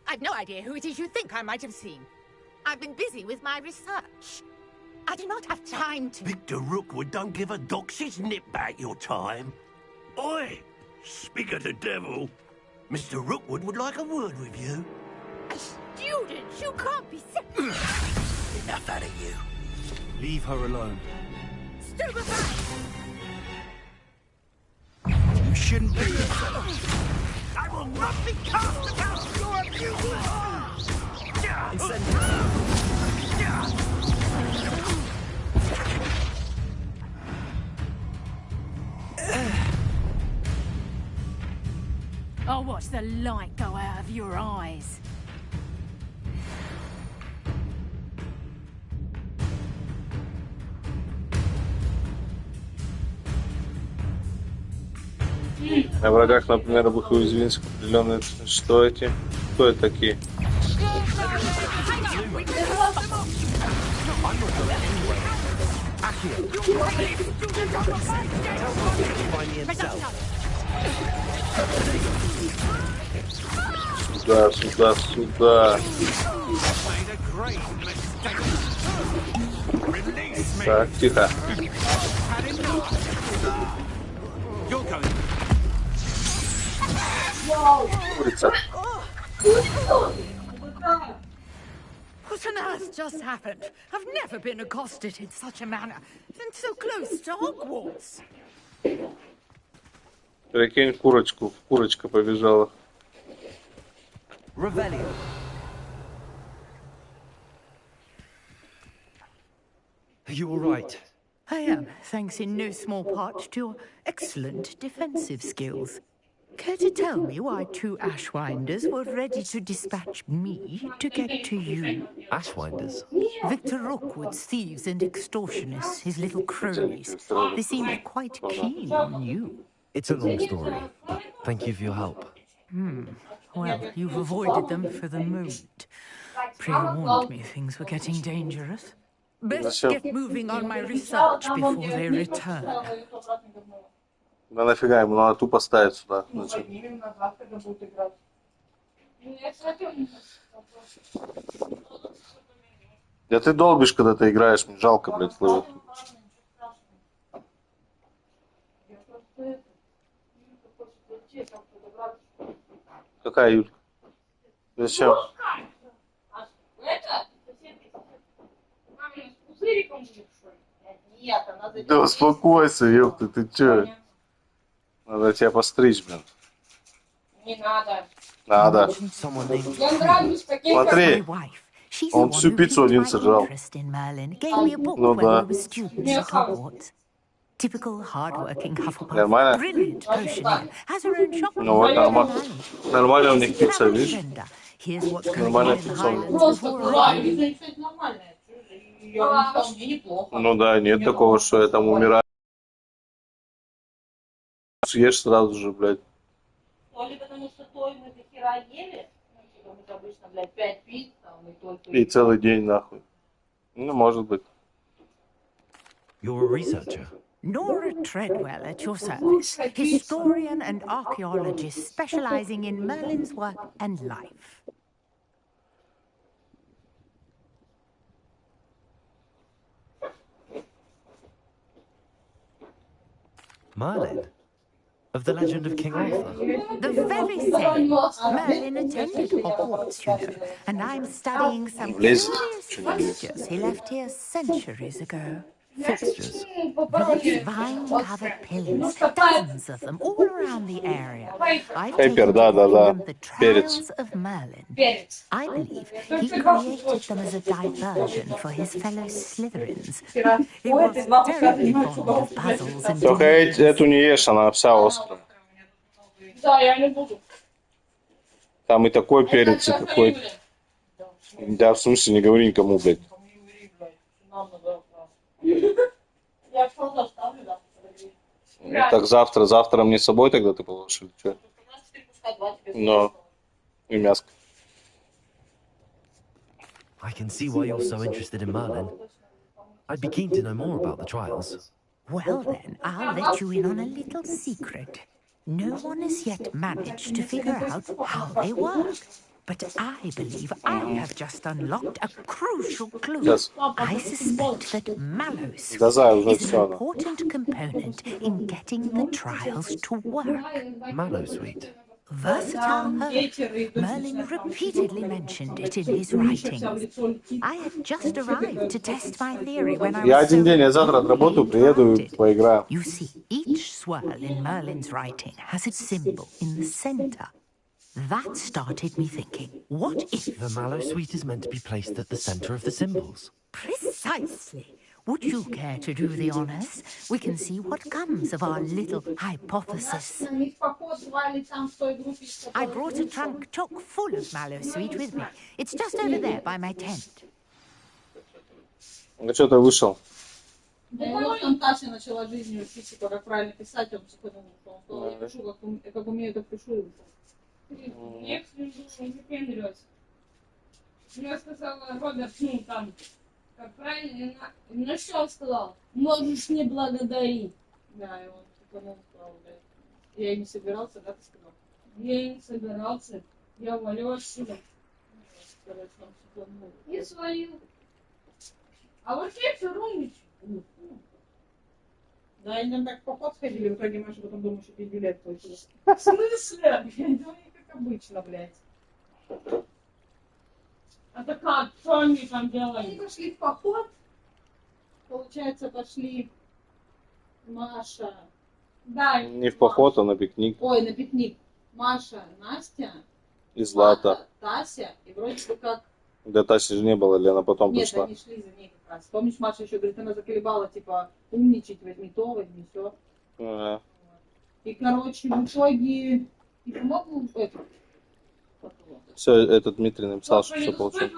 I I've no idea who it is you think I might have seen. I've been busy with my research. I do not have time to... Victor Rookwood don't give a doxy's nip back your time. Oi! Speak of the devil. Mr. Rookwood would like a word with you. Students, you can't be... Enough out of you. Leave her alone. Stupefy! You shouldn't be here. I will not be cast against your abuse! I'll watch the light go out of your eyes. На врагах, например, об их уязвимость определенные... Что эти? Кто это такие? Сюда, сюда, сюда. Так, тихо. Курица. What on earth just happened? I've never been accosted in such a manner, and so close to Hogwarts. Прикинь, курочка побежала. Revelio. Are you all right? I am, thanks in no small part to your excellent defensive skills. Care to tell me why 2 Ashwinders were ready to dispatch me to get to you? Ashwinders? Victor Rookwood's thieves and extortionists, his little cronies. They seemed quite keen on you. It's a long story, but thank you for your help. Well, you've avoided them for the moment. Pre-warned me things were getting dangerous. Best get moving on my research before they return. Да нафига ему надо тупо ставить сюда. Да ты долбишь, когда ты играешь, мне жалко, блядь, слышать. Какая Юлька? Зачем? Да успокойся, ёпта, ты чё? Надо тебя постричь, блин. Не надо. Надо. Смотри, он всю пиццу один сожрал. Ну да. Typical hard-working Hufflepuff. Нормально? Brilliant potioneer. Has her own shop. Ну вот нормально. Нормально у них пицца, видишь? Here's what's going Нормальная on in the пицца. Highlands before I do. Ну да, нет такого, что я там умираю. Съешь сразу же, блядь. То ли потому что то мы до хера ели, ну, типа мы обычно, блядь, 5 пиц, там, и только... И целый день, нахуй. Ну, может быть. You're a researcher? Nora Treadwell at your service, historian and archaeologist specializing in Merlin's work and life. Merlin? Of the legend of King Arthur? The very same. Merlin attended Hogwarts, you know, and I'm studying some curious fixtures he left here centuries ago. Fixtures? These vine-covered pillars, dozens of them, all around the area. I've Пеппер, taken да, to calling them the перец. Trials of Merlin. I believe he created them as a diversion for his fellow Slytherins. He was terribly fond of puzzles and Только эту не ешь, она вся острая. Да, я не буду. Там и такой перец, и такой... Да, в смысле, не говори никому, блядь. Я что заставлю, да? Так завтра мне с собой тогда ты положишь или что? Но и мяско. I can see why you're so interested in Merlin. I'd be keen to know more about the trials. Well then, I'll let you in on a little secret. No one has yet managed to figure out how they work. But I believe I have just unlocked a crucial clue. Yes. I suspect that mallow sweet Да, знаю, уже is всё, an да. important component in getting the trials to work. Mallow sweet. Versatile herb. Merlin repeatedly mentioned it in his writings. I had just arrived to test my theory when I Я was один день, я завтра отработаю, приеду и поиграю. You see, each swirl in Merlin's writing has its symbol in the center. That started me thinking, what if... The mallow sweet is meant to be placed at the center of the symbols. Precisely. Would you care to do the honors? We can see what comes of our little hypothesis. I brought a trunk chock full of mallow sweet with me. It's just over there by my tent. Ну что ты вышел? Вот там Таша начала жизнью учить, типа, как правильно писать, он психанул, что он сказал, я пишу, как умею, так пишу. Я не выпендриваюсь. Я сказала, Роберт, ну там, как правильно, ну что он сказал? Можешь не благодарить. Да, и он психанул, сказал, блядь. Я и не собирался, да, ты сказал? Я и не собирался, я валю отсюда. И свалил. А вот я все умничаю. Да, они там так в поход сходили, в итоге Маша потом дома еще 5 билет получила. В смысле? Блядь, ну как обычно, блядь. А так как? Что они там делали? Они пошли в поход. Получается, пошли Маша. Да. Не в поход, а на пикник. Ой, на пикник. Маша, Настя. И Злата. Тася. И вроде бы как... Да Таси же не было, или она потом Нет, пришла? они шли за ней как раз. Помнишь, Маша еще говорит, она заколебала, типа, умничать, возьми то, возьми все. Ага. И, короче, в итоге... И, по-моему, это... Все, этот Дмитрий написал, что все получил.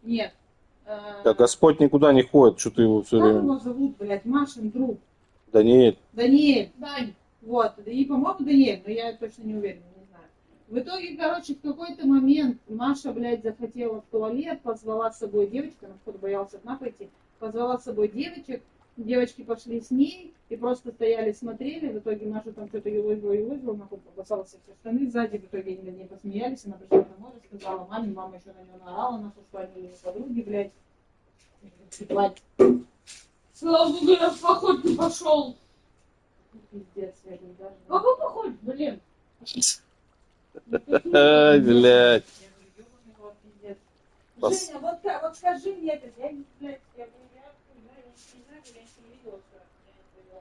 Нет. Да Господь никуда не ходит, что ты его все Как время... его зовут, блядь, Машин друг? Даниэль. Даниэль. Дань. Вот. И, по-моему, Даниэль, но я точно не уверена, не знаю. В итоге, короче, в какой-то момент Маша, блядь, захотела в туалет, позвала с собой девочек, она, походу, боялась одна пойти, позвала с собой девочек, девочки пошли с ней и просто стояли, смотрели, в итоге Маша там что-то и вызвала, нахуй побросала все штаны сзади, в итоге они над ней посмеялись, она пришла домой, рассказала маме, мама еще на нее наорала, нахуй, что они ее подруги, блядь, платье. Слава Богу, я в поход не пошел. Пиздец, я говорю, даже... Какой поход, блин? Ай, блядь. Женя, вот скажи мне это, я не, блядь, я не видела, что я.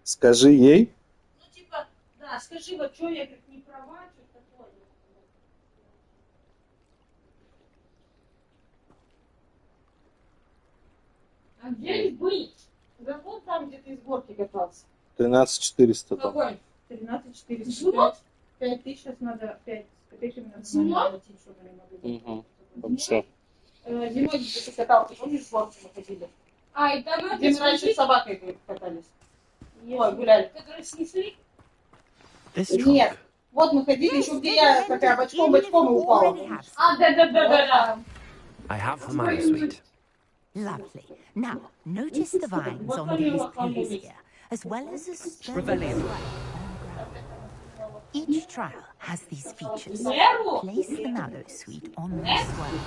Скажи ей. Ну, типа, да, скажи, вот что я как не права, что такое. А где быть? Да вот там, где ты из горки катался. 13400 там. Какой? 13400. 5000 сейчас надо, 5 копейками надо платить, чтобы они могли. Угу. Вообще. Зимой где ты катался, помнишь, в горке мы ходили? А, и там где мы раньше с собакой катались. Ой, гуляли. Которые снесли? Нет. Вот мы ходили, еще где я такая бочком и упала. А, да. I have the mallow sweet. Lovely. Now, notice the vines on these pillars here, as well as a stone. Each trial has these features. Place the mallow sweet on the swirl,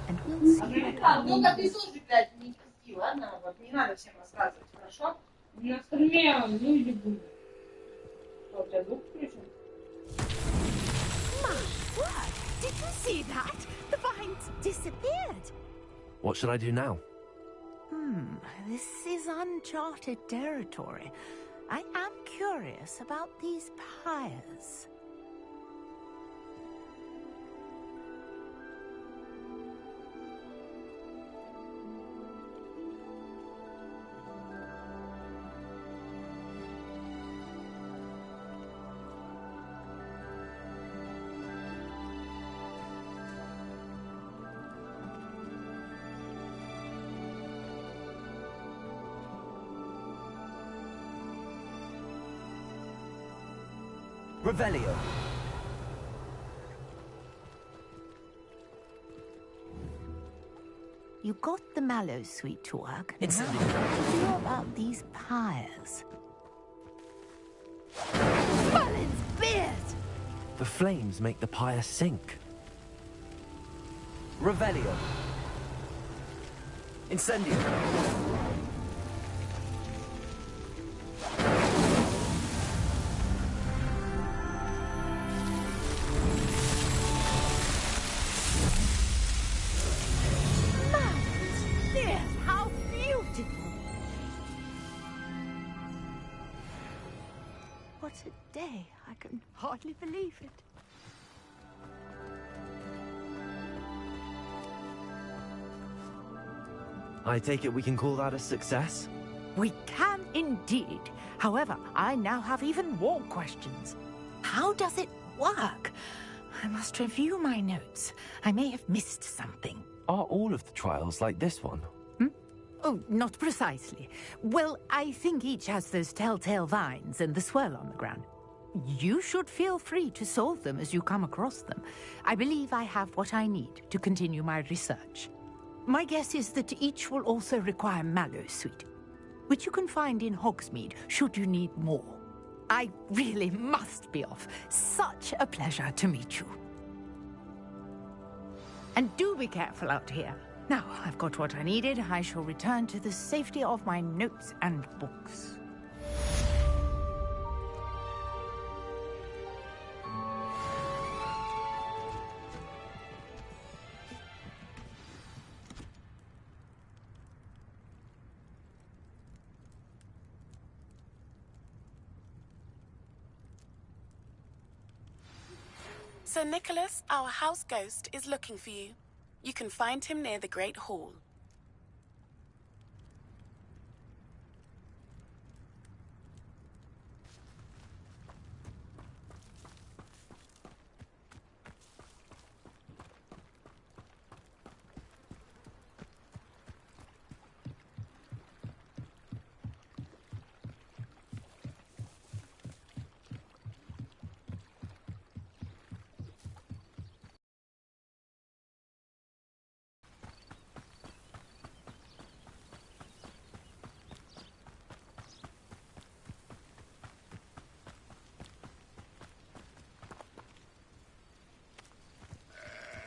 and we'll see what happens. Ну-ка, ты тоже, блядь, не пусти, ладно? Вот не надо всем рассказывать, хорошо? На стриме люди будут. Что, у тебя звук включен? My word! Did you see that? The vines disappeared. What should I do now? This is uncharted territory. I am curious about these pyres. Revelio. You got the mallow sweet to work. Now, what do you know about these pyres? Merlin's beard! The flames make the pyre sink. Revelio. Incendio. Yes, how beautiful! What a day. I can hardly believe it. I take it we can call that a success? We can indeed. However, I now have even more questions. How does it work? I must review my notes. I may have missed something. Are all of the trials like this one? Oh, not precisely. Well, I think each has those telltale vines and the swirl on the ground. You should feel free to solve them as you come across them. I believe I have what I need to continue my research. My guess is that each will also require mallow sweet, which you can find in Hogsmeade should you need more. I really must be off. Such a pleasure to meet you. And do be careful out here. Now, I've got what I needed. I shall return to the safety of my notes and books. Sir Nicholas, our house ghost, is looking for you. You can find him near the Great Hall.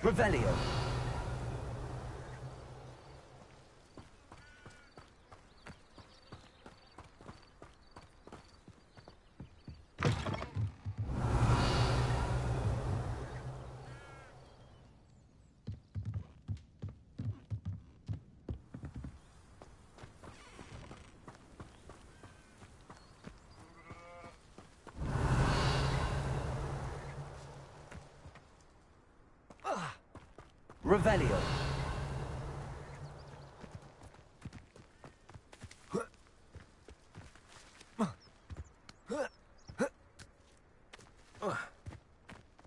Revelio. Revelio.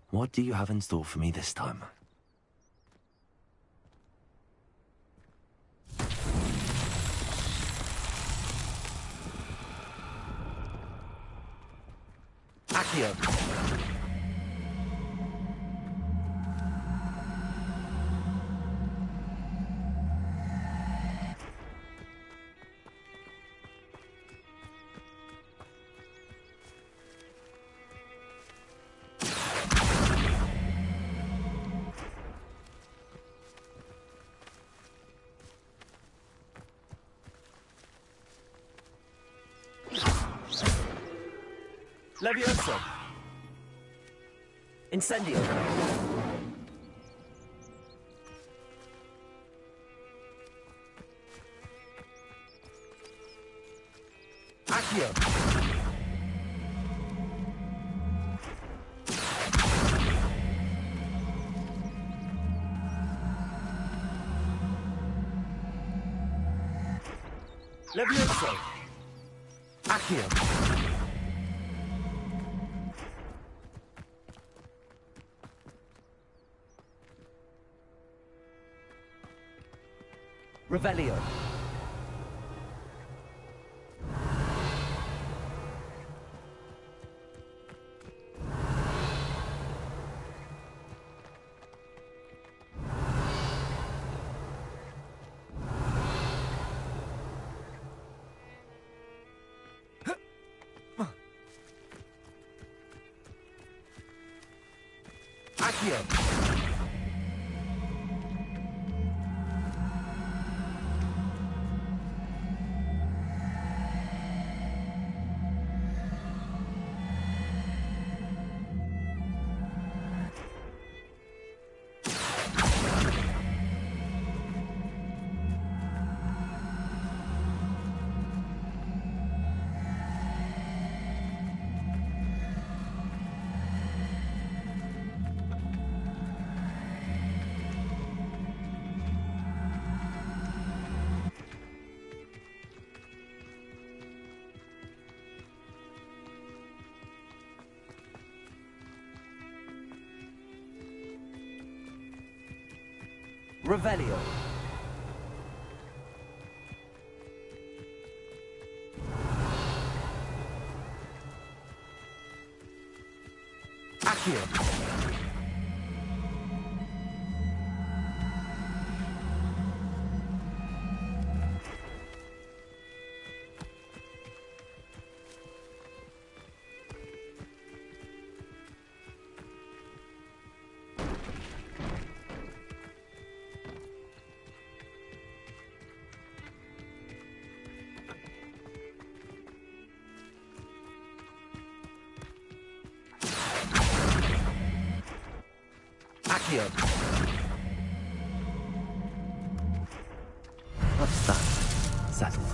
What do you have in store for me this time? Accio. Levioso. Incendio. Accio. Levioso. Accio. Revelio. Accio. Revelio. Accio. Accio. What's that? Settled.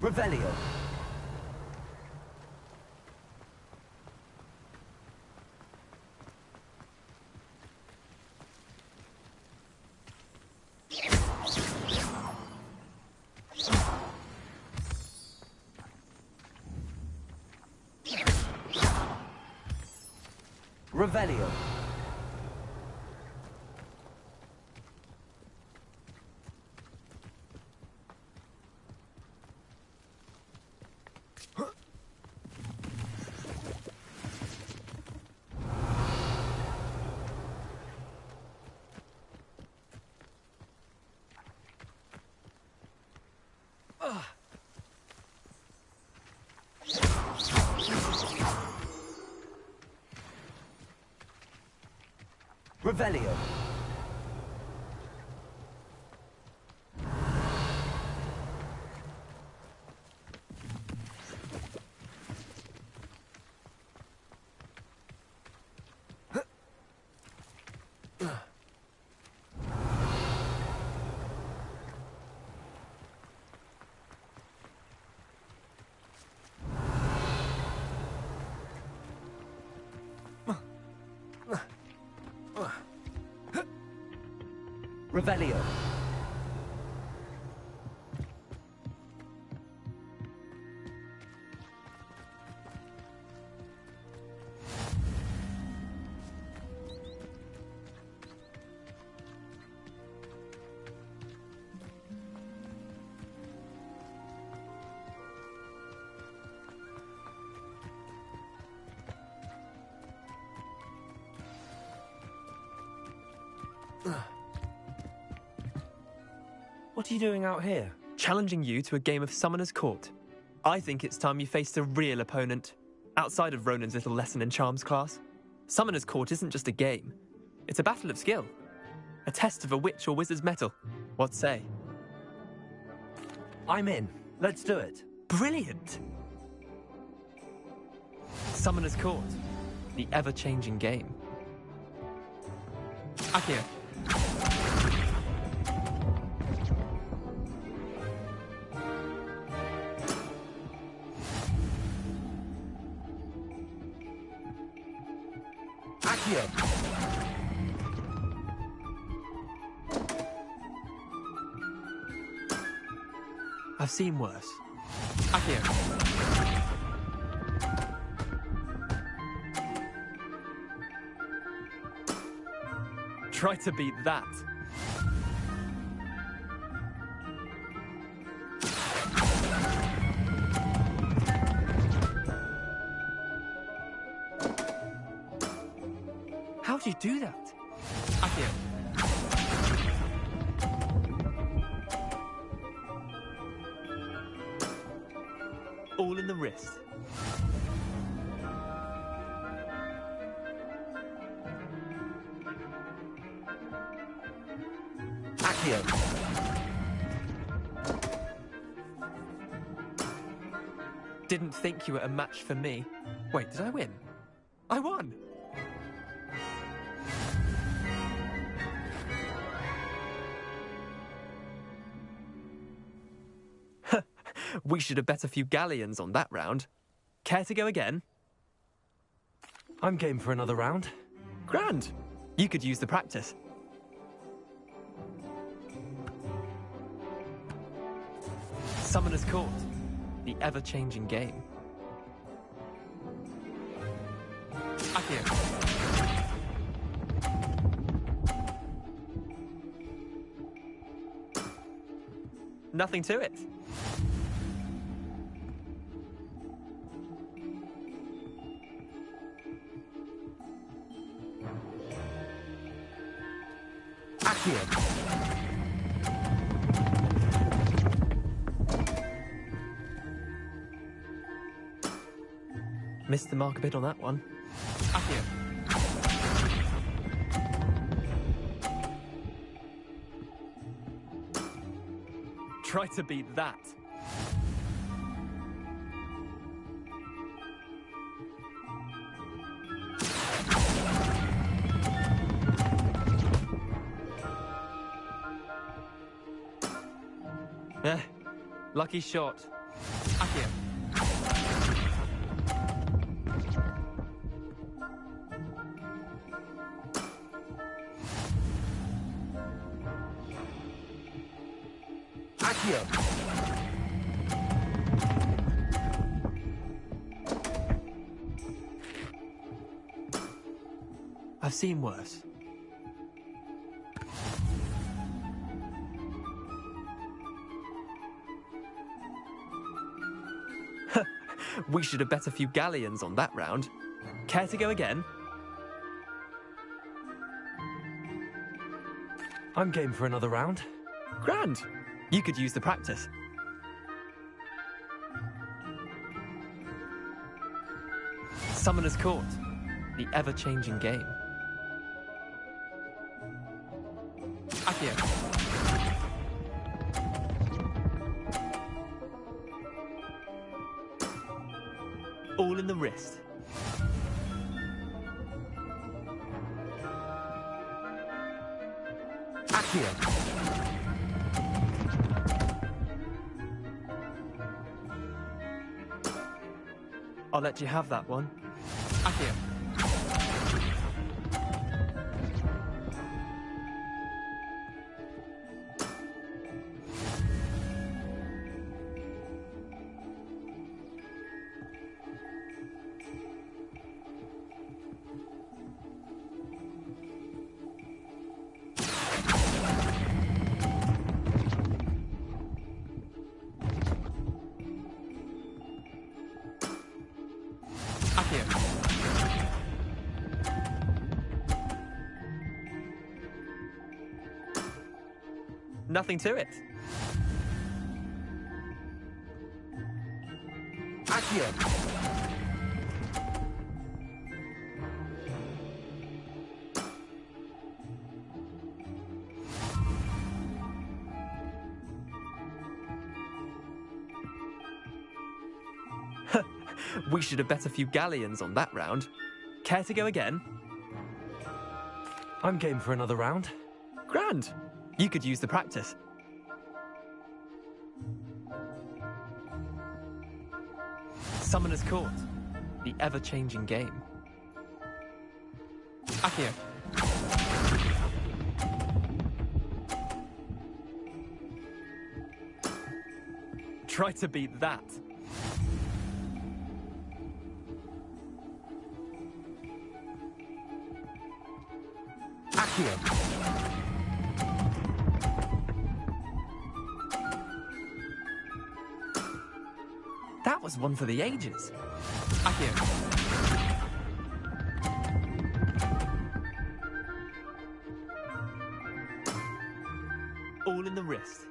Revelio. Revelio. Revelio. Revelio. What are you doing out here? Challenging you to a game of Summoner's Court. I think it's time you faced a real opponent, outside of Ronan's little lesson in charms class. Summoner's Court isn't just a game. It's a battle of skill. A test of a witch or wizard's mettle. What say? I'm in. Let's do it. Brilliant! Summoner's Court. The ever-changing game. Accio. I've seen worse. Accio. Try to beat that. How'd you do that? Akio. All in the wrist. Akio. Didn't think you were a match for me. Wait, did I win? I won! We should have bet a few galleons on that round. Care to go again? I'm game for another round. Grand! You could use the practice. Summoner's Court. The ever-changing game. Akio. Nothing to it. Akio. Missed the mark a bit on that one. Akio. Try to beat that. Lucky shot. Akio. I've seen worse. We should have bet a few galleons on that round. Care to go again? I'm game for another round. Grand! You could use the practice. Summoner's Court. The ever-changing game. Akio. All in the wrist. Akio. I'll let you have that one. Akio. Nothing to it. Akio. We should have bet a few galleons on that round. Care to go again? I'm game for another round. Grand! You could use the practice. Summoner's Court. The ever-changing game. Akio. Try to beat that. Akio. That was one for the ages. Akio. all in the wrist.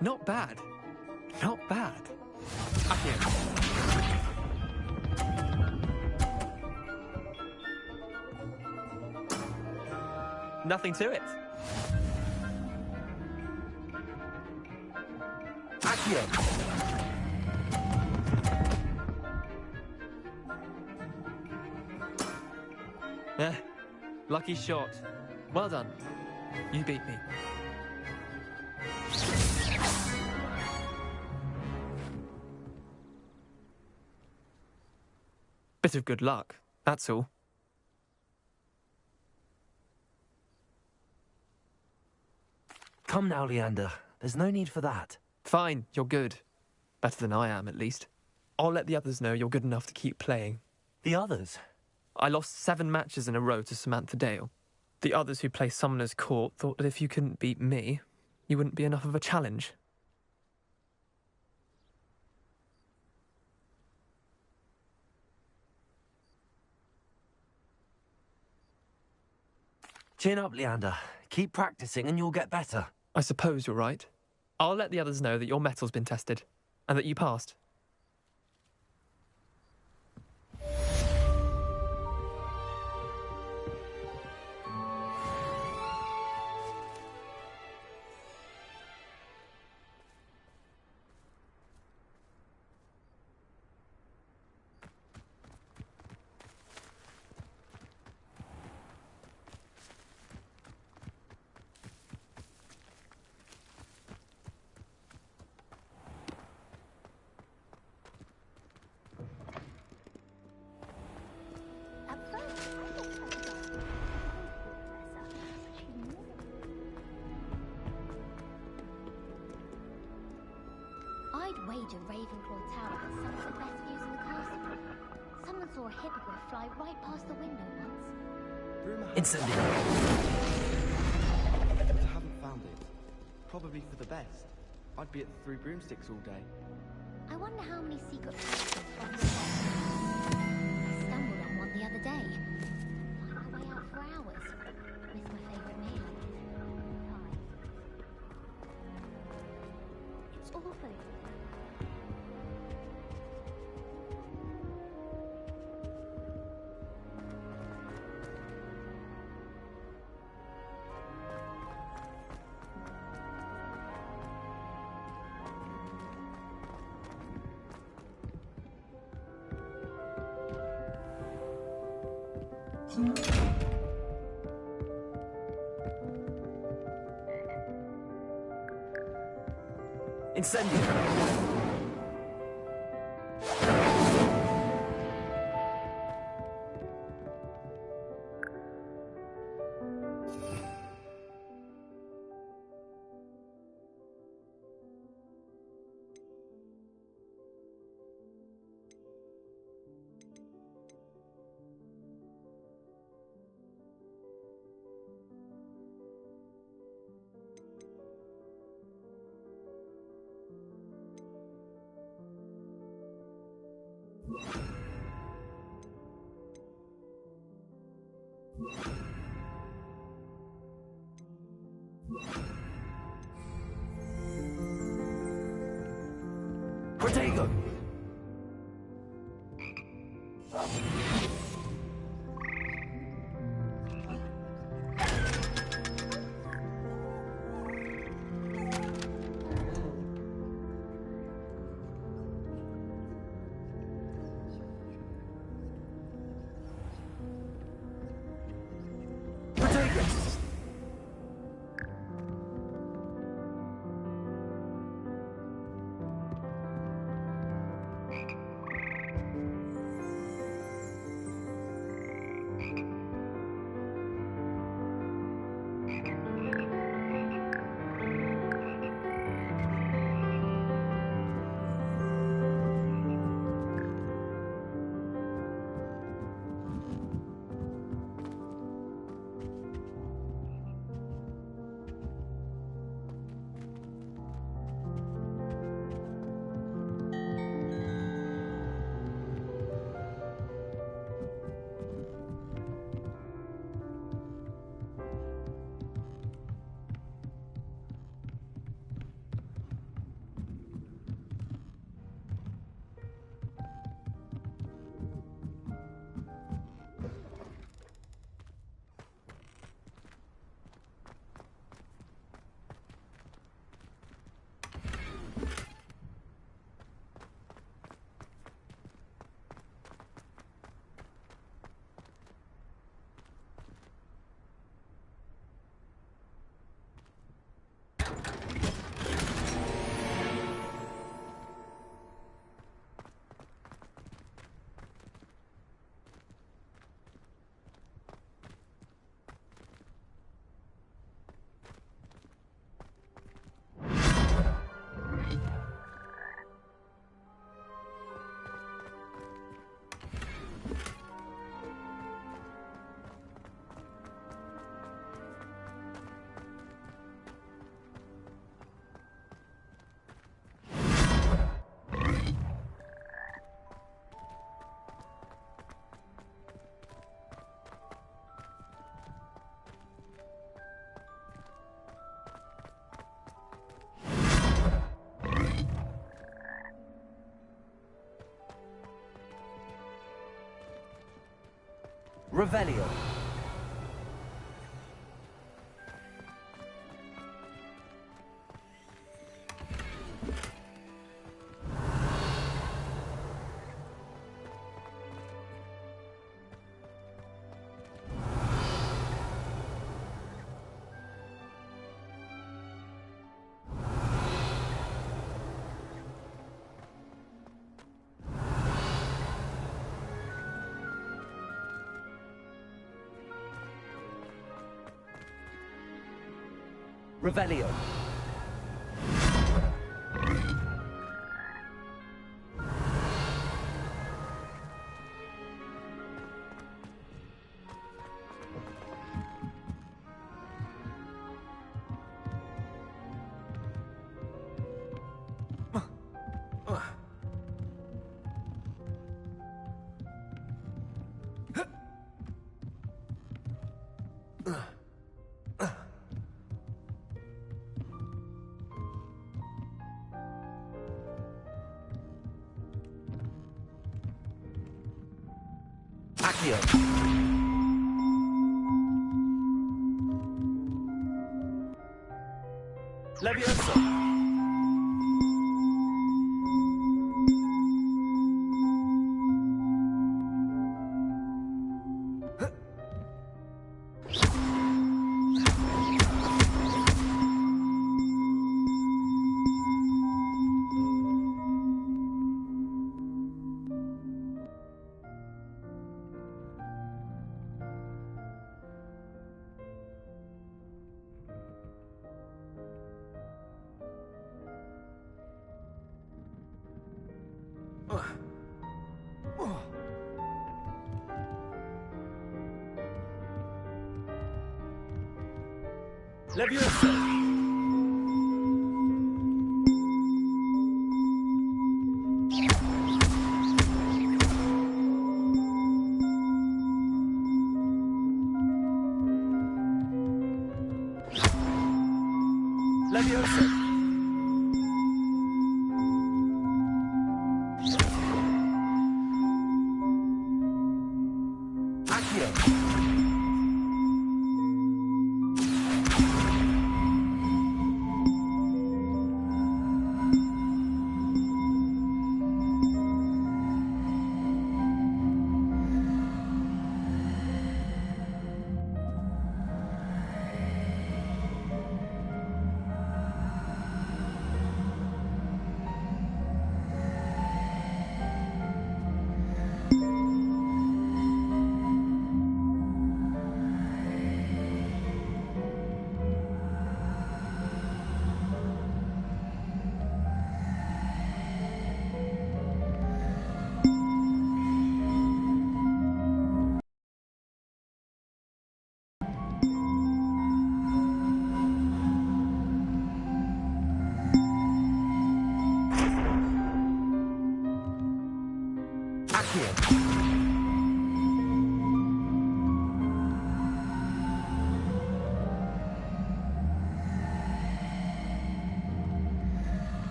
Not bad. Not bad. Accio. Nothing to it. Accio. Lucky shot. Well done. You beat me. Bit of good luck, that's all. Come now, Leander. There's no need for that. Fine, you're good. Better than I am, at least. I'll let the others know you're good enough to keep playing. The others? I lost 7 matches in a row to Samantha Dale. The others who play Summoner's Court thought that if you couldn't beat me, you wouldn't be enough of a challenge. Chin up, Leander. Keep practicing and you'll get better. I suppose you're right. I'll let the others know that your metal's been tested, and that you passed. I'd wager Ravenclaw Tower has some of the best views in the castle. Someone saw a hippogriff fly right past the window once. Incendiary. But I haven't found it. Probably for the best. I'd be at the Three Broomsticks all day. I wonder how many secret passages from the I stumbled on one the other day. Flying my way out for hours. Missed my favourite meal. Pie. It's awful. Incendiary. Protego! Revelio. Revelio. Accio. Levioso. Levioso. Levioso. Accio.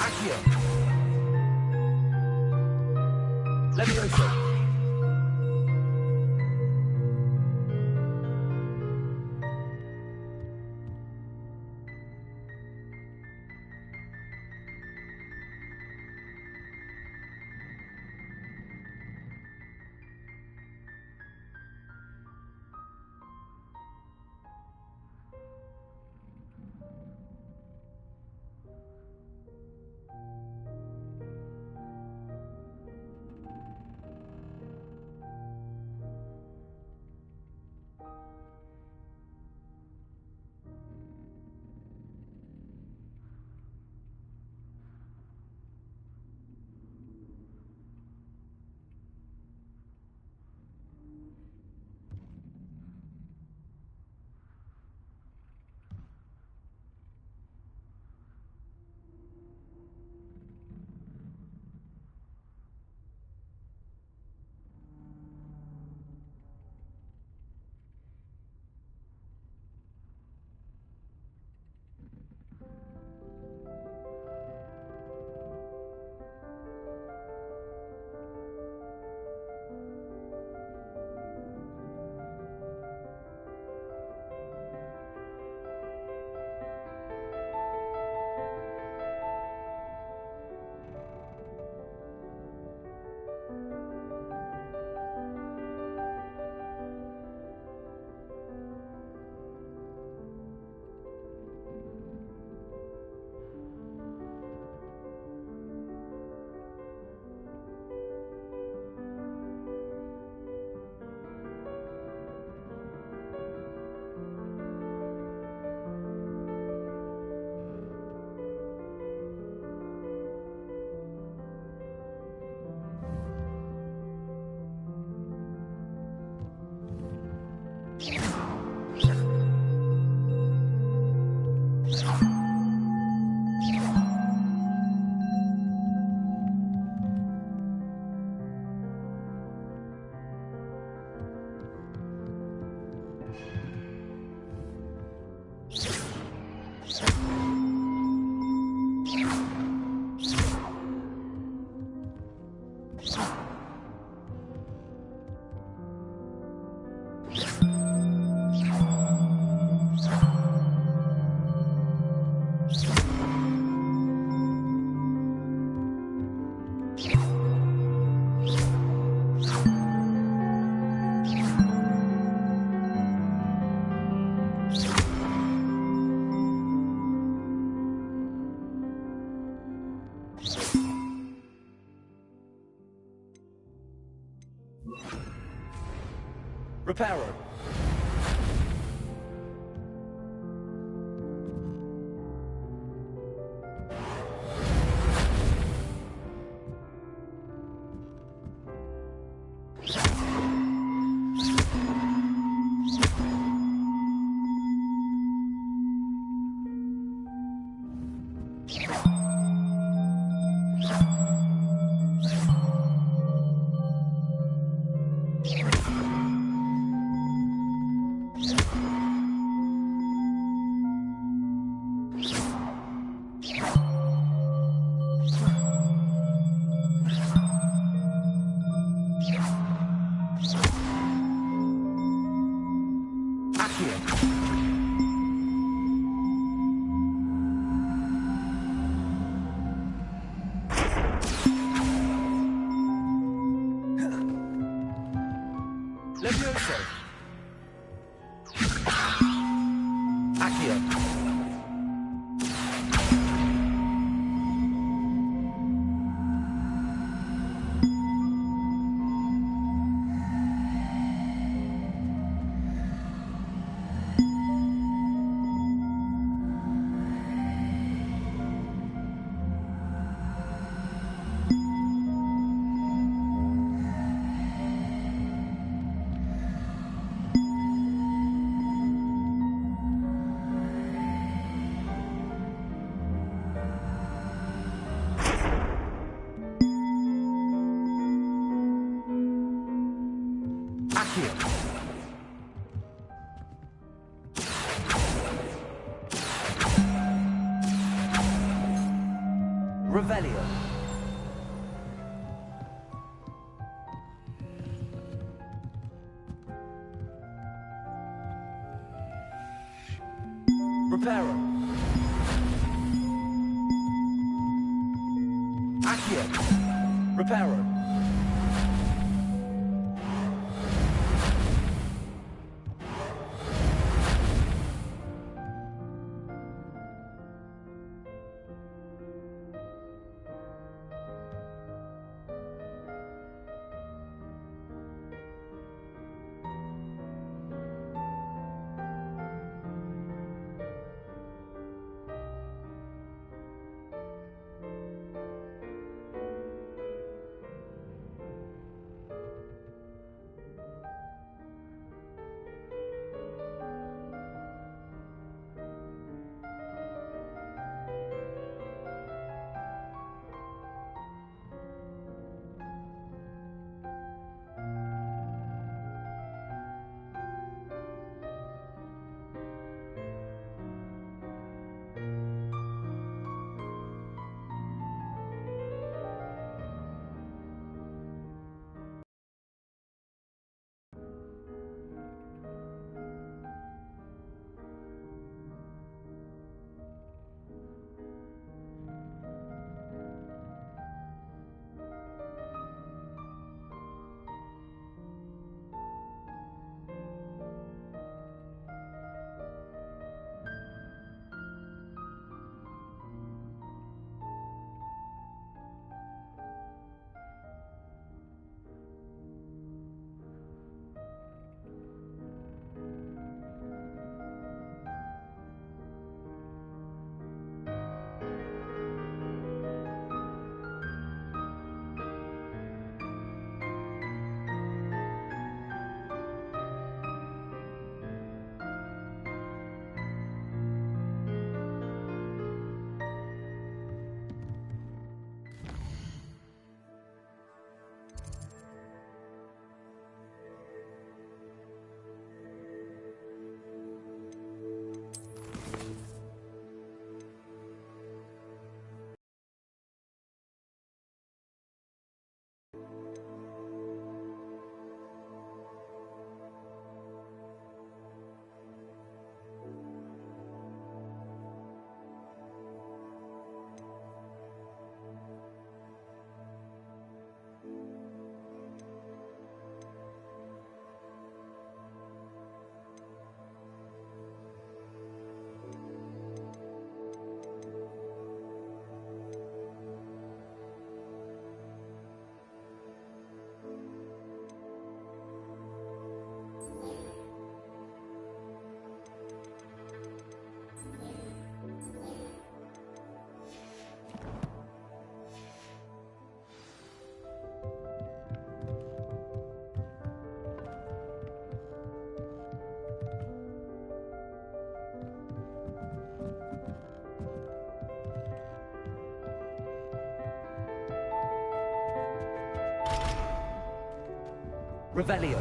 Accio. Levioso. Reparo. Revelio. Reparo. Accio. Reparo. Revelio.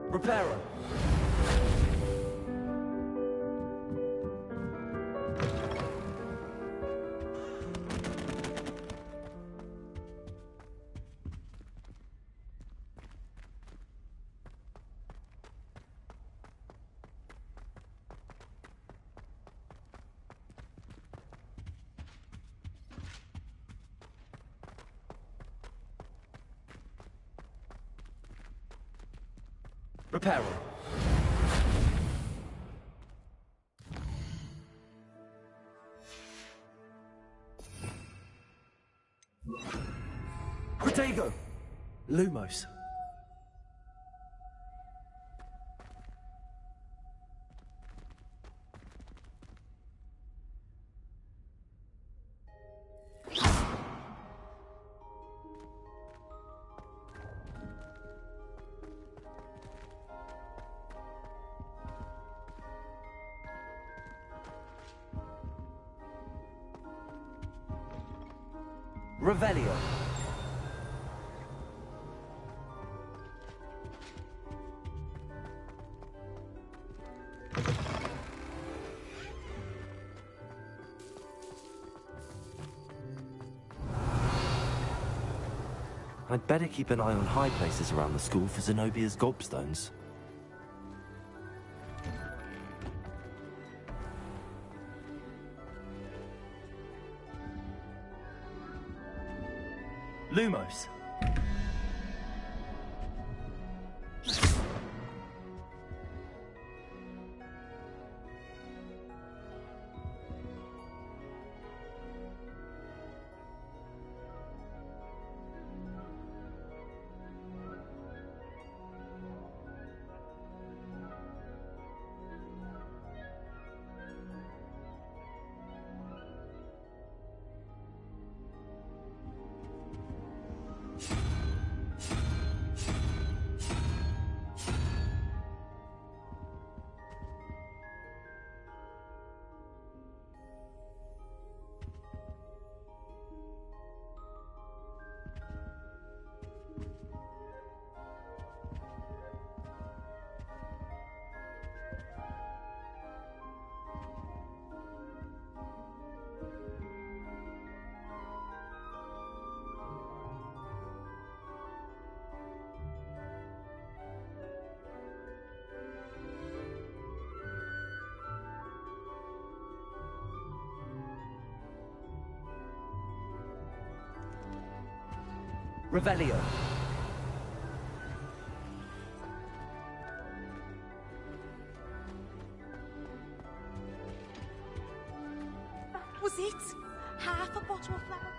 Reparo. Reparo. Protego. Lumos. Revelio. I'd better keep an eye on high places around the school for Zenobia's gobstones. Lumos. Revelio. That was it. Half a bottle of flour.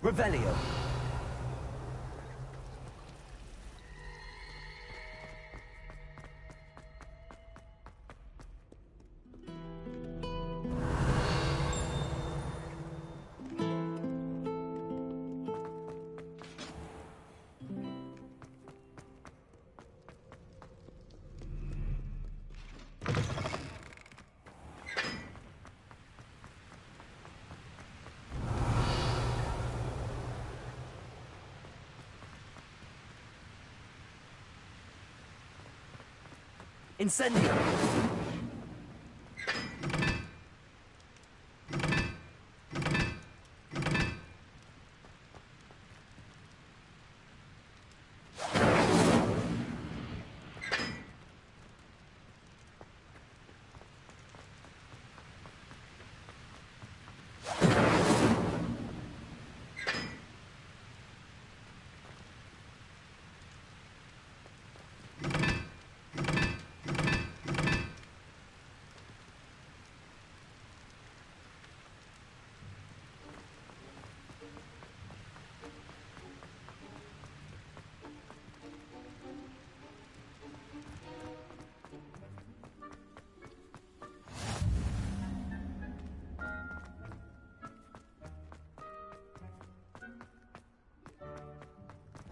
Revelio. Incendio!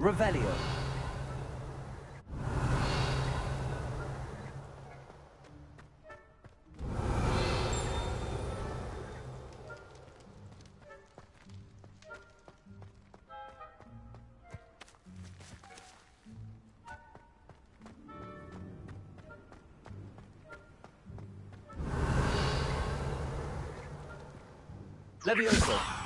Revelio. Levioso.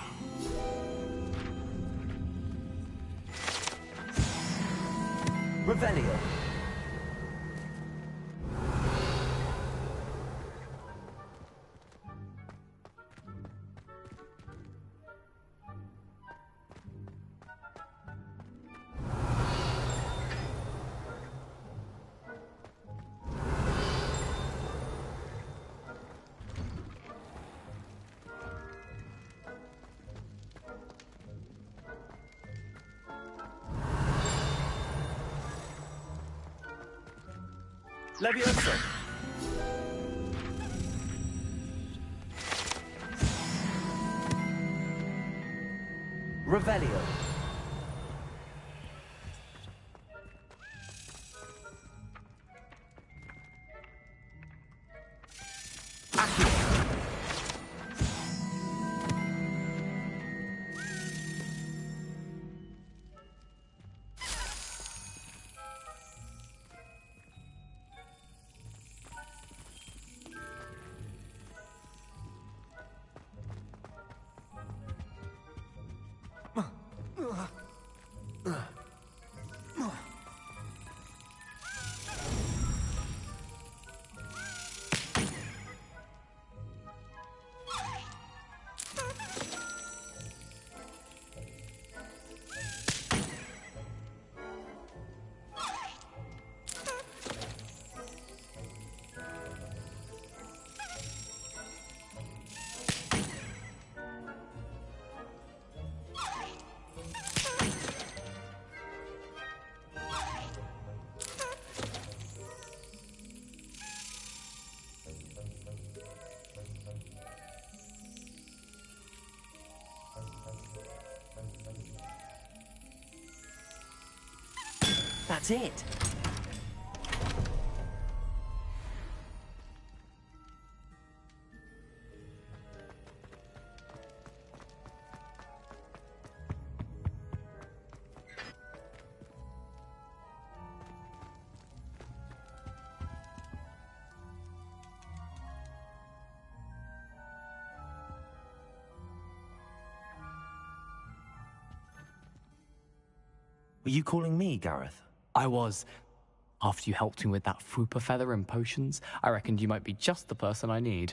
Revelio. Levioso. Revelio. That's it. Were you calling me, Gareth? I was. After you helped me with that Fupa feather and potions, I reckoned you might be just the person I need.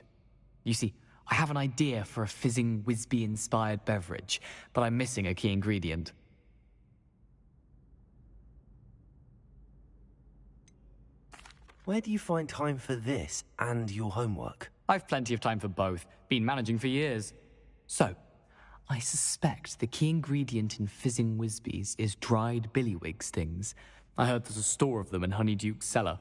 You see, I have an idea for a fizzing Wisby-inspired beverage, but I'm missing a key ingredient. Where do you find time for this and your homework? I've plenty of time for both. Been managing for years. So, I suspect the key ingredient in fizzing Whizbees is dried billywig stings. I heard there's a store of them in Honeyduke's cellar.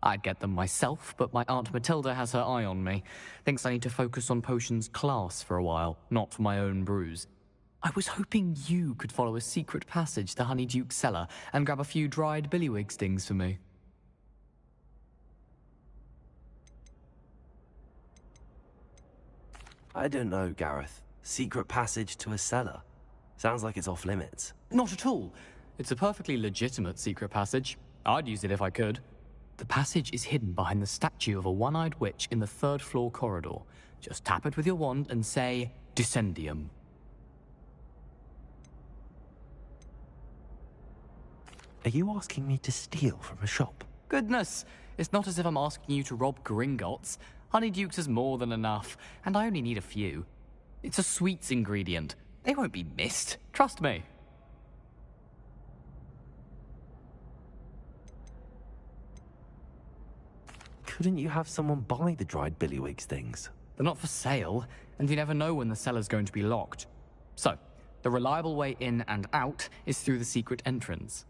I'd get them myself, but my Aunt Matilda has her eye on me. Thinks I need to focus on potions class for a while, not for my own brews. I was hoping you could follow a secret passage to Honeyduke's cellar and grab a few dried billywig stings for me. I don't know, Gareth. Secret passage to a cellar. Sounds like it's off limits. Not at all. It's a perfectly legitimate secret passage. I'd use it if I could. The passage is hidden behind the statue of a one-eyed witch in the third-floor corridor. Just tap it with your wand and say, Descendium. Are you asking me to steal from a shop? Goodness, it's not as if I'm asking you to rob Gringotts. Honeyduke's is more than enough, and I only need a few. It's a sweets ingredient. They won't be missed. Trust me. Couldn't you have someone buy the dried billywig stings? They're not for sale, and you never know when the cellar's going to be locked. So, the reliable way in and out is through the secret entrance.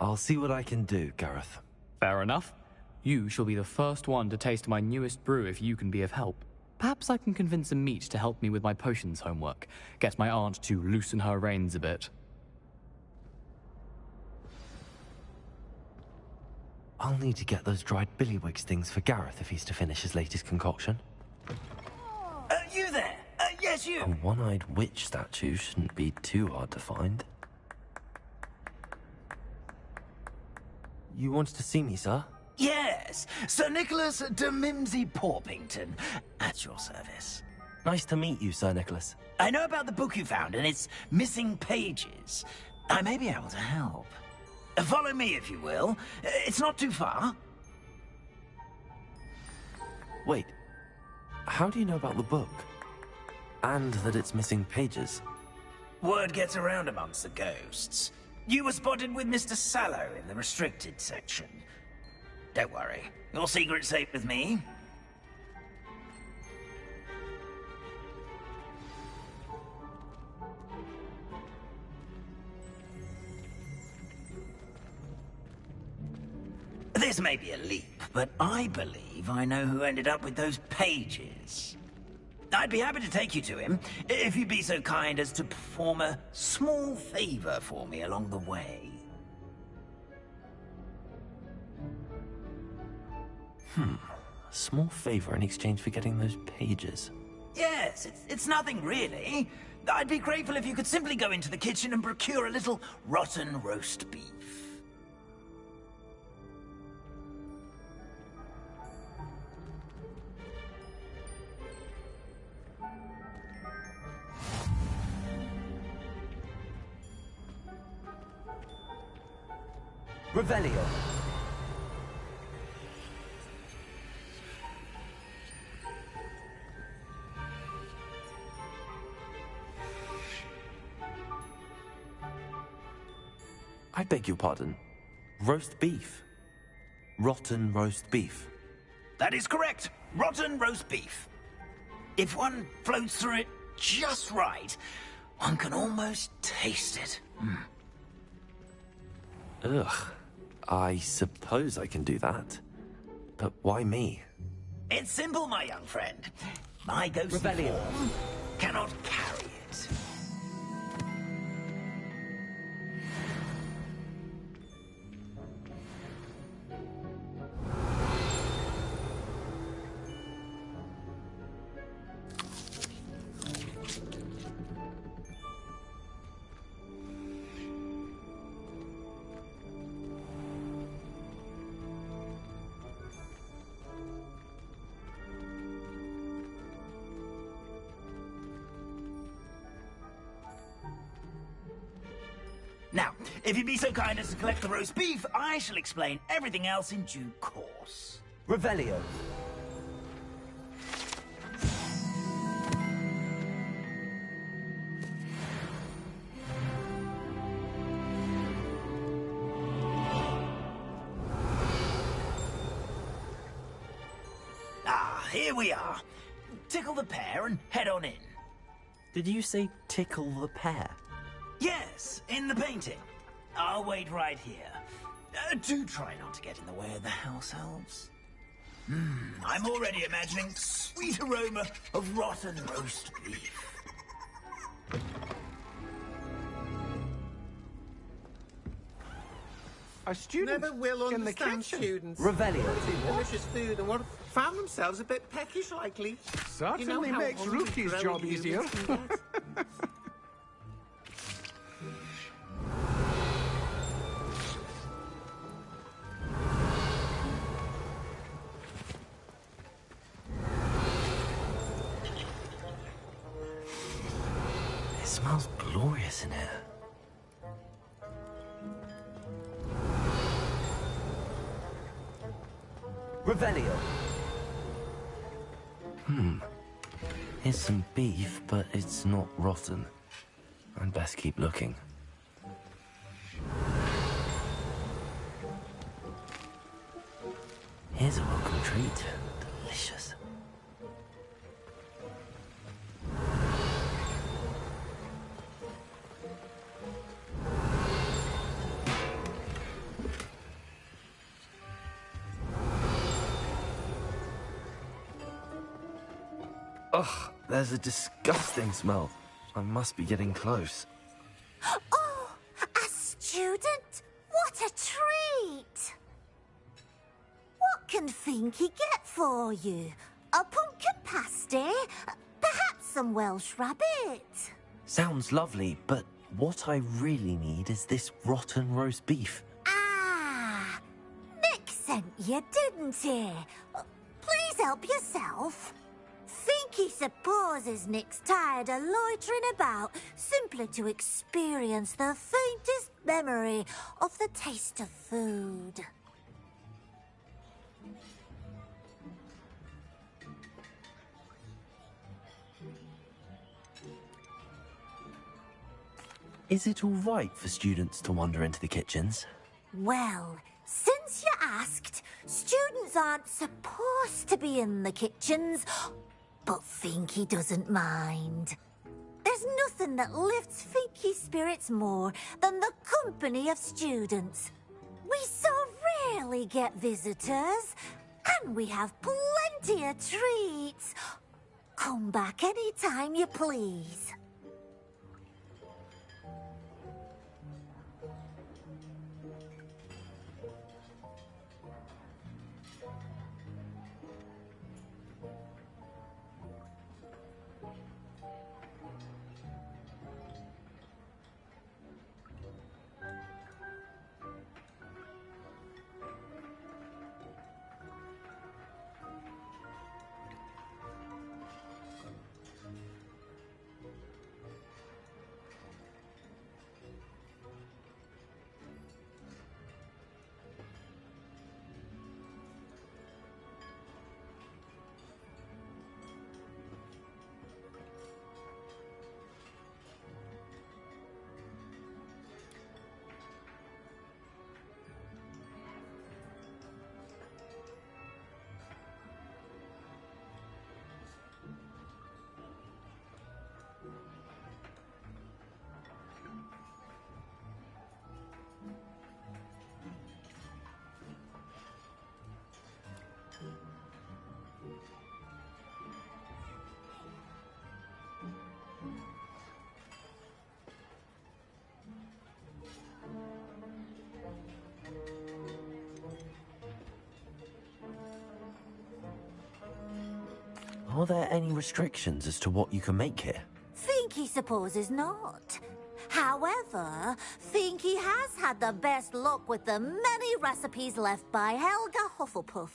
I'll see what I can do, Gareth. Fair enough. You shall be the first one to taste my newest brew if you can be of help. Perhaps I can convince a meat to help me with my potions homework. Get my aunt to loosen her reins a bit. I'll need to get those dried billywig stings for Gareth if he's to finish his latest concoction. You there? Yes, you. A one-eyed witch statue shouldn't be too hard to find. You wanted to see me, sir? Yes, Sir Nicholas de Mimsy Porpington, at your service. Nice to meet you, Sir Nicholas. I know about the book you found and its missing pages. I may be able to help. Follow me, if you will. It's not too far. Wait, how do you know about the book? And that it's missing pages? Word gets around amongst the ghosts. You were spotted with Mr. Sallow in the restricted section. Don't worry, your secret's safe with me. This may be a leap, but I believe I know who ended up with those pages. I'd be happy to take you to him, if you'd be so kind as to perform a small favor for me along the way. A small favor in exchange for getting those pages. Yes, it's nothing really. I'd be grateful if you could simply go into the kitchen and procure a little rotten roast beef. Revelio. I beg your pardon. Roast beef. Rotten roast beef. That is correct. Rotten roast beef. If one floats through it just right, one can almost taste it. Ugh. I suppose I can do that. But why me? It's simple, my young friend. My ghostly form cannot carry it. Now, if you'd be so kind as to collect the roast beef, I shall explain everything else in due course. Revelio. Ah, here we are. Tickle the pear and head on in. Did you say tickle the pear? Yes, in the painting. I'll wait right here. Do try not to get in the way of the house elves. I'm already imagining sweet aroma of rotten roast beef. Our students never will in the understand kitchen. students. Revelio. Delicious food and what found themselves a bit peckish likely. Certainly how makes hungry Rookie's growing job humans easier. can get. It smells glorious in here. Revelio. Here's some beef, but it's not rotten. I'd best keep looking. Here's a welcome treat. Delicious. Ugh, there's a disgusting smell. I must be getting close. Oh, a student? What a treat! What can Finky get for you? A pumpkin pasty? Perhaps some Welsh rabbit? Sounds lovely, but what I really need is this rotten roast beef. Ah, Nick sent you, didn't he? Please help yourself. Finky supposes Nick's tired of loitering about simply to experience the faintest memory of the taste of food. Is it all right for students to wander into the kitchens? Well, since you asked, students aren't supposed to be in the kitchens, but Finky doesn't mind. There's nothing that lifts Finky's spirits more than the company of students. We so rarely get visitors, and we have plenty of treats. Come back any time you please. Are there any restrictions as to what you can make here? Finky supposes not. However, Finky has had the best luck with the many recipes left by Helga Hufflepuff.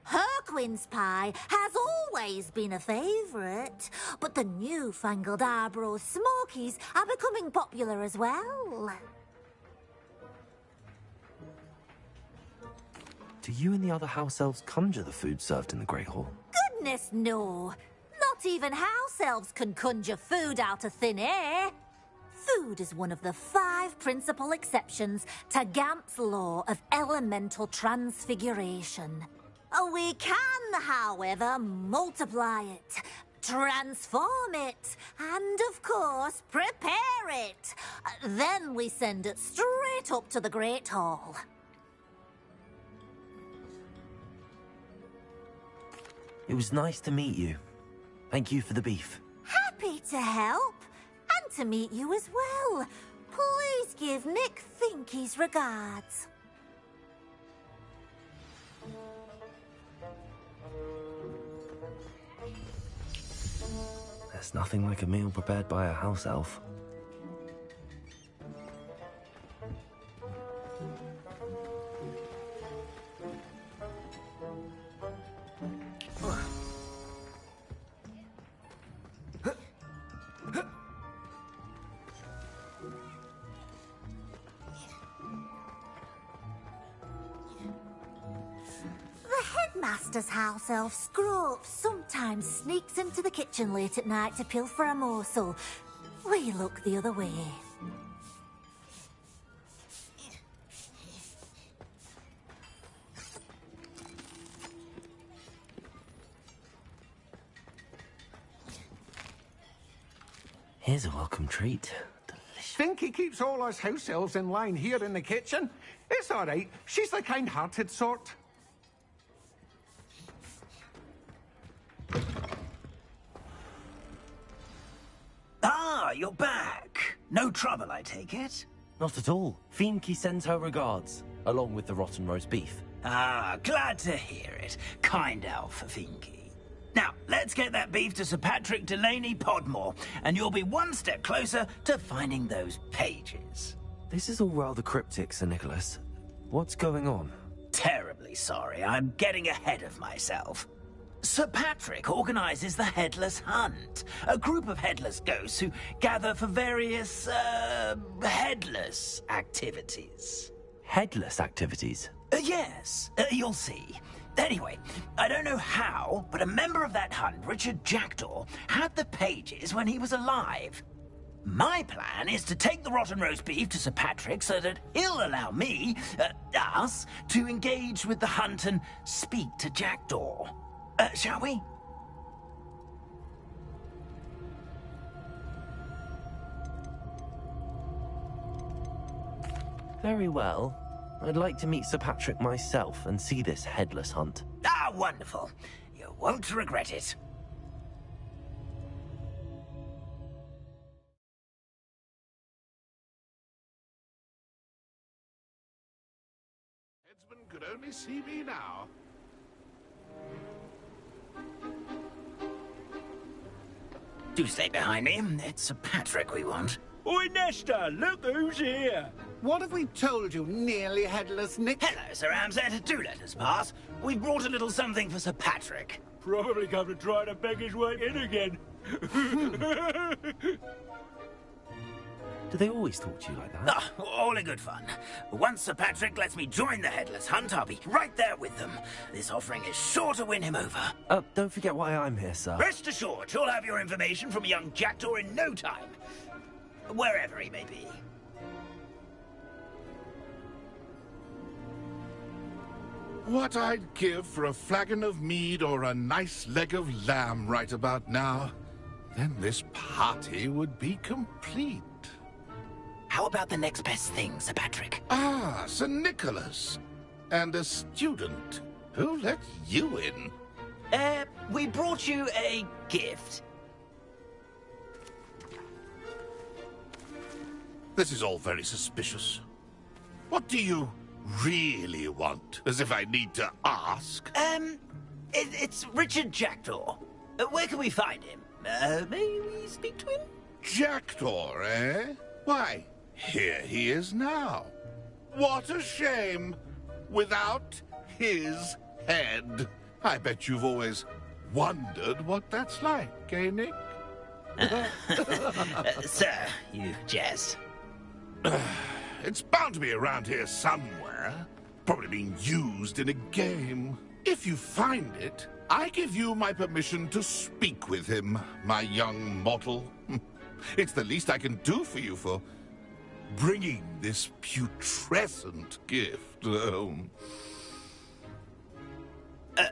Her quince pie has always been a favourite, but the newfangled Arborough Smokies are becoming popular as well. Do you and the other house elves conjure the food served in the Great Hall? Goodness, no. Not even house elves can conjure food out of thin air. Food is one of the 5 principal exceptions to Gamp's law of elemental transfiguration. We can, however, multiply it. transform it, and of course, prepare it. Then we send it straight up to the Great Hall. It was nice to meet you. Thank you for the beef. Happy to help, and to meet you as well. Please give Nick Finky's regards. There's nothing like a meal prepared by a house elf. Master's house elf Scrope sometimes sneaks into the kitchen late at night to pilfer a morsel. We look the other way. Here's a welcome treat. Finky keeps all us house elves in line here in the kitchen. It's all right. She's the kind-hearted sort. Ah, you're back. No trouble, I take it? Not at all. Finky sends her regards, along with the rotten roast beef. Ah, glad to hear it. Kind elf for Finky. Now, let's get that beef to Sir Patrick Delaney Podmore, and you'll be one step closer to finding those pages. This is all rather cryptic, Sir Nicholas. What's going on? Terribly sorry. I'm getting ahead of myself. Sir Patrick organizes the Headless Hunt, a group of headless ghosts who gather for various, headless activities. Headless activities? Yes, you'll see. Anyway, I don't know how, but a member of that hunt, Richard Jackdaw, had the pages when he was alive. My plan is to take the rotten roast beef to Sir Patrick so that he'll allow me, us, to engage with the hunt and speak to Jackdaw. Shall we? Very well. I'd like to meet Sir Patrick myself and see this headless hunt. Ah, wonderful. You won't regret it. Headsman could only see me now. Do stay behind me. It's Sir Patrick we want. Oi, Nesta, look who's here. What have we told you, nearly headless Nick? Hello, Sir Ramsett. Do let us pass. We've brought a little something for Sir Patrick. Probably come to try to beg his way in again. Do they always talk to you like that? Ah, all in good fun. Once Sir Patrick lets me join the Headless Hunt, I'll be right there with them. This offering is sure to win him over. Don't forget why I'm here, sir. Rest assured, you'll have your information from young Jackdaw in no time. Wherever he may be. What I'd give for a flagon of mead or a nice leg of lamb right about now. Then this party would be complete. How about the next best thing, Sir Patrick? Ah, Sir Nicholas. And a student. Who let you in? We brought you a gift. This is all very suspicious. What do you really want? As if I need to ask. It's Richard Jackdaw. Where can we find him? May we speak to him? Jackdaw, eh? Why, here he is now. What a shame. Without his head. I bet you've always wondered what that's like, eh, Nick? Sir, you jest. It's bound to be around here somewhere. Probably being used in a game. If you find it, I give you my permission to speak with him, my young mortal. It's the least I can do for you for bringing this putrescent gift home.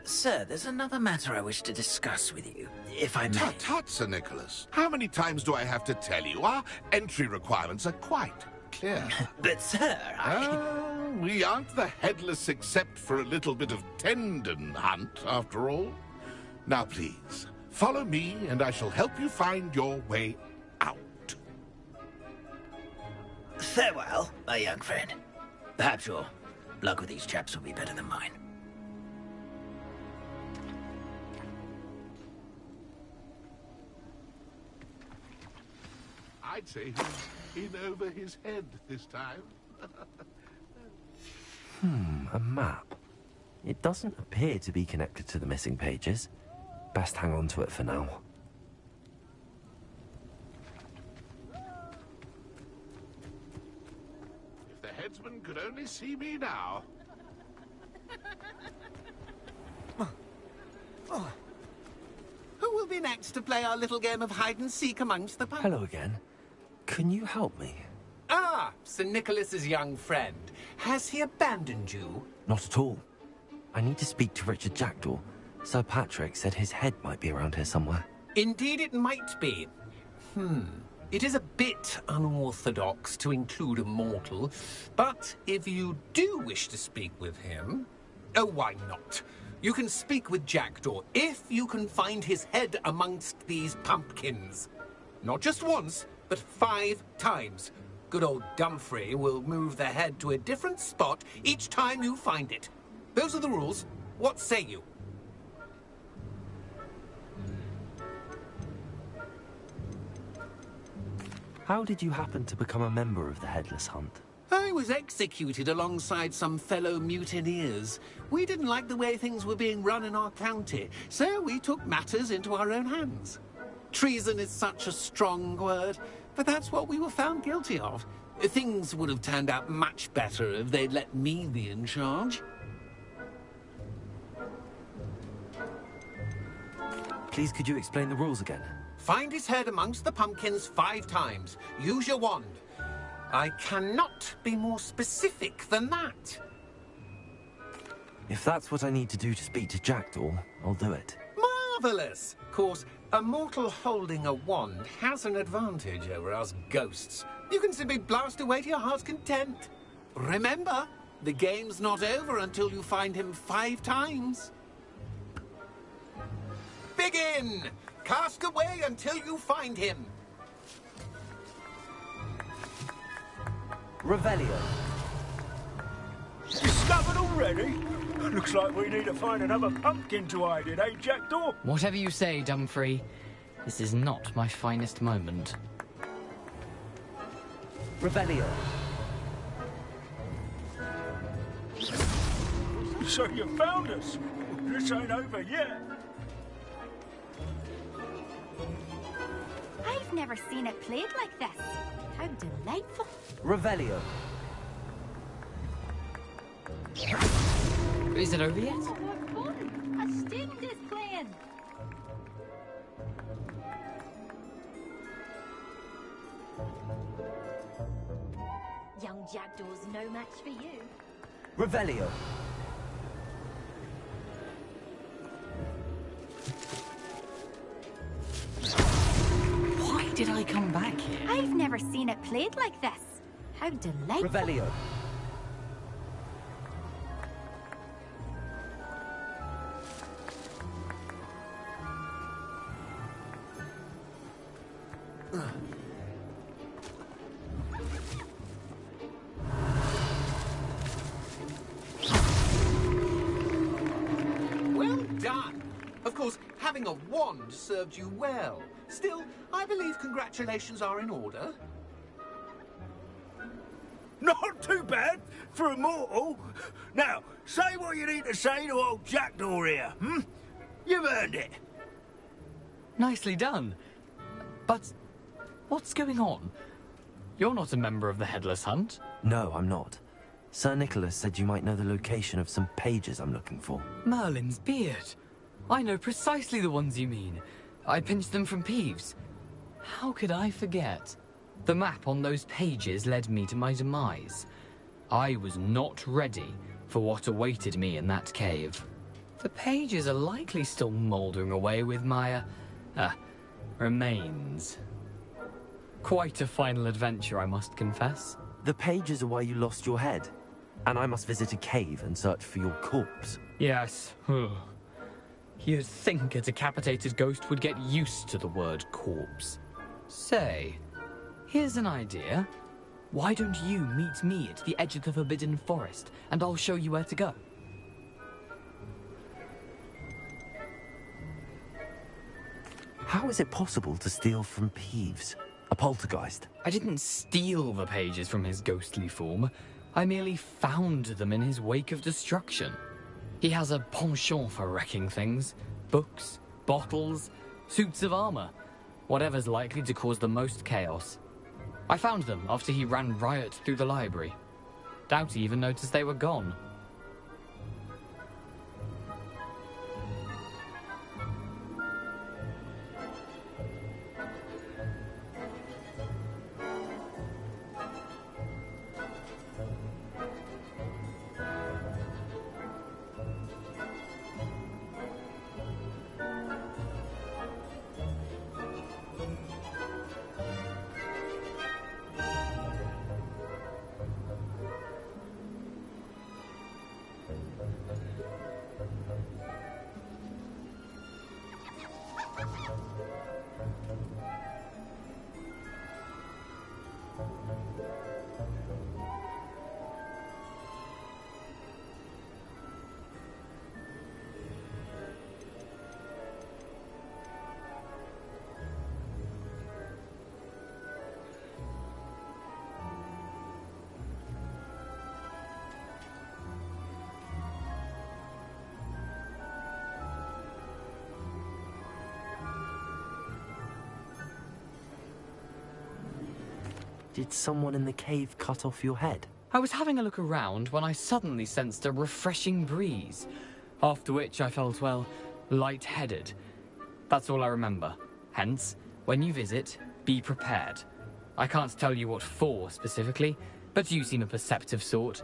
Sir, there's another matter I wish to discuss with you, if I may. Tut, tut, Sir Nicholas. How many times do I have to tell you? Our entry requirements are quite clear. But, sir, we aren't the headless except for a little bit of tendon hunt, after all. Now, please, follow me, and I shall help you find your way out. Farewell, my young friend. Perhaps your luck with these chaps will be better than mine. I'd say he's in over his head this time. A map. It doesn't appear to be connected to the missing pages. Best hang on to it for now. If the headsman could only see me now. Who will be next to play our little game of hide-and-seek amongst the Hello again. Can you help me? Ah, Sir Nicholas's young friend. Has he abandoned you? Not at all. I need to speak to Richard Jackdaw. Sir Patrick said his head might be around here somewhere. Indeed it might be. It is a bit unorthodox to include a mortal, but if you do wish to speak with him... Oh, why not? You can speak with Jackdaw if you can find his head amongst these pumpkins. Not just once, but 5 times. Good old Dumfrey will move the head to a different spot each time you find it. Those are the rules. What say you? How did you happen to become a member of the Headless Hunt? I was executed alongside some fellow mutineers. We didn't like the way things were being run in our county, so we took matters into our own hands. Treason is such a strong word, but that's what we were found guilty of. Things would have turned out much better if they'd let me be in charge. Please, could you explain the rules again? Find his head amongst the pumpkins 5 times. Use your wand. I cannot be more specific than that. If that's what I need to do to speak to Jackdaw, I'll do it. Marvellous! Of course, a mortal holding a wand has an advantage over us ghosts. You can simply blast away to your heart's content. Remember, the game's not over until you find him 5 times. Begin! Cast away until you find him. Revelio. Discovered already? Looks like we need to find another pumpkin to hide in, eh, Jackdaw? Whatever you say, Dumfrey. This is not my finest moment. Revelio. So you found us. This ain't over yet. I've never seen it played like this. How delightful. Revelio. Is it over yet? Fun. A student is playing. Young Jackdaw's no match for you. Revelio. Why did I come back here? I've never seen it played like this. How delightful. Revelio. Well done. Of course, having a wand served you well. Still, I believe congratulations are in order. Not too bad for a mortal. Now, say what you need to say to old Jackdaw here, You've earned it. Nicely done. But what's going on? You're not a member of the Headless Hunt. No, I'm not. Sir Nicholas said you might know the location of some pages I'm looking for. Merlin's beard. I know precisely the ones you mean. I pinched them from Peeves. How could I forget? The map on those pages led me to my demise. I was not ready for what awaited me in that cave. The pages are likely still mouldering away with my, remains. Quite a final adventure, I must confess. The pages are why you lost your head, and I must visit a cave and search for your corpse. Yes. You'd think a decapitated ghost would get used to the word corpse. Say, here's an idea. Why don't you meet me at the edge of the Forbidden Forest, and I'll show you where to go? How is it possible to steal from Peeves? A poltergeist? I didn't steal the pages from his ghostly form. I merely found them in his wake of destruction. He has a penchant for wrecking things. Books, bottles, suits of armor. Whatever's likely to cause the most chaos. I found them after he ran riot through the library. Doubt he even noticed they were gone. Did someone in the cave cut off your head? I was having a look around when I suddenly sensed a refreshing breeze, after which I felt, well, lightheaded. That's all I remember. Hence, when you visit, be prepared. I can't tell you what for specifically, but you seem a perceptive sort.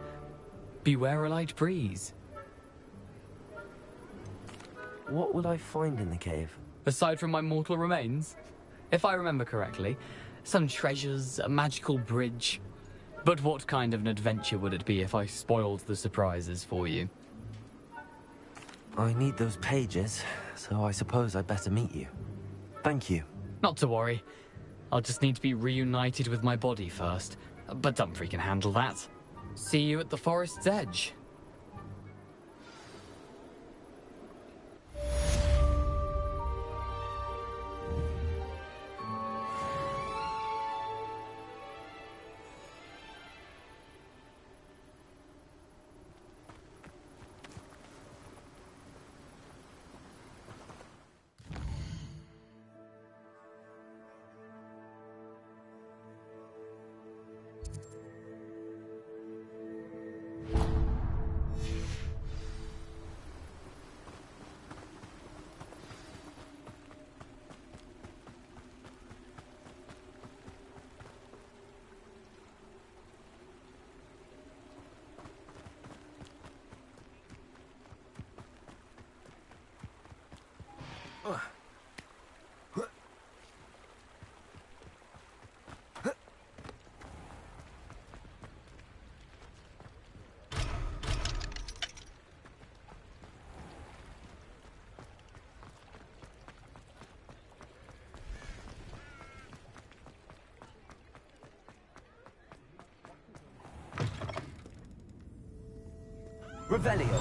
Beware a light breeze. What will I find in the cave? Aside from my mortal remains? If I remember correctly, some treasures, a magical bridge. But what kind of an adventure would it be if I spoiled the surprises for you? I need those pages, so I suppose I'd better meet you. Thank you. Not to worry. I'll just need to be reunited with my body first. But Dumfries can handle that. See you at the forest's edge. Revelio.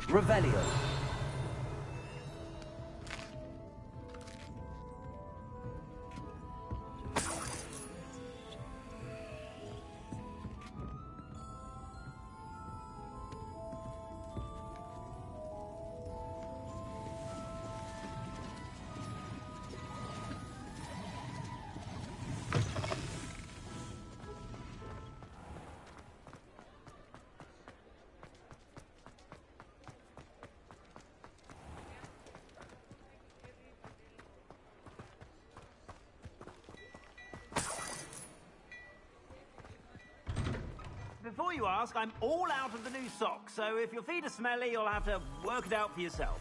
Revelio. before you ask, I'm all out of the new socks, so if your feet are smelly, you'll have to work it out for yourself.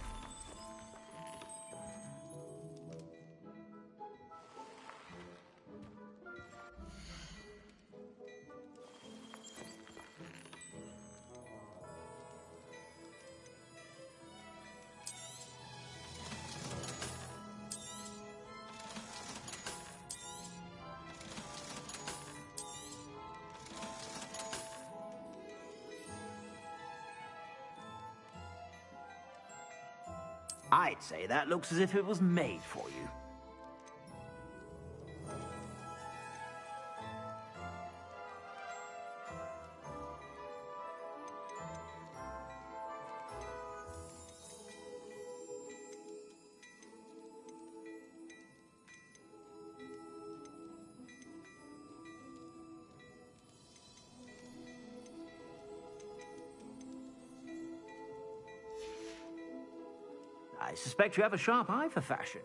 I'd say that looks as if it was made for you. I suspect you have a sharp eye for fashion.